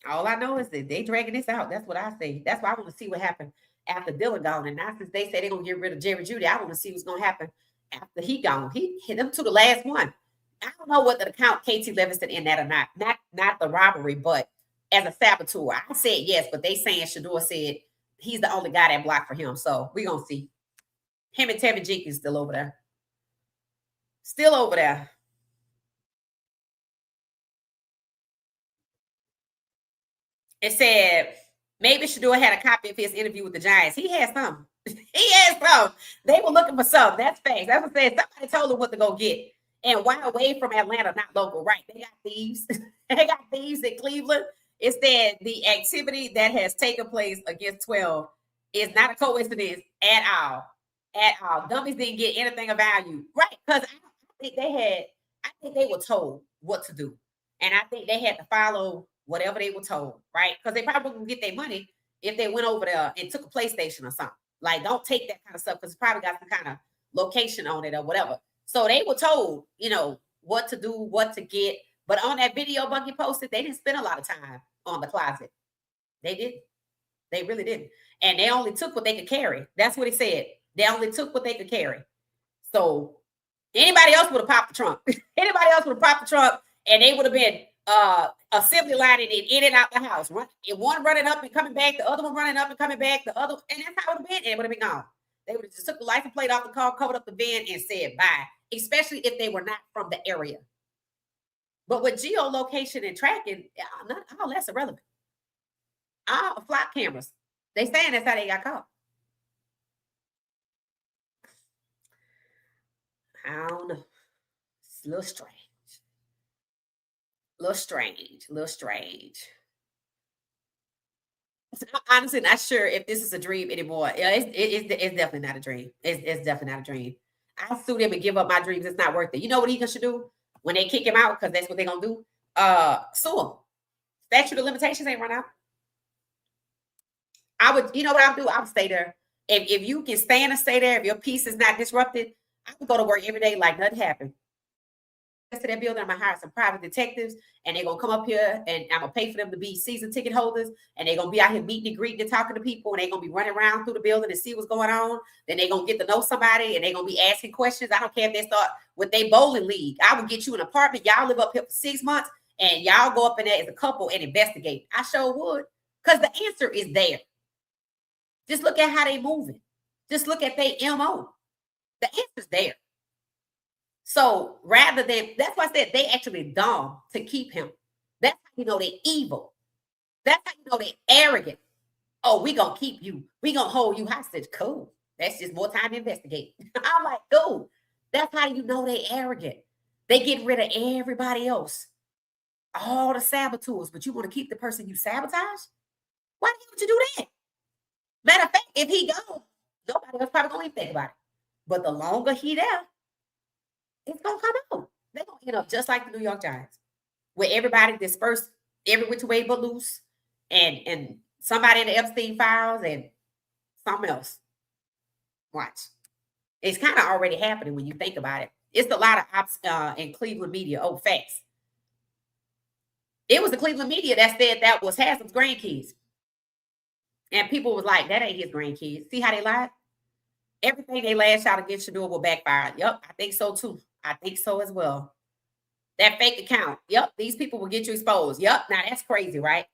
all I know is that they dragging this out. That's what I say. That's why I want to see what happened after Dylan gone. And now since they say they're going to get rid of Jerry Judy, I want to see what's going to happen after he gone. He hit them to the last one. I don't know what the count KT Levinson in that or not. Not the robbery, but as a saboteur. I said yes, but they saying Shedeur said he's the only guy that blocked for him. So we're going to see. Him and Tevin Jenkins still over there. Still over there. It said maybe Shedeur had a copy of his interview with the Giants. He had some. He had some. They were looking for some. That's facts. That's what I said. Somebody told him what to go get. And why away from Atlanta, not local, right? They got thieves. They got thieves in Cleveland. It said the activity that has taken place against 12 is not a coincidence at all. At all. Dummies didn't get anything of value. Right. Because I think they were told what to do. And I think they had to follow whatever they were told, right? Because they probably wouldn't get their money if they went over there and took a PlayStation or something. Like, don't take that kind of stuff because it's probably got some kind of location on it or whatever. So they were told, what to do, what to get. But on that video Bunky posted, they didn't spend a lot of time on the closet. They didn't. They really didn't. And they only took what they could carry. That's what he said. They only took what they could carry. So anybody else would have popped the trunk. Anybody else would have popped the trunk, and they would have been assembly lining it in and out the house. One running up and coming back, the other one running up and coming back, the other, and that's how it would have been. And it would have been gone. They would have just took the license plate off the car, covered up the van, and said bye. Especially if they were not from the area. But with geolocation and tracking, all that's irrelevant. All flock cameras. They saying that's how they got caught. I don't know. It's a little strange. A little strange. I'm honestly not sure if this is a dream anymore. It's definitely not a dream. It's definitely not a dream. I sue them and give up my dreams. It's not worth it. You know what he should do when they kick him out? Because that's what they're going to do. Sue him. Statute of limitations ain't run out. I would, you know what I would do? I would stay there. If you can stand and stay there, if your peace is not disrupted, I would go to work every day like nothing happened. to that building. I'm gonna hire some private detectives, and they're gonna come up here, and I'm gonna pay for them to be season ticket holders, and they're gonna be out here meeting and greeting and talking to people, and they're gonna be running around through the building and see what's going on. Then they're gonna get to know somebody, and they're gonna be asking questions. I don't care if they start with their bowling league. I will get you an apartment. Y'all live up here for 6 months, and y'all go up in there as a couple and investigate. I sure would, because the answer is there. Just look at how they moving. Just look at their MO. The answer's there. So rather than, that's why I said they actually dumb to keep him. That's how you know they're evil. That's how you know they're arrogant. Oh, we gonna keep you. We gonna hold you hostage. Cool. That's just more time to investigate. I'm like, cool. That's how you know they arrogant. They get rid of everybody else. All the saboteurs, but you want to keep the person you sabotage? Why would you do that? Matter of fact, if he goes, nobody else probably gonna even think about it. But the longer he there, it's gonna come out. They're gonna end up just like the New York Giants, where everybody dispersed every which way but loose, and somebody in the Epstein files and something else. Watch. It's kind of already happening when you think about it. It's a lot of ops in Cleveland media. Oh, facts. It was the Cleveland media that said that was Haslam's grandkids. And people was like, that ain't his grandkids. See how they lied? Everything they lashed out against Shedeur will backfire. Yep, I think so too. I think so as well. That fake account. Yep, these people will get you exposed. Yep, now that's crazy, right?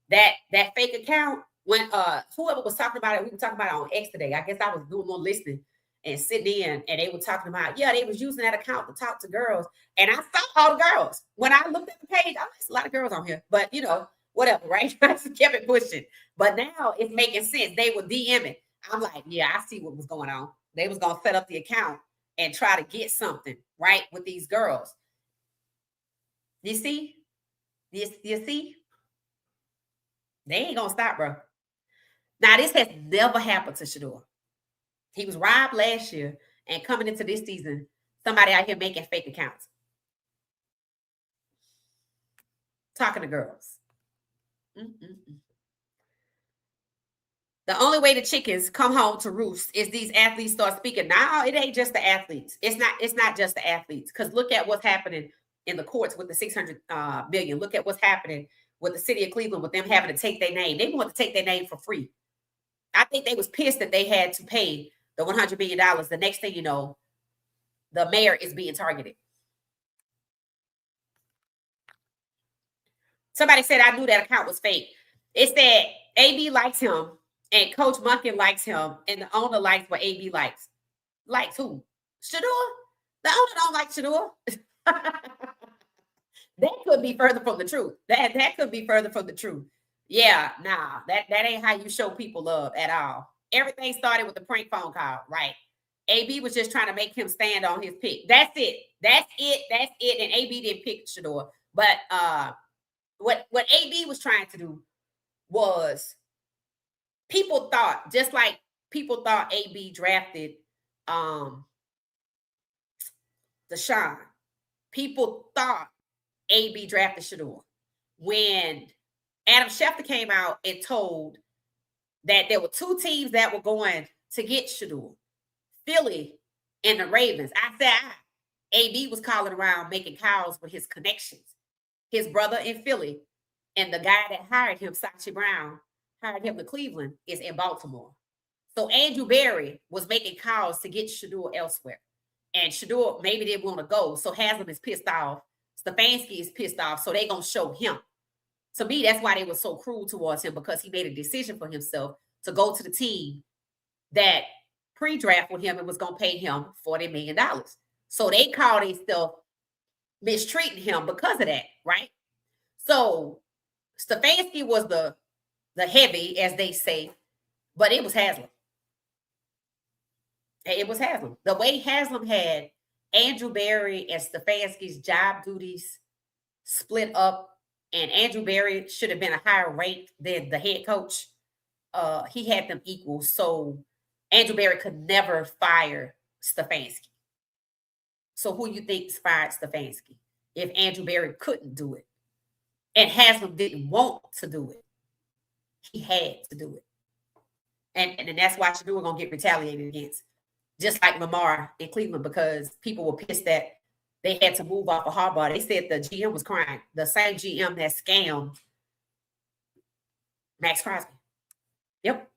That fake account, when whoever was talking about it, we were talking about it on X today. I guess I was doing more listening and sitting in, and they were talking about, yeah, they was using that account to talk to girls. And I saw all the girls. When I looked at the page, I was a lot of girls on here, but you know, whatever, right? I just kept it pushing. But now it's making sense. They were DMing. I'm like, yeah, I see what was going on. They was gonna set up the account and try to get something right with these girls. You see? You see? They ain't gonna stop, bro. Now, this has never happened to Shedeur. He was robbed last year, and coming into this season, somebody out here making fake accounts. Talking to girls. The only way the chickens come home to roost is these athletes start speaking. Now, it ain't just the athletes. It's not just the athletes. Because look at what's happening in the courts with the $600 million. Look at what's happening with the city of Cleveland with them having to take their name. They want to take their name for free. I think they was pissed that they had to pay the $100 million. The next thing you know, the mayor is being targeted. Somebody said, I knew that account was fake. It's that AB likes him, and Coach Munkin likes him, and the owner likes what AB likes. Likes who? Shedeur? The owner don't like Shedeur. That could be further from the truth. That could be further from the truth. Yeah, nah, that ain't how you show people love at all. Everything started with the prank phone call, right? AB was just trying to make him stand on his pick. That's it. And AB didn't pick Shedeur. But what AB was trying to do was, people thought, just like people thought AB drafted Deshaun. People thought AB drafted Shedeur. When Adam Schefter came out and told that there were two teams that were going to get Shedeur, Philly and the Ravens. I said, AB was calling around making calls with his connections. His brother in Philly and the guy that hired him, Sachi Brown, hired him to Cleveland, is in Baltimore. So Andrew Berry was making calls to get Shedeur elsewhere. And Shedeur maybe didn't want to go. So Haslam is pissed off. Stefanski is pissed off. So they're going to show him. To me, that's why they were so cruel towards him, because he made a decision for himself to go to the team that pre-draft with him and was going to pay him $40 million. So they called themselves mistreating him because of that, right? So Stefanski was the heavy, as they say, but it was Haslam. It was Haslam. The way Haslam had Andrew Berry and Stefanski's job duties split up, and Andrew Berry should have been a higher rank than the head coach. He had them equal. So Andrew Berry could never fire Stefanski. So who you think fired Stefanski if Andrew Berry couldn't do it? And Haslam didn't want to do it. He had to do it. And that's why Shedeur going to get retaliated against. Just like Lamar in Cleveland, because people were pissed that they had to move off of Harbaugh. They said the GM was crying. The same GM that scammed Max Crosby. Yep.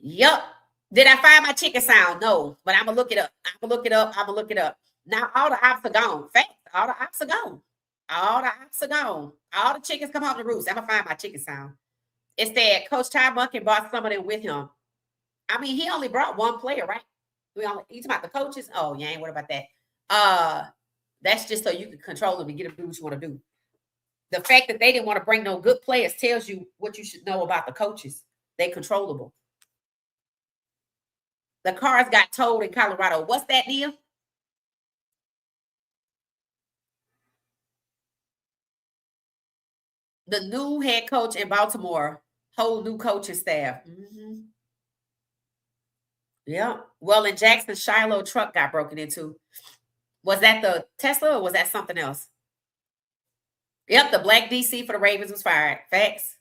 Yep. Did I find my chicken sound? No, but I'm gonna look it up. I'm gonna look it up. Now all the ops are gone. Fact, all the ops are gone. All the ops are gone. All the chickens come home to roost. I'm gonna find my chicken sound. It's that Coach Ty Munkin brought some of them with him. I mean, he only brought one player, right? You talking about the coaches? Oh, you ain't worried about that. That's just so you can control them and get them to do what you want to do. The fact that they didn't want to bring no good players tells you what you should know about the coaches. They controllable. The cars got towed in Colorado. What's that deal? The new head coach in Baltimore, whole new coaching staff. Mm-hmm. Yeah. Well, in Jackson, Shiloh truck got broken into. Was that the Tesla or was that something else? Yep, the black DC for the Ravens was fired. Facts.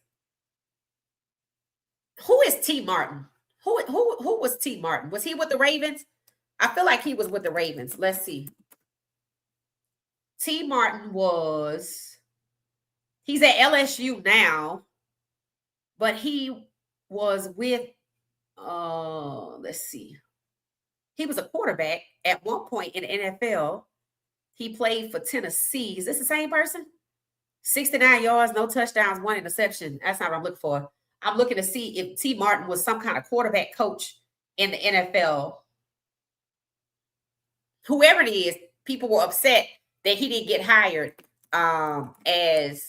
Who is T. Martin? Who was T. Martin? Was he with the Ravens? I feel like he was with the Ravens. Let's see. T. Martin he's at LSU now, but he was with let's see. He was a quarterback at one point in the NFL. He played for Tennessee. Is this the same person? 69 yards, no touchdowns, 1 interception. That's not what I'm looking for. I'm looking to see if T. Martin was some kind of quarterback coach in the NFL. Whoever it is, people were upset that he didn't get hired as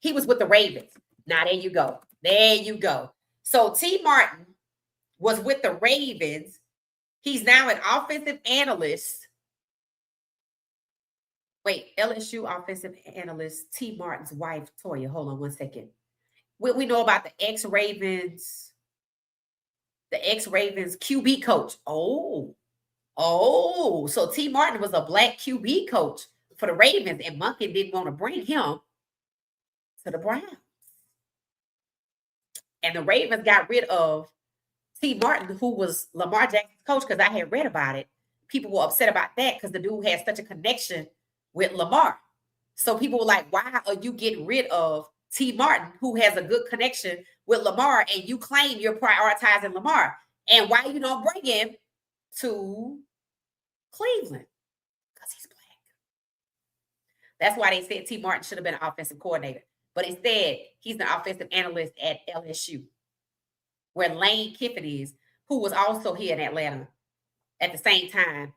he was with the Ravens. Now, there you go. There you go. So T. Martin was with the Ravens. He's now an offensive analyst. Wait, LSU offensive analyst T. Martin's wife, Toya. Hold on one second. We know about the ex-Ravens QB coach. Oh, so T. Martin was a black QB coach for the Ravens, and Munkin didn't want to bring him to the Browns. And the Ravens got rid of T. Martin, who was Lamar Jackson's coach, because I had read about it. People were upset about that because the dude had such a connection with Lamar. So people were like, why are you getting rid of T. Martin, who has a good connection with Lamar, and you claim you're prioritizing Lamar? And why you don't bring him to Cleveland? Because he's black. That's why they said T. Martin should have been an offensive coordinator. But instead, he's an offensive analyst at LSU, where Lane Kiffin is, who was also here in Atlanta at the same time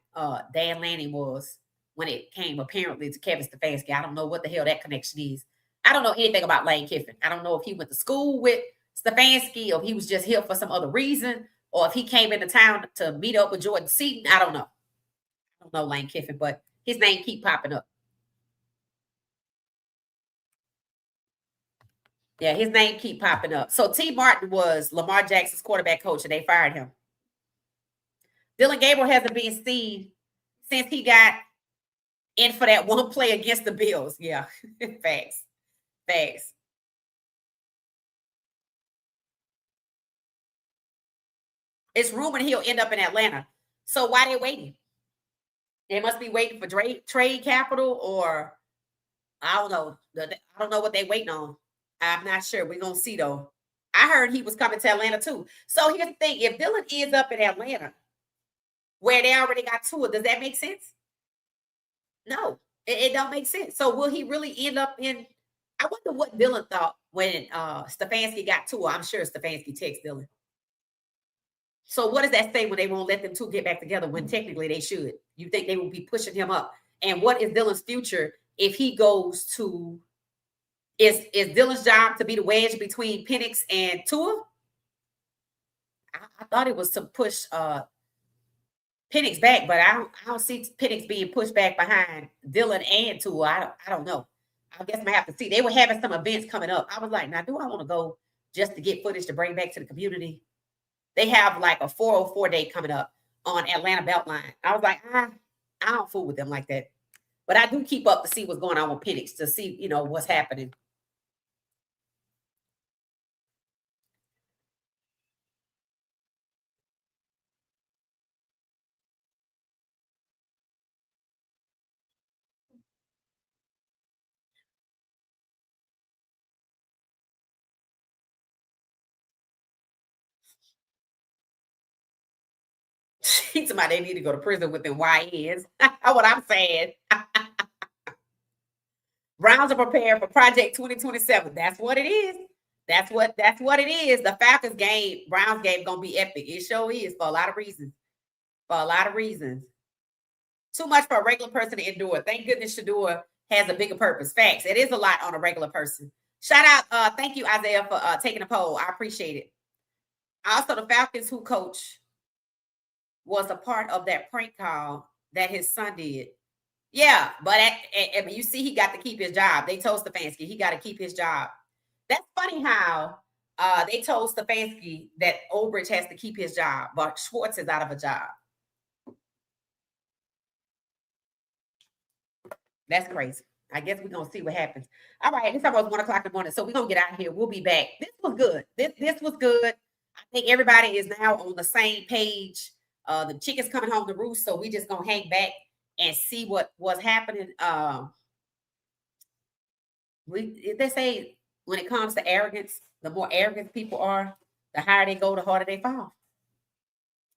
Dan Lanning was when it came apparently to Kevin Stefanski. I don't know what the hell that connection is. I don't know anything about Lane Kiffin. I don't know if he went to school with Stefanski or if he was just here for some other reason or if he came into town to meet up with Jordan Seaton. I don't know. I don't know Lane Kiffin, but his name keep popping up. Yeah, his name keep popping up. So T. Martin was Lamar Jackson's quarterback coach, and they fired him. Dylan Gabriel hasn't been seen since he got in for that one play against the Bills. Yeah, facts. It's rumored he'll end up in Atlanta. So why they waiting? They must be waiting for trade capital, or I don't know. I don't know what they're waiting on. I'm not sure. We're going to see, though. I heard he was coming to Atlanta, too. So here's the thing. If Dylan ends up in Atlanta, where they already got Tua, does that make sense? No, it don't make sense. So will he really end up in – I wonder what Dylan thought when Stefanski got Tua. I'm sure Stefanski texted Dylan. So what does that say when they won't let them two get back together when technically they should? You think they will be pushing him up? And what is Dylan's future if he goes to – Is Dylan's job to be the wedge between Penix and Tua? I thought it was to push Penix back, but I don't see Penix being pushed back behind Dylan and Tua. I don't know. I guess I'm gonna have to see. They were having some events coming up. I was like, now do I want to go just to get footage to bring back to the community? They have like a 404 day coming up on Atlanta Beltline. I was like, I don't fool with them like that. But I do keep up to see what's going on with Penix, to see, what's happening. Keep somebody, they need to go to prison with them YNs. What I'm saying. Browns are prepared for Project 2027. That's what it is. That's what it is. The Falcons game, Browns game gonna be epic. It sure is for a lot of reasons. For a lot of reasons. Too much for a regular person to endure. Thank goodness Shedeur has a bigger purpose. Facts. It is a lot on a regular person. Shout out, thank you, Isaiah, for taking a poll. I appreciate it. Also, the Falcons who coach was a part of that prank call that his son did. Yeah, but you see, he got to keep his job. They told Stefanski he got to keep his job. That's funny how they told Stefanski that Ulbrich has to keep his job, but Schwartz is out of a job. That's crazy. I guess we're going to see what happens. All right, it's almost 1 o'clock in the morning, so we're going to get out of here. We'll be back. This was good. This was good. I think everybody is now on the same page. The chicken's coming home to roost, so we just going to hang back and see what's happening. They say when it comes to arrogance, the more arrogant people are, the higher they go, the harder they fall.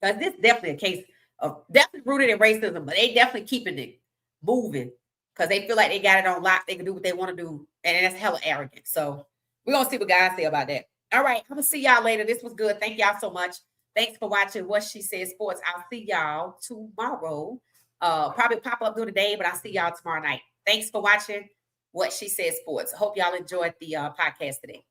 Because this is definitely a case of definitely rooted in racism, but they definitely keeping it moving because they feel like they got it on lock. They can do what they want to do, and that's hella arrogant. So we're going to see what guys say about that. All right, I'm going to see y'all later. This was good. Thank y'all so much. Thanks for watching What She Said Sports. I'll see y'all tomorrow. Probably pop up during the day, but I'll see y'all tomorrow night. Thanks for watching What She Said Sports. I hope y'all enjoyed the podcast today.